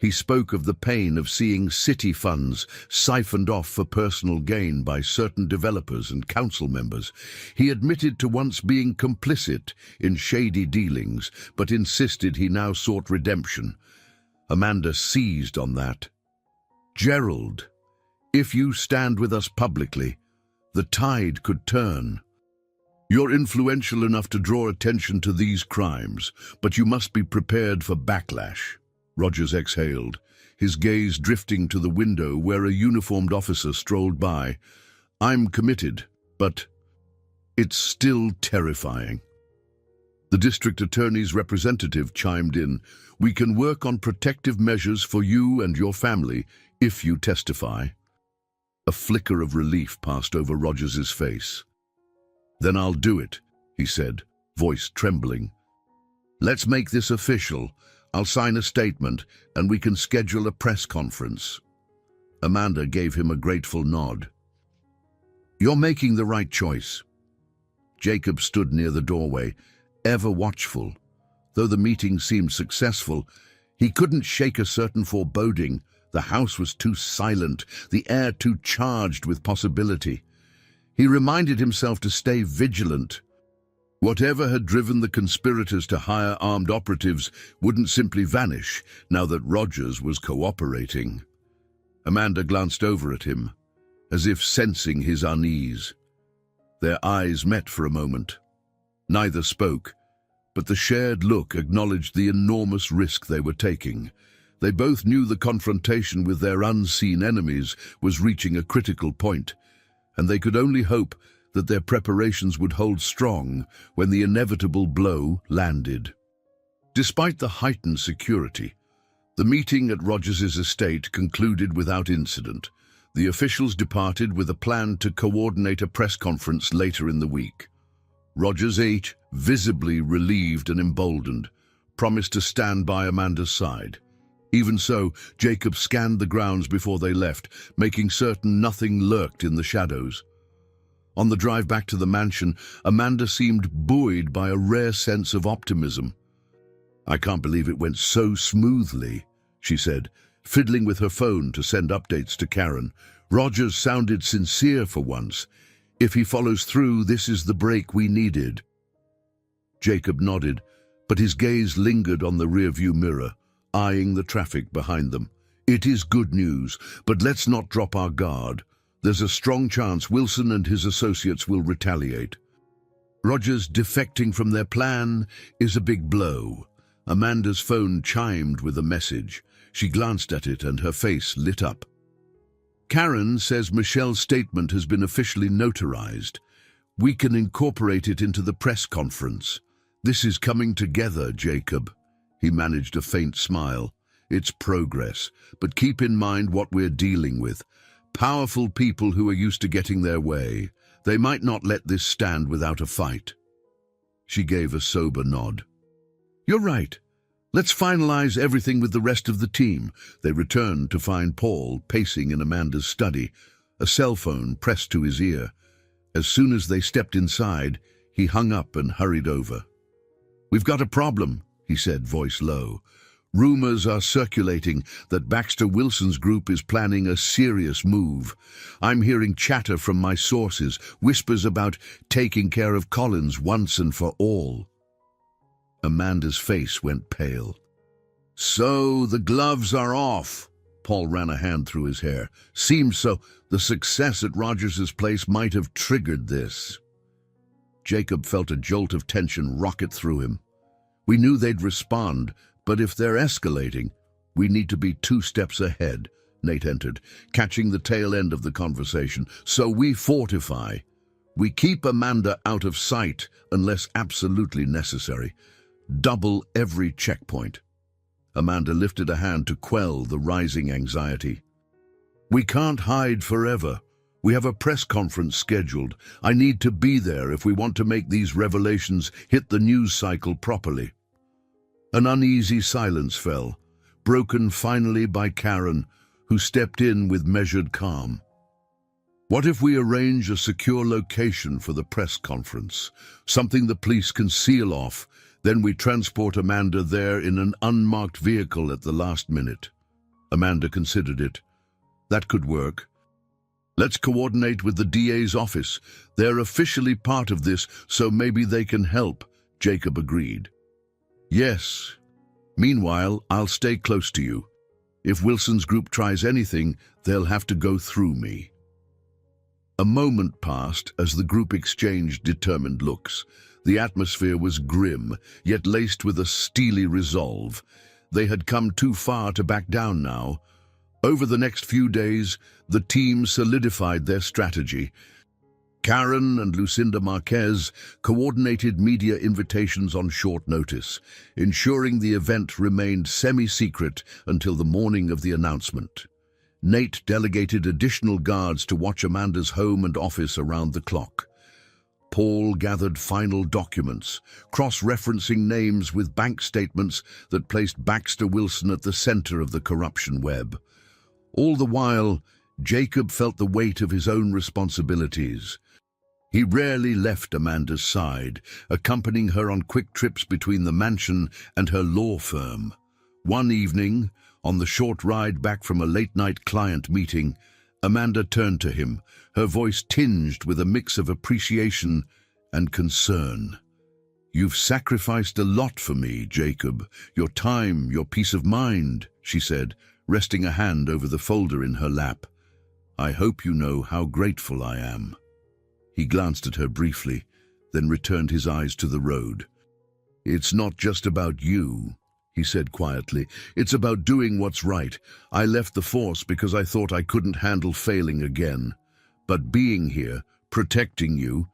He spoke of the pain of seeing city funds siphoned off for personal gain by certain developers and council members. He admitted to once being complicit in shady dealings, but insisted he now sought redemption. Amanda seized on that. "Gerald, if you stand with us publicly, the tide could turn. You're influential enough to draw attention to these crimes, but you must be prepared for backlash." Rogers exhaled, his gaze drifting to the window where a uniformed officer strolled by. "I'm committed, but it's still terrifying." The district attorney's representative chimed in. "We can work on protective measures for you and your family if you testify." A flicker of relief passed over Rogers's face. "Then I'll do it," he said, voice trembling. "Let's make this official. I'll sign a statement, and we can schedule a press conference." Amanda gave him a grateful nod. "You're making the right choice." Jacob stood near the doorway, ever watchful. Though the meeting seemed successful, he couldn't shake a certain foreboding. The house was too silent, the air too charged with possibility. He reminded himself to stay vigilant. Whatever had driven the conspirators to hire armed operatives wouldn't simply vanish now that Rogers was cooperating. Amanda glanced over at him, as if sensing his unease. Their eyes met for a moment. Neither spoke, but the shared look acknowledged the enormous risk they were taking. They both knew the confrontation with their unseen enemies was reaching a critical point, and they could only hope that their preparations would hold strong when the inevitable blow landed. Despite the heightened security, the meeting at Rogers's estate concluded without incident. The officials departed with a plan to coordinate a press conference later in the week. Rogers ate, visibly relieved and emboldened, promised to stand by Amanda's side. Even so, Jacob scanned the grounds before they left, making certain nothing lurked in the shadows. On the drive back to the mansion, Amanda seemed buoyed by a rare sense of optimism. "I can't believe it went so smoothly," she said, fiddling with her phone to send updates to Karen. "Rogers sounded sincere for once. If he follows through, this is the break we needed." Jacob nodded, but his gaze lingered on the rearview mirror, eyeing the traffic behind them. "It is good news, but let's not drop our guard. There's a strong chance Wilson and his associates will retaliate. Rogers defecting from their plan is a big blow." Amanda's phone chimed with a message. She glanced at it and her face lit up. "Karen says Michelle's statement has been officially notarized. We can incorporate it into the press conference. This is coming together, Jacob." He managed a faint smile. "It's progress, but keep in mind what we're dealing with. Powerful people who are used to getting their way. They might not let this stand without a fight." She gave a sober nod. "You're right. Let's finalize everything with the rest of the team." They returned to find Paul pacing in Amanda's study, a cell phone pressed to his ear. As soon as they stepped inside, he hung up and hurried over. "We've got a problem," he said, voice low. "Rumors are circulating that Baxter Wilson's group is planning a serious move. I'm hearing chatter from my sources, whispers about taking care of Collins once and for all." Amanda's face went pale. "So the gloves are off." Paul ran a hand through his hair. "Seems so. The success at Rogers's place might have triggered this." Jacob felt a jolt of tension rocket through him. "We knew they'd respond, but if they're escalating, we need to be 2 steps ahead." Nate entered, catching the tail end of the conversation. "So we fortify. We keep Amanda out of sight unless absolutely necessary. Double every checkpoint." Amanda lifted a hand to quell the rising anxiety. "We can't hide forever. We have a press conference scheduled. I need to be there if we want to make these revelations hit the news cycle properly." An uneasy silence fell, broken finally by Karen, who stepped in with measured calm. "What if we arrange a secure location for the press conference, something the police can seal off, then we transport Amanda there in an unmarked vehicle at the last minute?" Amanda considered it. "That could work. Let's coordinate with the DA's office. They're officially part of this, so maybe they can help," Jacob agreed. "Yes. Meanwhile, I'll stay close to you. If Wilson's group tries anything, they'll have to go through me." A moment passed as the group exchanged determined looks. The atmosphere was grim, yet laced with a steely resolve. They had come too far to back down now. Over the next few days, the team solidified their strategy. Karen and Lucinda Marquez coordinated media invitations on short notice, ensuring the event remained semi-secret until the morning of the announcement. Nate delegated additional guards to watch Amanda's home and office around the clock. Paul gathered final documents, cross-referencing names with bank statements that placed Baxter Wilson at the center of the corruption web. All the while, Jacob felt the weight of his own responsibilities. He rarely left Amanda's side, accompanying her on quick trips between the mansion and her law firm. One evening, on the short ride back from a late-night client meeting, Amanda turned to him, her voice tinged with a mix of appreciation and concern. "You've sacrificed a lot for me, Jacob. Your time, your peace of mind," she said, resting a hand over the folder in her lap. "I hope you know how grateful I am." He glanced at her briefly, then returned his eyes to the road. "It's not just about you," he said quietly. "It's about doing what's right. I left the force because I thought I couldn't handle failing again. But being here, protecting you,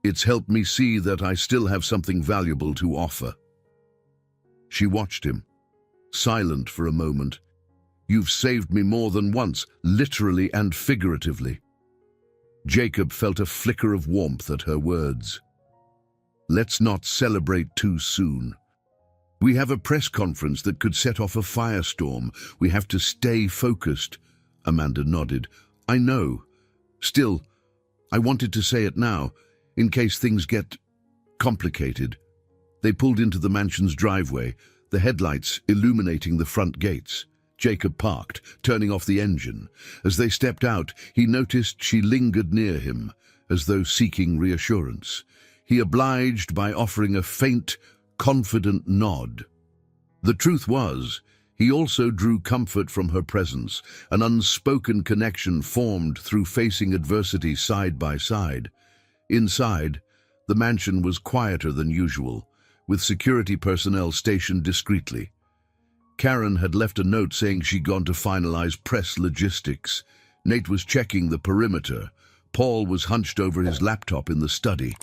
it's helped me see that I still have something valuable to offer." She watched him, silent for a moment. "You've saved me more than once, literally and figuratively." Jacob felt a flicker of warmth at her words. Let's not celebrate too soon. We have a press conference that could set off a firestorm. We have to stay focused. Amanda nodded. I know. Still, I wanted to say it now, in case things get complicated. They pulled into the mansion's driveway, the headlights illuminating the front gates. Jacob parked, turning off the engine. As they stepped out, he noticed she lingered near him, as though seeking reassurance. He obliged by offering a faint, confident nod. The truth was, he also drew comfort from her presence, an unspoken connection formed through facing adversity side by side. Inside, the mansion was quieter than usual, with security personnel stationed discreetly. Karen had left a note saying she'd gone to finalize press logistics. Nate was checking the perimeter. Paul was hunched over his laptop in the study.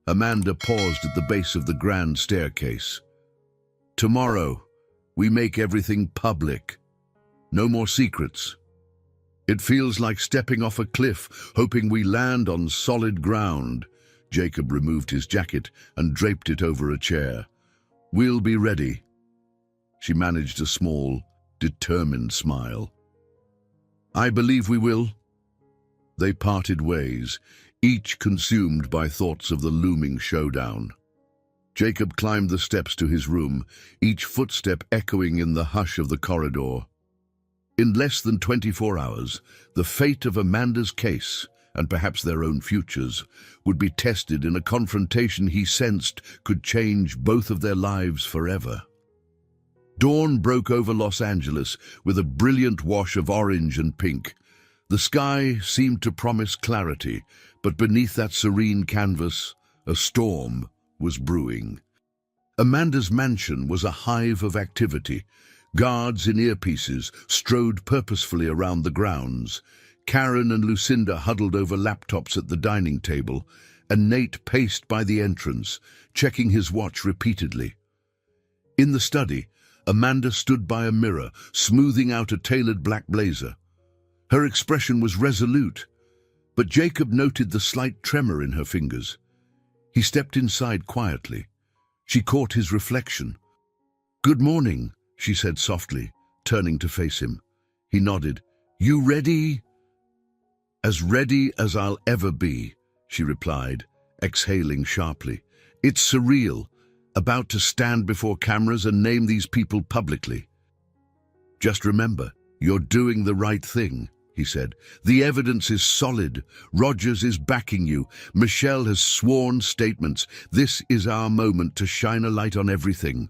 Amanda paused at the base of the grand staircase. Tomorrow, we make everything public. No more secrets. It feels like stepping off a cliff, hoping we land on solid ground. Jacob removed his jacket and draped it over a chair. We'll be ready. She managed a small, determined smile. I believe we will. They parted ways, each consumed by thoughts of the looming showdown. Jacob climbed the steps to his room, each footstep echoing in the hush of the corridor. In less than 24 hours, the fate of Amanda's case, and perhaps their own futures, would be tested in a confrontation he sensed could change both of their lives forever. Dawn broke over Los Angeles with a brilliant wash of orange and pink. The sky seemed to promise clarity, but beneath that serene canvas, a storm was brewing. Amanda's mansion was a hive of activity. Guards in earpieces strode purposefully around the grounds. Karen and Lucinda huddled over laptops at the dining table, and Nate paced by the entrance, checking his watch repeatedly. In the study, Amanda stood by a mirror, smoothing out a tailored black blazer. Her expression was resolute, but Jacob noted the slight tremor in her fingers. He stepped inside quietly. She caught his reflection. "Good morning," she said softly, turning to face him. He nodded. "You ready?" "As ready as I'll ever be," she replied, exhaling sharply. "It's surreal, about to stand before cameras and name these people publicly." "Just remember, you're doing the right thing," he said. "The evidence is solid. Rogers is backing you. Michelle has sworn statements. This is our moment to shine a light on everything."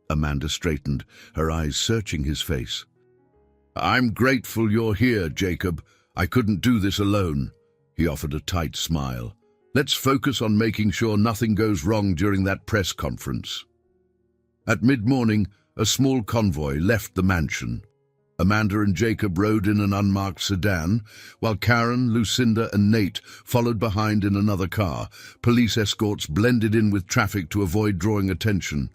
Amanda straightened, her eyes searching his face. "I'm grateful you're here, Jacob. I couldn't do this alone." He offered a tight smile. "Let's focus on making sure nothing goes wrong during that press conference." At mid-morning, a small convoy left the mansion. Amanda and Jacob rode in an unmarked sedan, while Karen, Lucinda, and Nate followed behind in another car. Police escorts blended in with traffic to avoid drawing attention.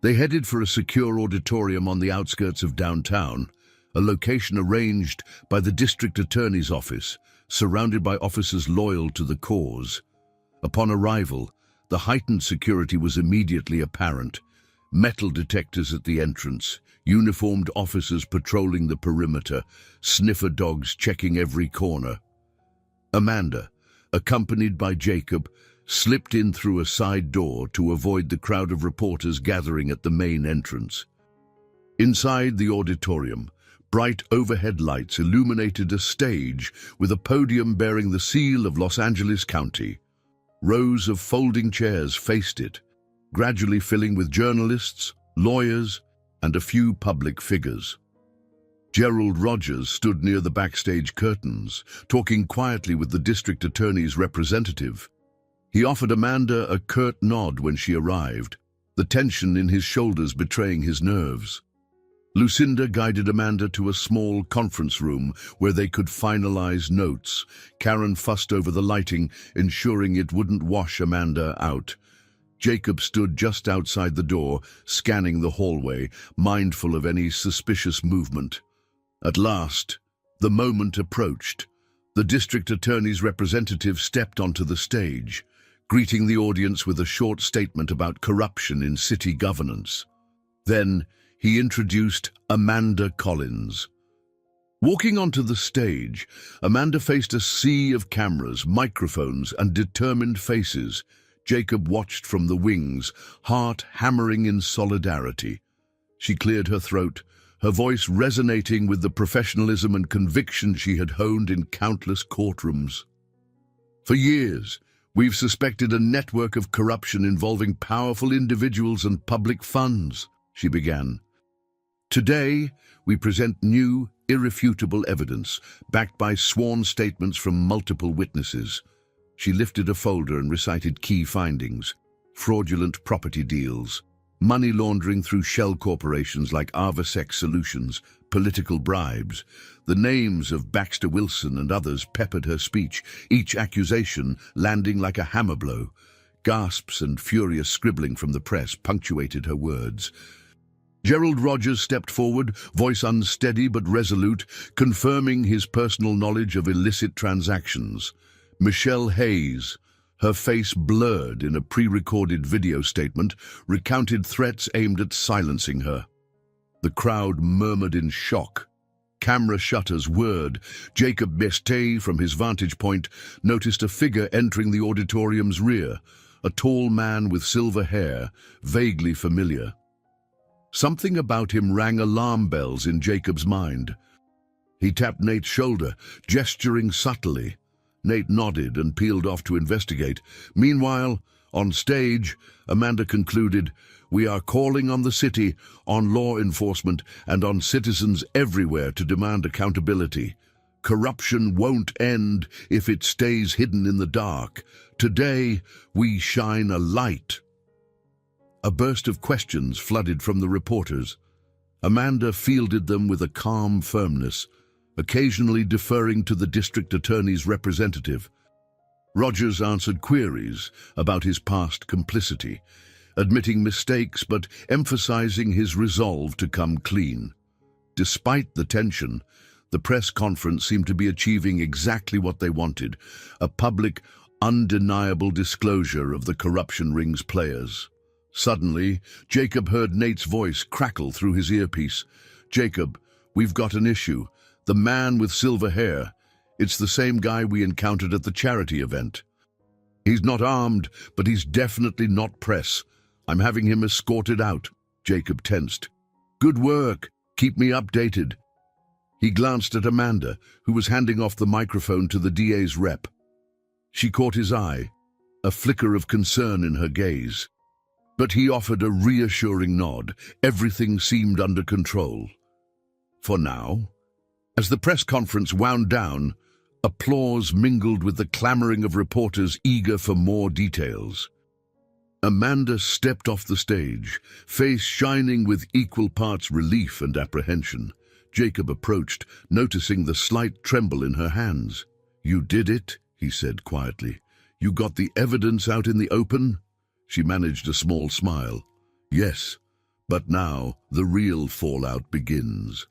They headed for a secure auditorium on the outskirts of downtown, a location arranged by the district attorney's office, surrounded by officers loyal to the cause. Upon arrival, the heightened security was immediately apparent. Metal detectors at the entrance, uniformed officers patrolling the perimeter, sniffer dogs checking every corner. Amanda, accompanied by Jacob, slipped in through a side door to avoid the crowd of reporters gathering at the main entrance. Inside the auditorium, bright overhead lights illuminated a stage with a podium bearing the seal of Los Angeles County. Rows of folding chairs faced it, gradually filling with journalists, lawyers, and a few public figures. Gerald Rogers stood near the backstage curtains, talking quietly with the district attorney's representative. He offered Amanda a curt nod when she arrived, the tension in his shoulders betraying his nerves. Lucinda guided Amanda to a small conference room where they could finalize notes. Karen fussed over the lighting, ensuring it wouldn't wash Amanda out. Jacob stood just outside the door, scanning the hallway, mindful of any suspicious movement. At last, the moment approached. The district attorney's representative stepped onto the stage. greeting the audience with a short statement about corruption in city governance. Then he introduced Amanda Collins. Walking onto the stage, Amanda faced a sea of cameras, microphones, and determined faces. Jacob watched from the wings, heart hammering in solidarity. She cleared her throat, her voice resonating with the professionalism and conviction she had honed in countless courtrooms. For years, we've suspected a network of corruption involving powerful individuals and public funds, she began. Today, we present new, irrefutable evidence, backed by sworn statements from multiple witnesses. She lifted a folder and recited key findings: fraudulent property deals, money laundering through shell corporations like Avasec Solutions, political bribes. The names of Baxter Wilson and others peppered her speech, each accusation landing like a hammer blow. Gasps and furious scribbling from the press punctuated her words. Gerald Rogers stepped forward, voice unsteady but resolute, confirming his personal knowledge of illicit transactions. Michelle Hayes, her face blurred in a pre-recorded video statement, recounted threats aimed at silencing her. The crowd murmured in shock. Camera shutters whirred. Jacob Mestey, from his vantage point, noticed a figure entering the auditorium's rear, a tall man with silver hair, vaguely familiar. Something about him rang alarm bells in Jacob's mind. He tapped Nate's shoulder, gesturing subtly. Nate nodded and peeled off to investigate. Meanwhile, on stage, Amanda concluded, "We are calling on the city, on law enforcement, and on citizens everywhere to demand accountability. Corruption won't end if it stays hidden in the dark. Today, we shine a light." A burst of questions flooded from the reporters. Amanda fielded them with a calm firmness, occasionally deferring to the district attorney's representative. Rogers answered queries about his past complicity, admitting mistakes but emphasizing his resolve to come clean. Despite the tension, the press conference seemed to be achieving exactly what they wanted: a public, undeniable disclosure of the corruption ring's players. Suddenly, Jacob heard Nate's voice crackle through his earpiece. "Jacob, we've got an issue. The man with silver hair. It's the same guy we encountered at the charity event. He's not armed, but he's definitely not press. I'm having him escorted out." Jacob tensed. "Good work. Keep me updated." He glanced at Amanda, who was handing off the microphone to the DA's rep. She caught his eye, a flicker of concern in her gaze. But he offered a reassuring nod. Everything seemed under control. For now. As the press conference wound down, applause mingled with the clamoring of reporters eager for more details. Amanda stepped off the stage, face shining with equal parts relief and apprehension. Jacob approached, noticing the slight tremble in her hands. "You did it," he said quietly. "You got the evidence out in the open?" She managed a small smile. "Yes, but now the real fallout begins."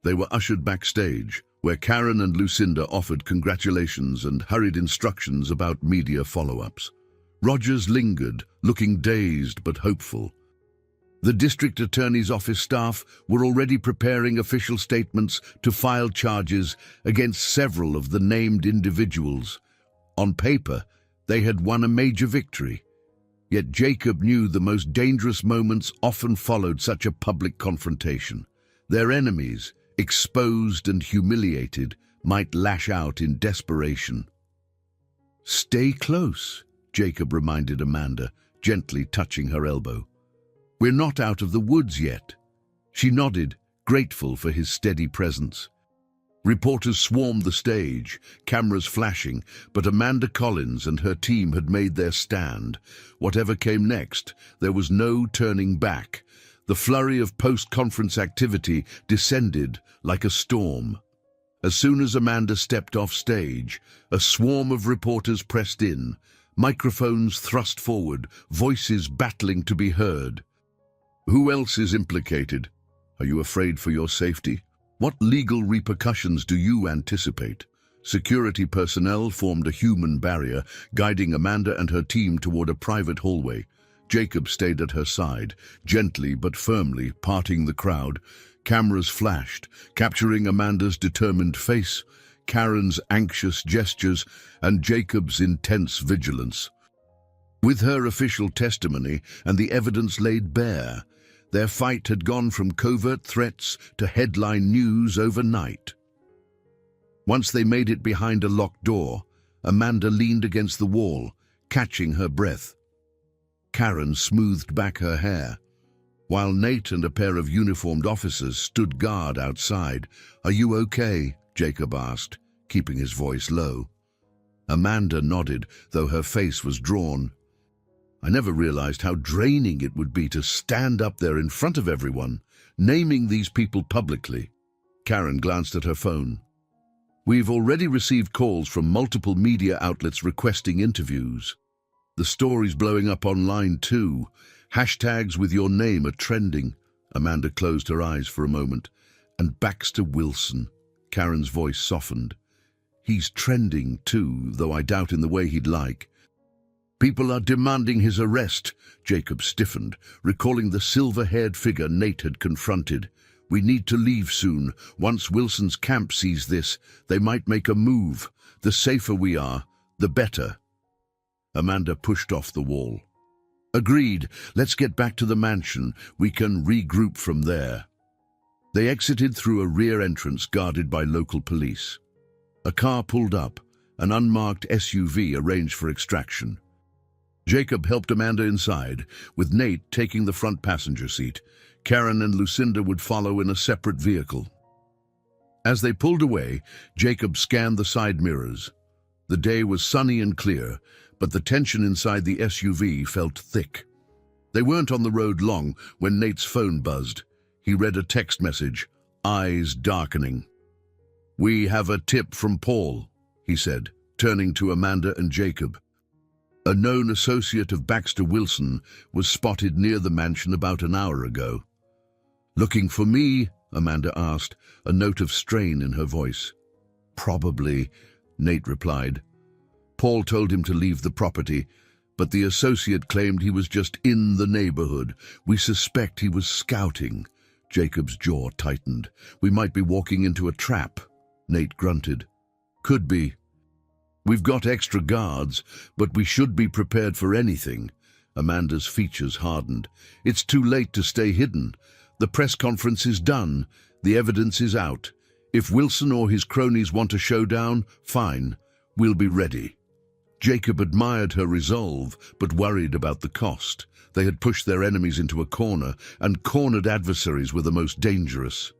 They were ushered backstage, where Karen and Lucinda offered congratulations and hurried instructions about media follow-ups. Rogers lingered, looking dazed but hopeful. The district attorney's office staff were already preparing official statements to file charges against several of the named individuals. On paper, they had won a major victory. Yet Jacob knew the most dangerous moments often followed such a public confrontation. Their enemies, exposed and humiliated, might lash out in desperation. "Stay close," Jacob reminded Amanda, gently touching her elbow. "We're not out of the woods yet." She nodded, grateful for his steady presence. Reporters swarmed the stage, cameras flashing, but Amanda Collins and her team had made their stand. Whatever came next, there was no turning back. The flurry of post-conference activity descended like a storm. As soon as Amanda stepped off stage, a swarm of reporters pressed in, microphones thrust forward, voices battling to be heard. "Who else is implicated? Are you afraid for your safety? What legal repercussions do you anticipate?" Security personnel formed a human barrier, guiding Amanda and her team toward a private hallway. Jacob stayed at her side, gently but firmly parting the crowd. Cameras flashed, capturing Amanda's determined face, Karen's anxious gestures, and Jacob's intense vigilance. With her official testimony and the evidence laid bare, their fight had gone from covert threats to headline news overnight. Once they made it behind a locked door, Amanda leaned against the wall, catching her breath. Karen smoothed back her hair, while Nate and a pair of uniformed officers stood guard outside. "Are you okay?" Jacob asked, keeping his voice low. Amanda nodded, though her face was drawn. "I never realized how draining it would be to stand up there in front of everyone, naming these people publicly." Karen glanced at her phone. "We've already received calls from multiple media outlets requesting interviews. The story's blowing up online too. Hashtags with your name are trending." Amanda closed her eyes for a moment. "And Baxter Wilson." Karen's voice softened. "He's trending too, though I doubt in the way he'd like." "People are demanding his arrest." Jacob stiffened, recalling the silver-haired figure Nate had confronted. "We need to leave soon. Once Wilson's camp sees this, they might make a move. The safer we are, the better." Amanda pushed off the wall. "Agreed. Let's get back to the mansion. We can regroup from there." They exited through a rear entrance guarded by local police. A car pulled up, an unmarked SUV arranged for extraction. Jacob helped Amanda inside, with Nate taking the front passenger seat. Karen and Lucinda would follow in a separate vehicle. As they pulled away, Jacob scanned the side mirrors. The day was sunny and clear, but the tension inside the SUV felt thick. They weren't on the road long when Nate's phone buzzed. He read a text message, eyes darkening. "We have a tip from Paul," he said, turning to Amanda and Jacob. "A known associate of Baxter Wilson was spotted near the mansion about an hour ago." "Looking for me?" Amanda asked, a note of strain in her voice. "Probably," Nate replied. "Paul told him to leave the property, but the associate claimed he was just in the neighborhood. We suspect he was scouting." Jacob's jaw tightened. "We might be walking into a trap," Nate grunted. "Could be. We've got extra guards, but we should be prepared for anything." Amanda's features hardened. "It's too late to stay hidden. The press conference is done. The evidence is out. If Wilson or his cronies want a showdown, fine. We'll be ready." Jacob admired her resolve, but worried about the cost. They had pushed their enemies into a corner, and cornered adversaries were the most dangerous.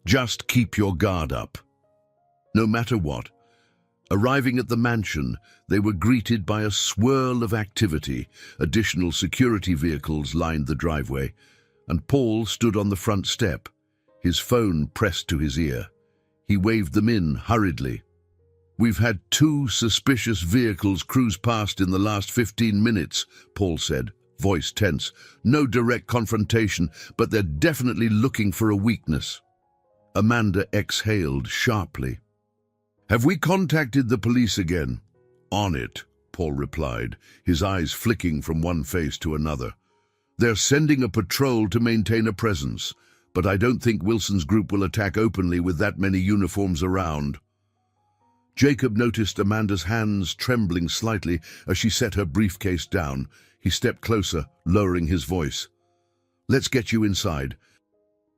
"Just keep your guard up." No matter what. Arriving at the mansion, they were greeted by a swirl of activity. Additional security vehicles lined the driveway, and Paul stood on the front step, his phone pressed to his ear. He waved them in hurriedly. "We've had 2 suspicious vehicles cruise past in the last 15 minutes, Paul said, voice tense. "No direct confrontation, but they're definitely looking for a weakness." Amanda exhaled sharply. "Have we contacted the police again?" "On it," Paul replied, his eyes flicking from one face to another. "They're sending a patrol to maintain a presence, but I don't think Wilson's group will attack openly with that many uniforms around." Jacob noticed Amanda's hands trembling slightly as she set her briefcase down. He stepped closer, lowering his voice. "Let's get you inside."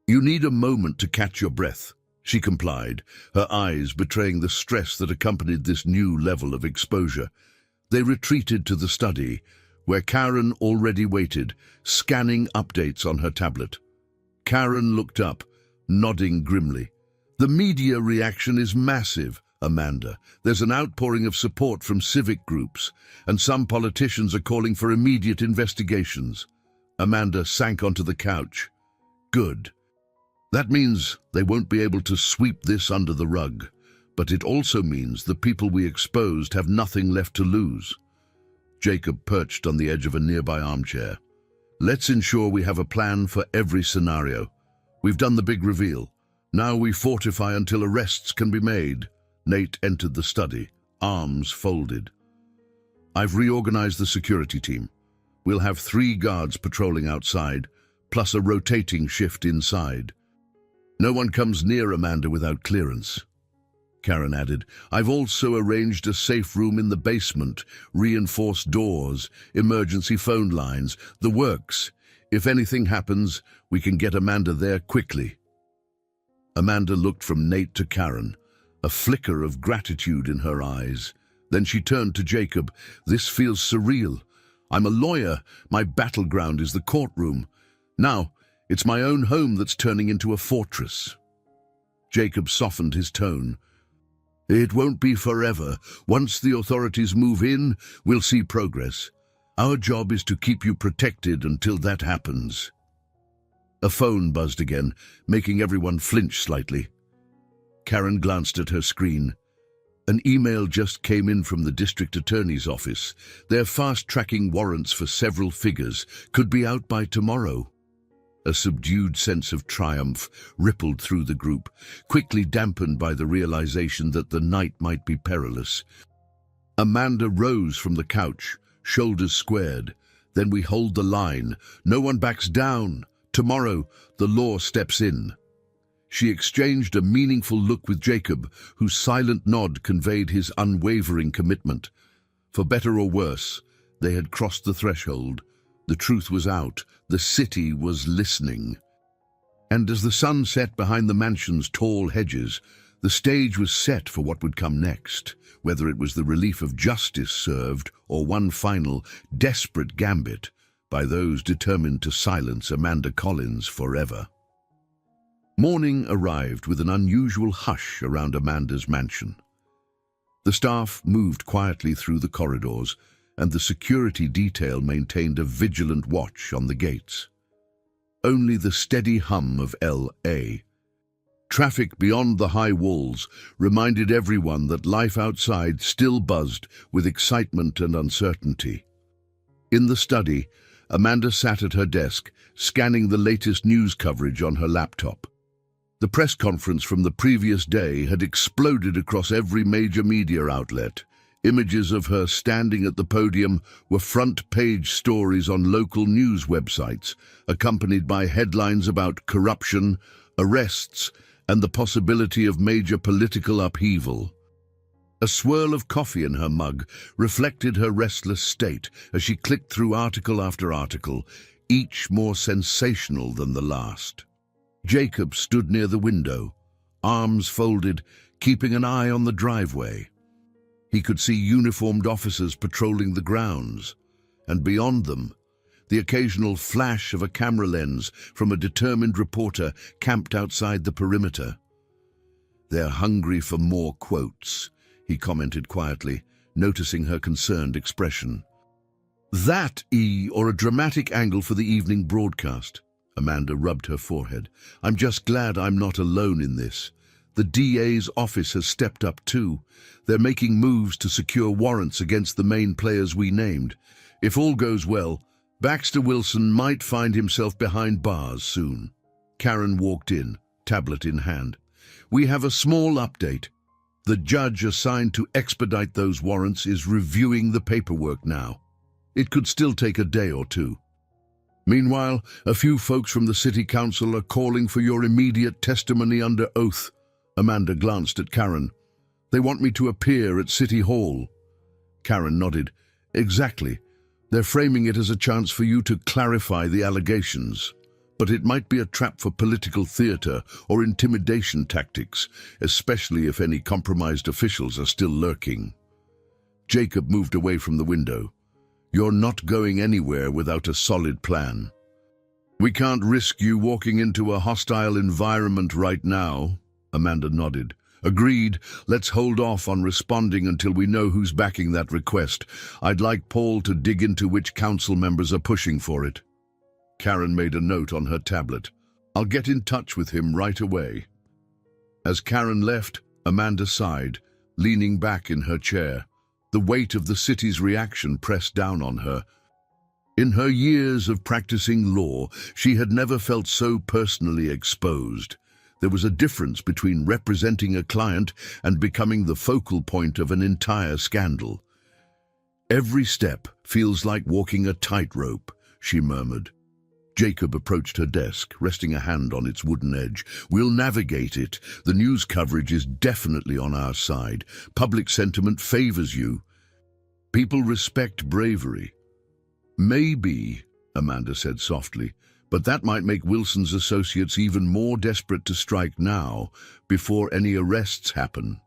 "You need a moment to catch your breath," she complied, her eyes betraying the stress that accompanied this new level of exposure. They retreated to the study, where Karen already waited, scanning updates on her tablet. Karen looked up, nodding grimly. "The media reaction is massive, Amanda. There's an outpouring of support from civic groups, and some politicians are calling for immediate investigations." Amanda sank onto the couch. "Good. That means they won't be able to sweep this under the rug, but it also means the people we exposed have nothing left to lose." Jacob perched on the edge of a nearby armchair. "Let's ensure we have a plan for every scenario. We've done the big reveal. Now we fortify until arrests can be made." Nate entered the study, arms folded. I've reorganized the security team. We'll have 3 guards patrolling outside, plus a rotating shift inside. No one comes near Amanda without clearance. Karen added, I've also arranged a safe room in the basement, reinforced doors, emergency phone lines, the works. If anything happens, we can get Amanda there quickly. Amanda looked from Nate to Karen, a flicker of gratitude in her eyes. Then she turned to Jacob. This feels surreal. I'm a lawyer. My battleground is the courtroom. Now, it's my own home that's turning into a fortress. Jacob softened his tone. It won't be forever. Once the authorities move in, we'll see progress. Our job is to keep you protected until that happens. A phone buzzed again, making everyone flinch slightly. Karen glanced at her screen. An email just came in from the district attorney's office. They're fast-tracking warrants for several figures. Could be out by tomorrow. A subdued sense of triumph rippled through the group, quickly dampened by the realization that the night might be perilous. Amanda rose from the couch, shoulders squared. Then we hold the line. No one backs down. Tomorrow, the law steps in. She exchanged a meaningful look with Jacob, whose silent nod conveyed his unwavering commitment. For better or worse, they had crossed the threshold. The truth was out. The city was listening. And as the sun set behind the mansion's tall hedges, the stage was set for what would come next, whether it was the relief of justice served or one final, desperate gambit by those determined to silence Amanda Collins forever. Morning arrived with an unusual hush around Amanda's mansion. The staff moved quietly through the corridors, and the security detail maintained a vigilant watch on the gates. Only the steady hum of L.A. Traffic beyond the high walls reminded everyone that life outside still buzzed with excitement and uncertainty. In the study, Amanda sat at her desk, scanning the latest news coverage on her laptop. The press conference from the previous day had exploded across every major media outlet. Images of her standing at the podium were front-page stories on local news websites, accompanied by headlines about corruption, arrests, and the possibility of major political upheaval. A swirl of coffee in her mug reflected her restless state as she clicked through article after article, each more sensational than the last. Jacob stood near the window, arms folded, keeping an eye on the driveway. He could see uniformed officers patrolling the grounds, and beyond them, the occasional flash of a camera lens from a determined reporter camped outside the perimeter. "They're hungry for more quotes," he commented quietly, noticing her concerned expression. "That, or a dramatic angle for the evening broadcast." Amanda rubbed her forehead. "I'm just glad I'm not alone in this. The DA's office has stepped up too. They're making moves to secure warrants against the main players we named. If all goes well, Baxter Wilson might find himself behind bars soon." Karen walked in, tablet in hand. "We have a small update. The judge assigned to expedite those warrants is reviewing the paperwork now. It could still take a day or two. Meanwhile, a few folks from the city council are calling for your immediate testimony under oath." Amanda glanced at Karen. "They want me to appear at City Hall." Karen nodded. "Exactly. They're framing it as a chance for you to clarify the allegations. But it might be a trap for political theater or intimidation tactics, especially if any compromised officials are still lurking." Jacob moved away from the window. "You're not going anywhere without a solid plan." "We can't risk you walking into a hostile environment right now." Amanda nodded. "Agreed. Let's hold off on responding until we know who's backing that request. I'd like Paul to dig into which council members are pushing for it." Karen made a note on her tablet. "I'll get in touch with him right away." As Karen left, Amanda sighed, leaning back in her chair. The weight of the city's reaction pressed down on her. In her years of practicing law, she had never felt so personally exposed. There was a difference between representing a client and becoming the focal point of an entire scandal. "Every step feels like walking a tightrope," she murmured. Jacob approached her desk, resting a hand on its wooden edge. "We'll navigate it. The news coverage is definitely on our side. Public sentiment favors you. People respect bravery." "Maybe," Amanda said softly, "but that might make Wilson's associates even more desperate to strike now, before any arrests happen."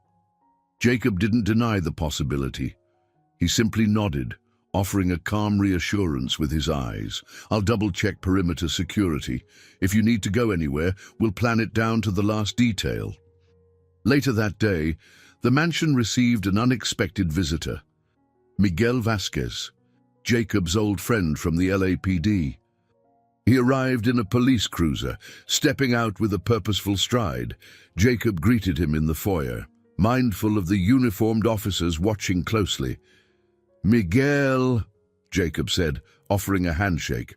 Jacob didn't deny the possibility. He simply nodded, offering a calm reassurance with his eyes. "I'll double-check perimeter security. If you need to go anywhere, we'll plan it down to the last detail." Later that day, the mansion received an unexpected visitor. Miguel Vasquez, Jacob's old friend from the LAPD. He arrived in a police cruiser, stepping out with a purposeful stride. Jacob greeted him in the foyer, mindful of the uniformed officers watching closely. "Miguel," Jacob said, offering a handshake.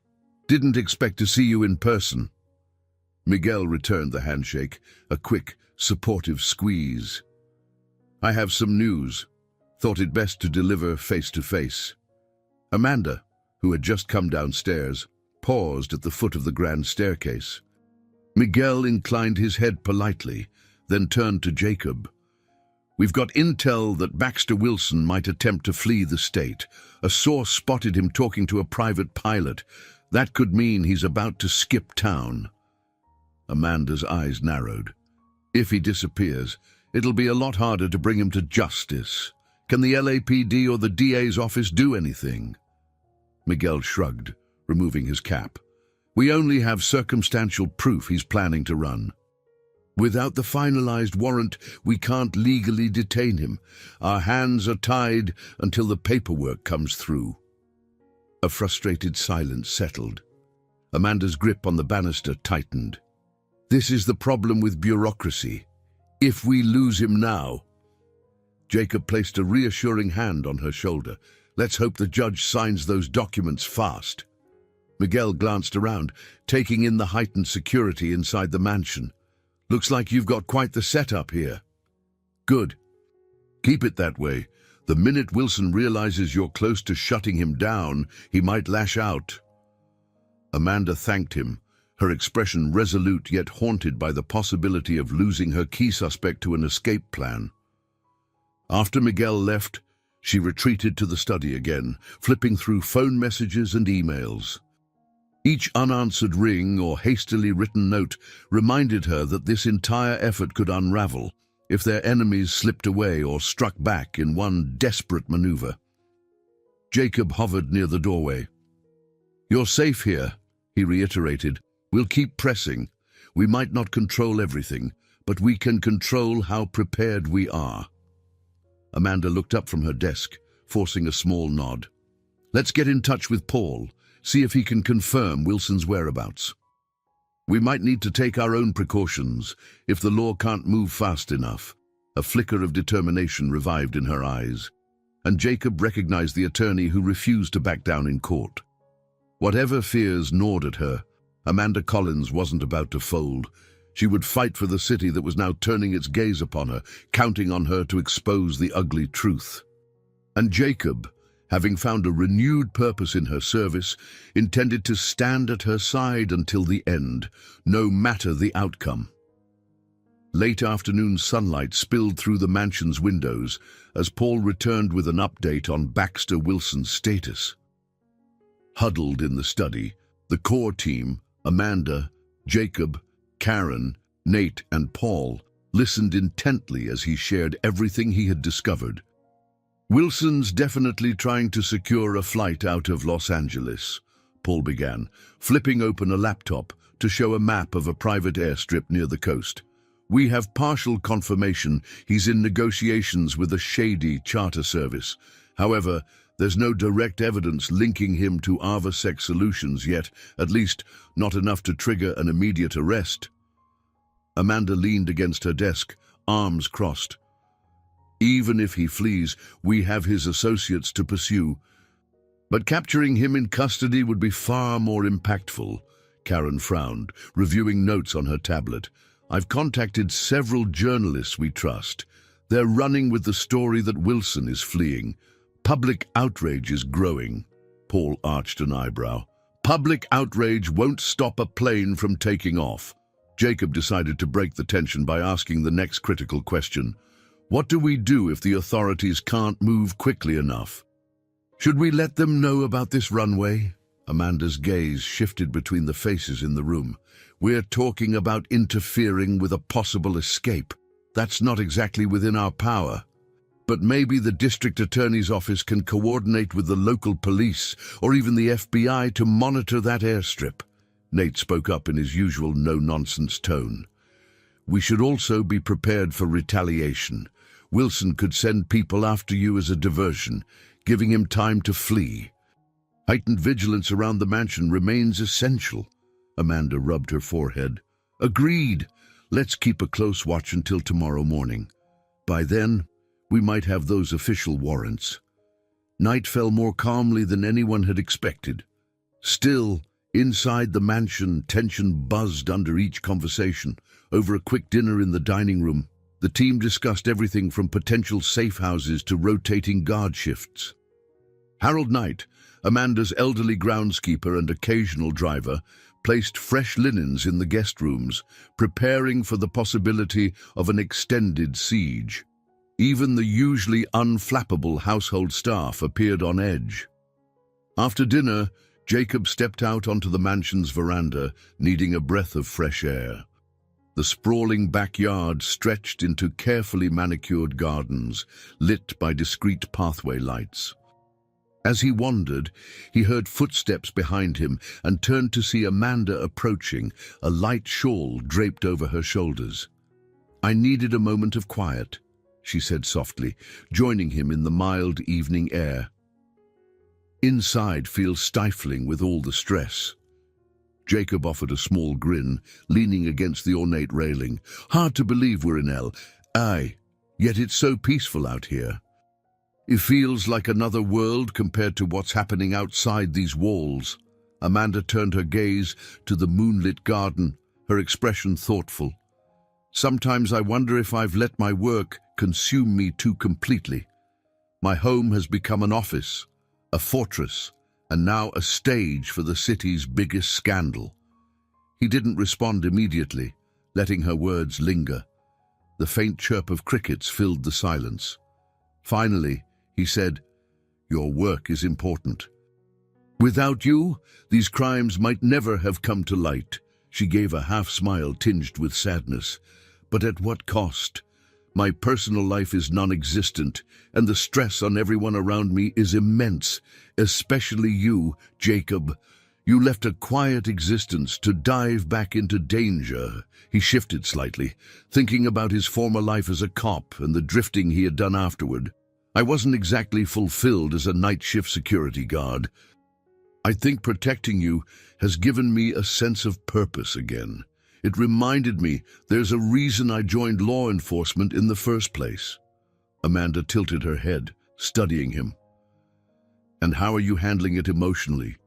"Didn't expect to see you in person." Miguel returned the handshake, a quick, supportive squeeze. "I have some news. Thought it best to deliver face to face." Amanda, who had just come downstairs, paused at the foot of the grand staircase. Miguel inclined his head politely, then turned to Jacob. "We've got intel that Baxter Wilson might attempt to flee the state. A source spotted him talking to a private pilot. That could mean he's about to skip town." Amanda's eyes narrowed. "If he disappears, it'll be a lot harder to bring him to justice. Can the LAPD or the DA's office do anything?" Miguel shrugged, removing his cap. "We only have circumstantial proof he's planning to run. Without the finalized warrant, we can't legally detain him. Our hands are tied until the paperwork comes through." A frustrated silence settled. Amanda's grip on the banister tightened. "This is the problem with bureaucracy. If we lose him now—" Jacob placed a reassuring hand on her shoulder. "Let's hope the judge signs those documents fast." Miguel glanced around, taking in the heightened security inside the mansion. "Looks like you've got quite the setup here." "Good. Keep it that way. The minute Wilson realizes you're close to shutting him down, he might lash out." Amanda thanked him, her expression resolute yet haunted by the possibility of losing her key suspect to an escape plan. After Miguel left, she retreated to the study again, flipping through phone messages and emails. Each unanswered ring or hastily written note reminded her that this entire effort could unravel if their enemies slipped away or struck back in one desperate maneuver. Jacob hovered near the doorway. "You're safe here," he reiterated. "We'll keep pressing. We might not control everything, but we can control how prepared we are." Amanda looked up from her desk, forcing a small nod. "Let's get in touch with Paul. See if he can confirm Wilson's whereabouts. We might need to take our own precautions if the law can't move fast enough." A flicker of determination revived in her eyes, and Jacob recognized the attorney who refused to back down in court. Whatever fears gnawed at her, Amanda Collins wasn't about to fold. She would fight for the city that was now turning its gaze upon her, counting on her to expose the ugly truth. And Jacob, having found a renewed purpose in her service, intended to stand at her side until the end, no matter the outcome. Late afternoon sunlight spilled through the mansion's windows as Paul returned with an update on Baxter Wilson's status. Huddled in the study, the core team, Amanda, Jacob, Karen, Nate, and Paul, listened intently as he shared everything he had discovered. "Wilson's definitely trying to secure a flight out of Los Angeles," Paul began, flipping open a laptop to show a map of a private airstrip near the coast. "We have partial confirmation he's in negotiations with a shady charter service. However, there's no direct evidence linking him to Avasec Solutions yet, at least not enough to trigger an immediate arrest." Amanda leaned against her desk, arms crossed. "Even if he flees, we have his associates to pursue. But capturing him in custody would be far more impactful." Karen frowned, reviewing notes on her tablet. I've contacted several journalists we trust. They're running with the story that Wilson is fleeing. Public outrage is growing." Paul arched an eyebrow. "Public outrage won't stop a plane from taking off." Jacob decided to break the tension by asking the next critical question. "What do we do if the authorities can't move quickly enough? Should we let them know about this runway?" Amanda's gaze shifted between the faces in the room. "We're talking about interfering with a possible escape. That's not exactly within our power. But maybe the district attorney's office can coordinate with the local police or even the FBI to monitor that airstrip." Nate spoke up in his usual no-nonsense tone. "We should also be prepared for retaliation. Wilson could send people after you as a diversion, giving him time to flee. Heightened vigilance around the mansion remains essential." Amanda rubbed her forehead. "Agreed. Let's keep a close watch until tomorrow morning. By then, we might have those official warrants." Night fell more calmly than anyone had expected. Still, inside the mansion, tension buzzed under each conversation. Over a quick dinner in the dining room, the team discussed everything from potential safe houses to rotating guard shifts. Harold Knight, Amanda's elderly groundskeeper and occasional driver, placed fresh linens in the guest rooms, preparing for the possibility of an extended siege. Even the usually unflappable household staff appeared on edge. After dinner, Jacob stepped out onto the mansion's veranda, needing a breath of fresh air. The sprawling backyard stretched into carefully manicured gardens, lit by discreet pathway lights. As he wandered, he heard footsteps behind him and turned to see Amanda approaching, a light shawl draped over her shoulders. "I needed a moment of quiet," she said softly, joining him in the mild evening air. "Inside feels stifling with all the stress." Jacob offered a small grin, leaning against the ornate railing. "Hard to believe we're in L.A., yet it's so peaceful out here. It feels like another world compared to what's happening outside these walls." Amanda turned her gaze to the moonlit garden, her expression thoughtful. "Sometimes I wonder if I've let my work consume me too completely. My home has become an office, a fortress, and now a stage for the city's biggest scandal." He didn't respond immediately, letting her words linger. The faint chirp of crickets filled the silence. Finally, he said, "Your work is important. Without you, these crimes might never have come to light." She gave a half-smile tinged with sadness. "But at what cost? My personal life is non-existent, and the stress on everyone around me is immense, especially you, Jacob. You left a quiet existence to dive back into danger." He shifted slightly, thinking about his former life as a cop and the drifting he had done afterward. "I wasn't exactly fulfilled as a night shift security guard. I think protecting you has given me a sense of purpose again. It reminded me there's a reason I joined law enforcement in the first place." Amanda tilted her head, studying him. "And how are you handling it emotionally?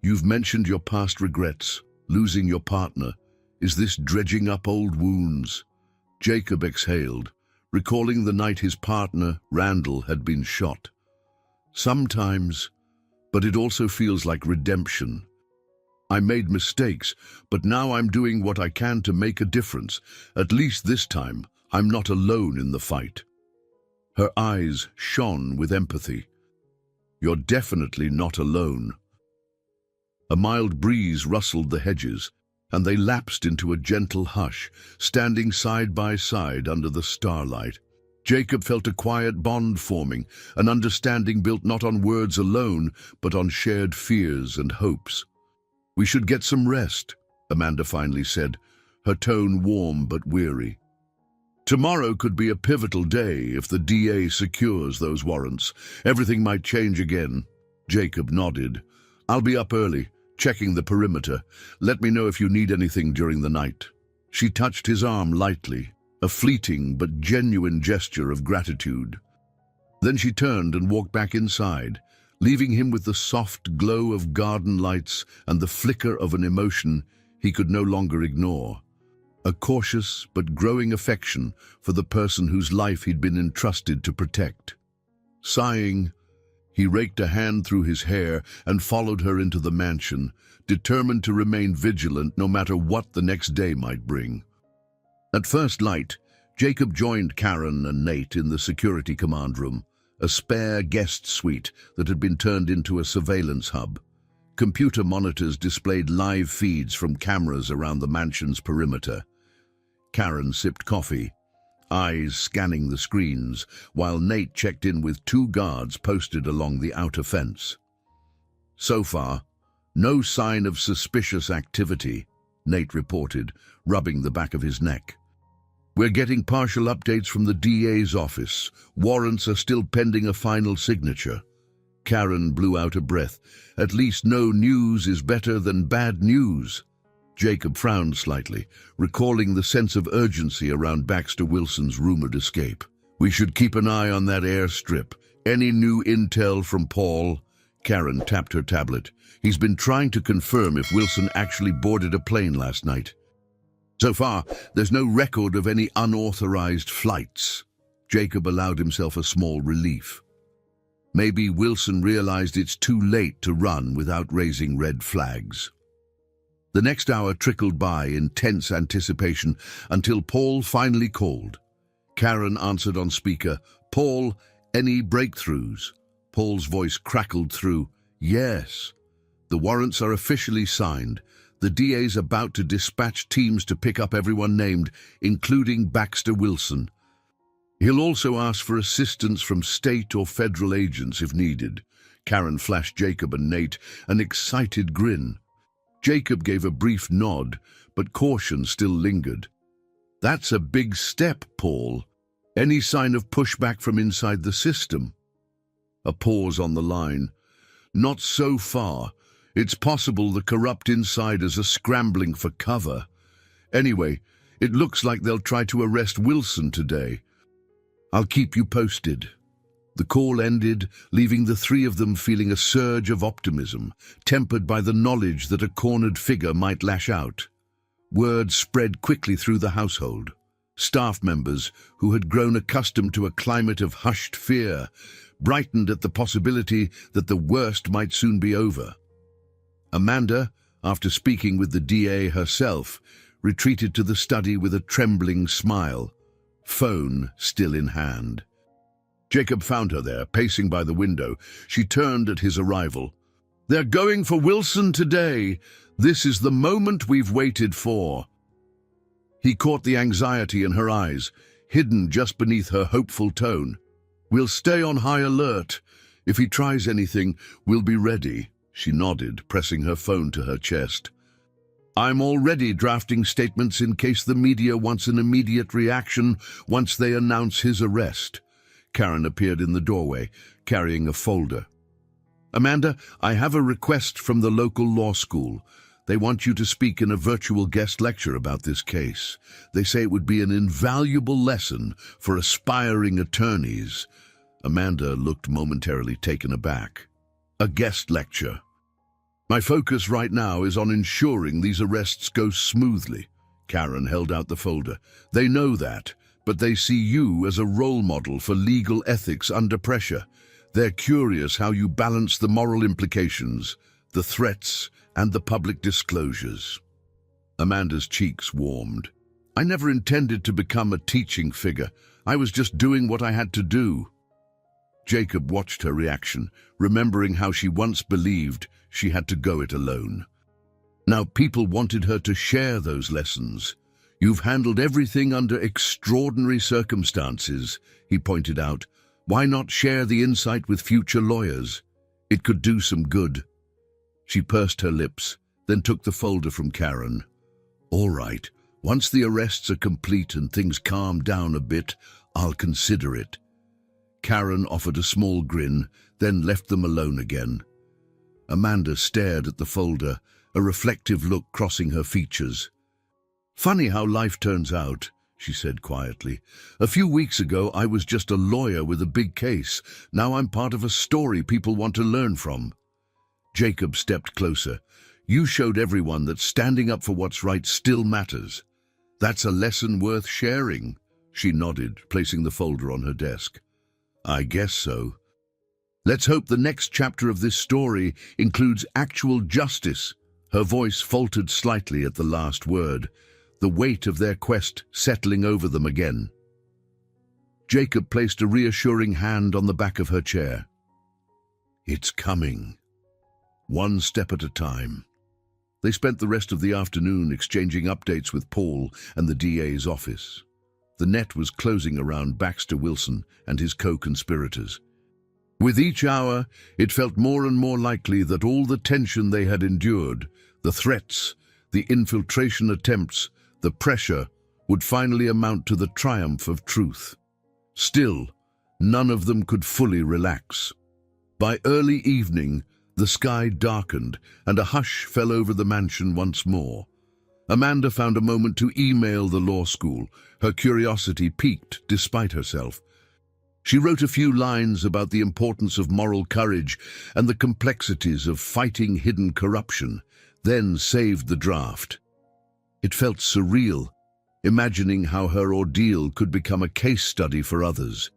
You've mentioned your past regrets, losing your partner. Is this dredging up old wounds?" Jacob exhaled, recalling the night his partner, Randall, had been shot. "Sometimes, but it also feels like redemption. I made mistakes, but now I'm doing what I can to make a difference. At least this time, I'm not alone in the fight." Her eyes shone with empathy. "You're definitely not alone." A mild breeze rustled the hedges, and they lapsed into a gentle hush, standing side by side under the starlight. Jacob felt a quiet bond forming, an understanding built not on words alone, but on shared fears and hopes. "We should get some rest," Amanda finally said, her tone warm but weary. "Tomorrow could be a pivotal day if the DA secures those warrants. Everything might change again." Jacob nodded. "I'll be up early, checking the perimeter. Let me know if you need anything during the night." She touched his arm lightly, a fleeting but genuine gesture of gratitude. Then she turned and walked back inside, leaving him with the soft glow of garden lights and the flicker of an emotion he could no longer ignore. a cautious but growing affection for the person whose life he'd been entrusted to protect. Sighing, he raked a hand through his hair and followed her into the mansion, determined to remain vigilant no matter what the next day might bring. At first light, Jacob joined Karen and Nate in the security command room, a spare guest suite that had been turned into a surveillance hub. Computer monitors displayed live feeds from cameras around the mansion's perimeter. Karen sipped coffee, eyes scanning the screens, while Nate checked in with 2 guards posted along the outer fence. So far, no sign of suspicious activity, Nate reported, rubbing the back of his neck. We're getting partial updates from the DA's office. Warrants are still pending a final signature. Karen blew out a breath. At least no news is better than bad news. Jacob frowned slightly, recalling the sense of urgency around Baxter Wilson's rumored escape. We should keep an eye on that airstrip. Any new intel from Paul? Karen tapped her tablet. He's been trying to confirm if Wilson actually boarded a plane last night. So far, there's no record of any unauthorized flights. Jacob allowed himself a small relief. Maybe Wilson realized it's too late to run without raising red flags. The next hour trickled by in tense anticipation until Paul finally called. Karen answered on speaker. Paul, any breakthroughs? Paul's voice crackled through. Yes. The warrants are officially signed. The DA's about to dispatch teams to pick up everyone named, including Baxter Wilson. He'll also ask for assistance from state or federal agents if needed. Karen flashed Jacob and Nate an excited grin. Jacob gave a brief nod, but caution still lingered. That's a big step, Paul. Any sign of pushback from inside the system? A pause on the line. Not so far. It's possible the corrupt insiders are scrambling for cover. Anyway, it looks like they'll try to arrest Wilson today. I'll keep you posted. The call ended, leaving the 3 of them feeling a surge of optimism, tempered by the knowledge that a cornered figure might lash out. Word spread quickly through the household. Staff members, who had grown accustomed to a climate of hushed fear, brightened at the possibility that the worst might soon be over. Amanda, after speaking with the DA herself, retreated to the study with a trembling smile, phone still in hand. Jacob found her there, pacing by the window. She turned at his arrival. They're going for Wilson today. This is the moment we've waited for. He caught the anxiety in her eyes, hidden just beneath her hopeful tone. We'll stay on high alert. If he tries anything, we'll be ready. She nodded, pressing her phone to her chest. I'm already drafting statements in case the media wants an immediate reaction once they announce his arrest. Karen appeared in the doorway, carrying a folder. Amanda, I have a request from the local law school. They want you to speak in a virtual guest lecture about this case. They say it would be an invaluable lesson for aspiring attorneys. Amanda looked momentarily taken aback. A guest lecture. My focus right now is on ensuring these arrests go smoothly. Karen held out the folder. They know that, but they see you as a role model for legal ethics under pressure. They're curious how you balance the moral implications, the threats, and the public disclosures. Amanda's cheeks warmed. I never intended to become a teaching figure. I was just doing what I had to do. Jacob watched her reaction, remembering how she once believed she had to go it alone. Now people wanted her to share those lessons. You've handled everything under extraordinary circumstances, he pointed out. Why not share the insight with future lawyers? It could do some good. She pursed her lips, then took the folder from Karen. All right, once the arrests are complete and things calm down a bit, I'll consider it. Karen offered a small grin, then left them alone again. Amanda stared at the folder, a reflective look crossing her features. Funny how life turns out, she said quietly. A few weeks ago, I was just a lawyer with a big case. Now I'm part of a story people want to learn from. Jacob stepped closer. You showed everyone that standing up for what's right still matters. That's a lesson worth sharing, she nodded, placing the folder on her desk. I guess so. Let's hope the next chapter of this story includes actual justice. Her voice faltered slightly at the last word, the weight of their quest settling over them again. Jacob placed a reassuring hand on the back of her chair. It's coming. One step at a time. They spent the rest of the afternoon exchanging updates with Paul and the DA's office. The net was closing around Baxter Wilson and his co-conspirators. With each hour, it felt more and more likely that all the tension they had endured, the threats, the infiltration attempts, the pressure, would finally amount to the triumph of truth. Still, none of them could fully relax. By early evening, the sky darkened and a hush fell over the mansion once more. Amanda found a moment to email the law school, her curiosity piqued despite herself. She wrote a few lines about the importance of moral courage and the complexities of fighting hidden corruption, then saved the draft. It felt surreal, imagining how her ordeal could become a case study for others.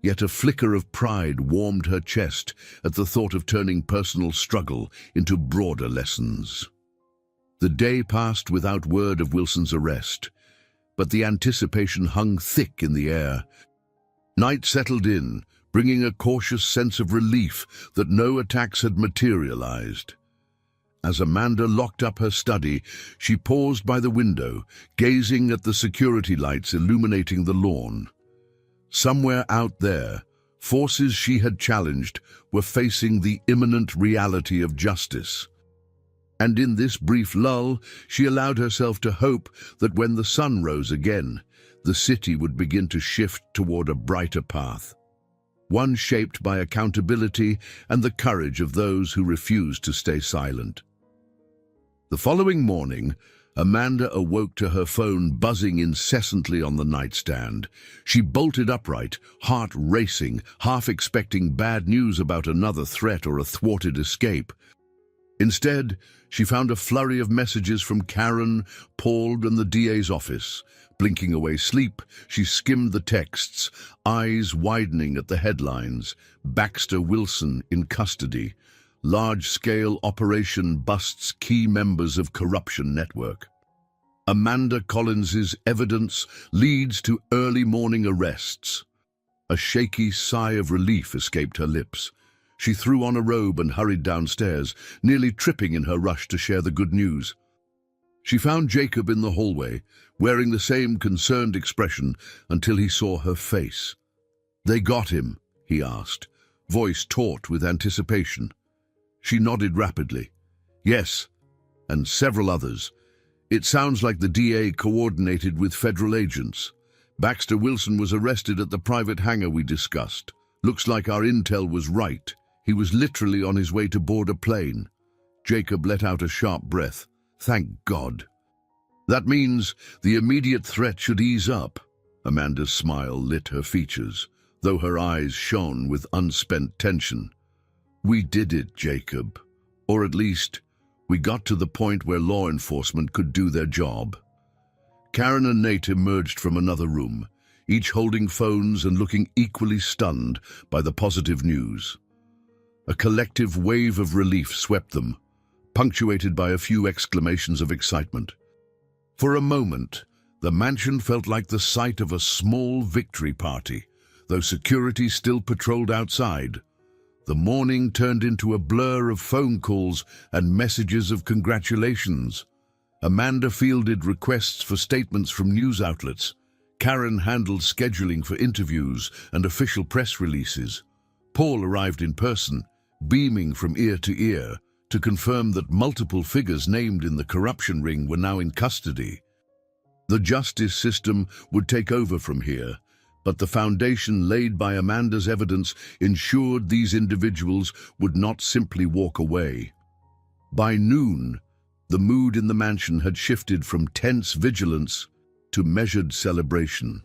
Yet a flicker of pride warmed her chest at the thought of turning personal struggle into broader lessons. The day passed without word of Wilson's arrest, but the anticipation hung thick in the air. Night settled in, bringing a cautious sense of relief that no attacks had materialized. As Amanda locked up her study, she paused by the window, gazing at the security lights illuminating the lawn. Somewhere out there, forces she had challenged were facing the imminent reality of justice. And in this brief lull, she allowed herself to hope that when the sun rose again, the city would begin to shift toward a brighter path, one shaped by accountability and the courage of those who refused to stay silent. The following morning, Amanda awoke to her phone buzzing incessantly on the nightstand. She bolted upright, heart racing, half expecting bad news about another threat or a thwarted escape. Instead, she found a flurry of messages from Karen, Paul, and the DA's office. Blinking away sleep, she skimmed the texts, eyes widening at the headlines. Baxter Wilson in custody. Large-scale operation busts key members of corruption network. Amanda Collins's evidence leads to early morning arrests. A shaky sigh of relief escaped her lips. She threw on a robe and hurried downstairs, nearly tripping in her rush to share the good news. She found Jacob in the hallway, wearing the same concerned expression until he saw her face. "They got him?" he asked, voice taut with anticipation. She nodded rapidly. "Yes, and several others. It sounds like the DA coordinated with federal agents. Baxter Wilson was arrested at the private hangar we discussed. Looks like our intel was right. He was literally on his way to board a plane." Jacob let out a sharp breath. "Thank God. That means the immediate threat should ease up." Amanda's smile lit her features, though her eyes shone with unspent tension. "We did it, Jacob. Or at least, we got to the point where law enforcement could do their job." Karen and Nate emerged from another room, each holding phones and looking equally stunned by the positive news. A collective wave of relief swept them, punctuated by a few exclamations of excitement. For a moment, the mansion felt like the site of a small victory party, though security still patrolled outside. The morning turned into a blur of phone calls and messages of congratulations. Amanda fielded requests for statements from news outlets. Karen handled scheduling for interviews and official press releases. Paul arrived in person, beaming from ear to ear, to confirm that multiple figures named in the corruption ring were now in custody. The justice system would take over from here, but the foundation laid by Amanda's evidence ensured these individuals would not simply walk away. By noon, the mood in the mansion had shifted from tense vigilance to measured celebration.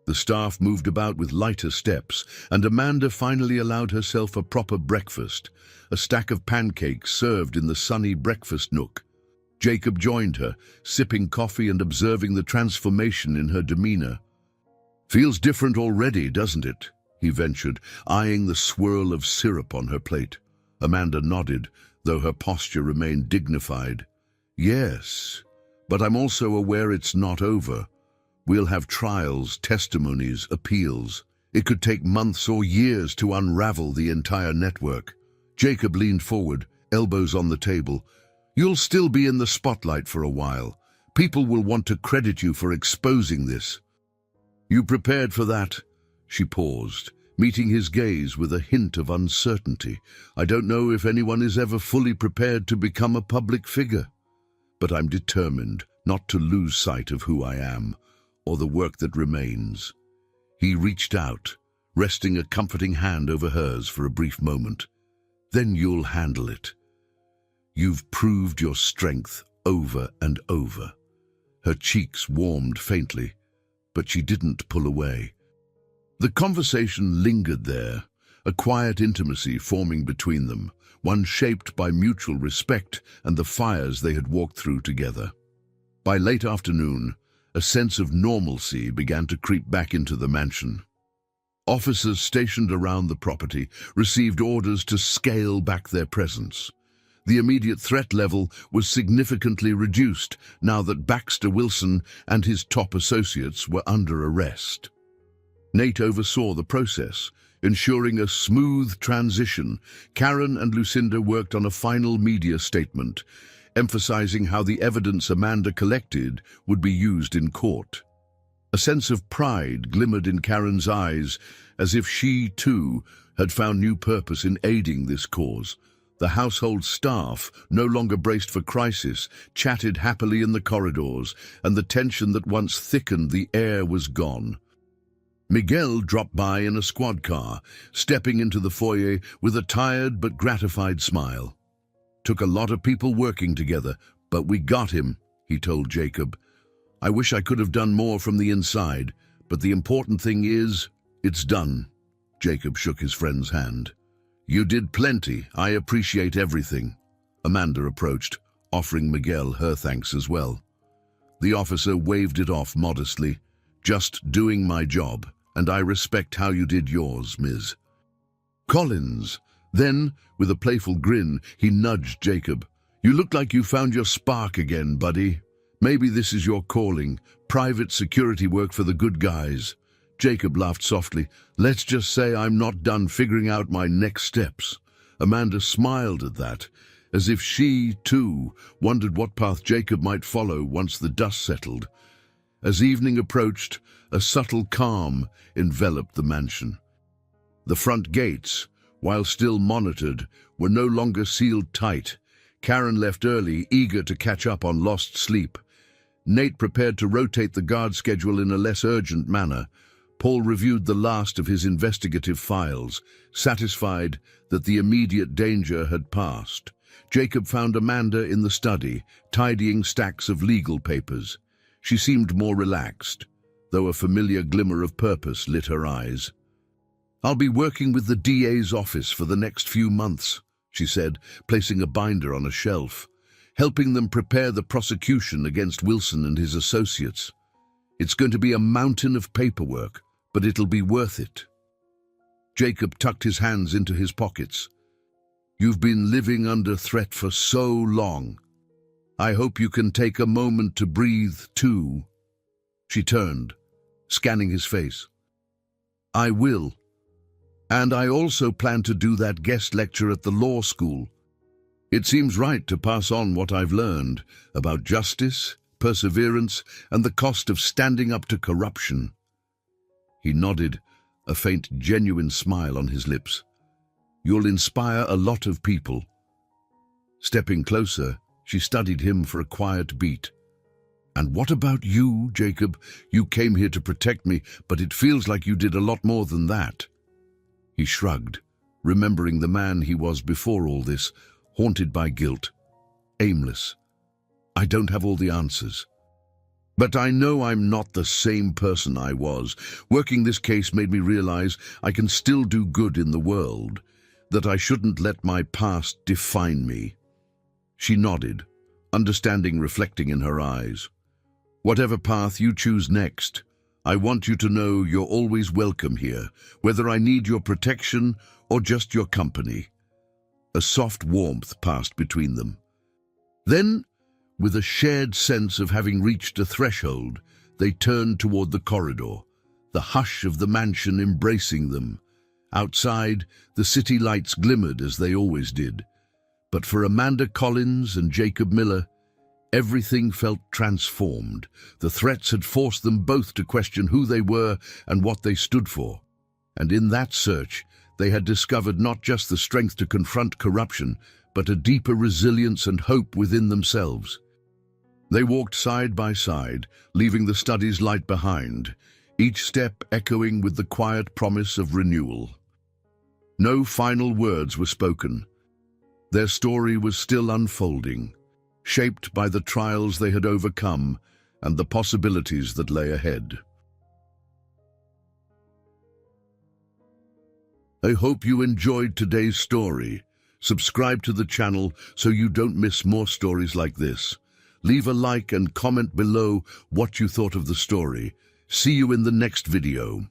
The staff moved about with lighter steps, and Amanda finally allowed herself a proper breakfast, a stack of pancakes served in the sunny breakfast nook. Jacob joined her, sipping coffee and observing the transformation in her demeanor. "Feels different already, doesn't it?" he ventured, eyeing the swirl of syrup on her plate. Amanda nodded, though her posture remained dignified. "Yes, but I'm also aware it's not over. We'll have trials, testimonies, appeals. It could take months or years to unravel the entire network." Jacob leaned forward, elbows on the table. "You'll still be in the spotlight for a while. People will want to credit you for exposing this." "You prepared for that?" She paused, meeting his gaze with a hint of uncertainty. "I don't know if anyone is ever fully prepared to become a public figure. But I'm determined not to lose sight of who I am, or the work that remains." He reached out, resting a comforting hand over hers for a brief moment. "Then you'll handle it. You've proved your strength over and over." Her cheeks warmed faintly, but she didn't pull away. The conversation lingered there, a quiet intimacy forming between them, one shaped by mutual respect and the fires they had walked through together. By late afternoon, a sense of normalcy began to creep back into the mansion. Officers stationed around the property received orders to scale back their presence. The immediate threat level was significantly reduced now that Baxter Wilson and his top associates were under arrest. Nate oversaw the process, ensuring a smooth transition. Karen and Lucinda worked on a final media statement, emphasizing how the evidence Amanda collected would be used in court. A sense of pride glimmered in Karen's eyes, as if she, too, had found new purpose in aiding this cause. The household staff, no longer braced for crisis, chatted happily in the corridors, and the tension that once thickened the air was gone. Miguel dropped by in a squad car, stepping into the foyer with a tired but gratified smile. "Took a lot of people working together, but we got him," he told Jacob. "I wish I could have done more from the inside, but the important thing is, it's done." Jacob shook his friend's hand. "You did plenty. I appreciate everything." Amanda approached, offering Miguel her thanks as well. The officer waved it off modestly. "Just doing my job, and I respect how you did yours, Ms. Collins." Then, with a playful grin, he nudged Jacob. "You look like you found your spark again, buddy. Maybe this is your calling, private security work for the good guys." Jacob laughed softly. "Let's just say I'm not done figuring out my next steps." Amanda smiled at that, as if she, too, wondered what path Jacob might follow once the dust settled. As evening approached, a subtle calm enveloped the mansion. The front gates, while still monitored, were no longer sealed tight. Karen left early, eager to catch up on lost sleep. Nate prepared to rotate the guard schedule in a less urgent manner. Paul reviewed the last of his investigative files, satisfied that the immediate danger had passed. Jacob found Amanda in the study, tidying stacks of legal papers. She seemed more relaxed, though a familiar glimmer of purpose lit her eyes. "I'll be working with the DA's office for the next few months," she said, placing a binder on a shelf, "helping them prepare the prosecution against Wilson and his associates. It's going to be a mountain of paperwork, but it'll be worth it." Jacob tucked his hands into his pockets. "You've been living under threat for so long. I hope you can take a moment to breathe, too." She turned, scanning his face. "I will. And I also plan to do that guest lecture at the law school. It seems right to pass on what I've learned about justice, perseverance, and the cost of standing up to corruption." He nodded, a faint, genuine smile on his lips. "You'll inspire a lot of people." Stepping closer, she studied him for a quiet beat. "And what about you, Jacob? You came here to protect me, but it feels like you did a lot more than that." He shrugged, remembering the man he was before all this, haunted by guilt, aimless. "I don't have all the answers. But I know I'm not the same person I was. Working this case made me realize I can still do good in the world, that I shouldn't let my past define me." She nodded, understanding reflecting in her eyes. Whatever path you choose next, I want you to know you're always welcome here, whether I need your protection or just your company. A soft warmth passed between them. Then, with a shared sense of having reached a threshold, they turned toward the corridor, the hush of the mansion embracing them. Outside, the city lights glimmered as they always did. But for Amanda Collins and Jacob Miller, everything felt transformed. The threats had forced them both to question who they were and what they stood for. And in that search, they had discovered not just the strength to confront corruption, but a deeper resilience and hope within themselves. They walked side by side, leaving the study's light behind, each step echoing with the quiet promise of renewal. No final words were spoken. Their story was still unfolding, shaped by the trials they had overcome and the possibilities that lay ahead. I hope you enjoyed today's story. Subscribe to the channel so you don't miss more stories like this. Leave a like and comment below what you thought of the story. See you in the next video.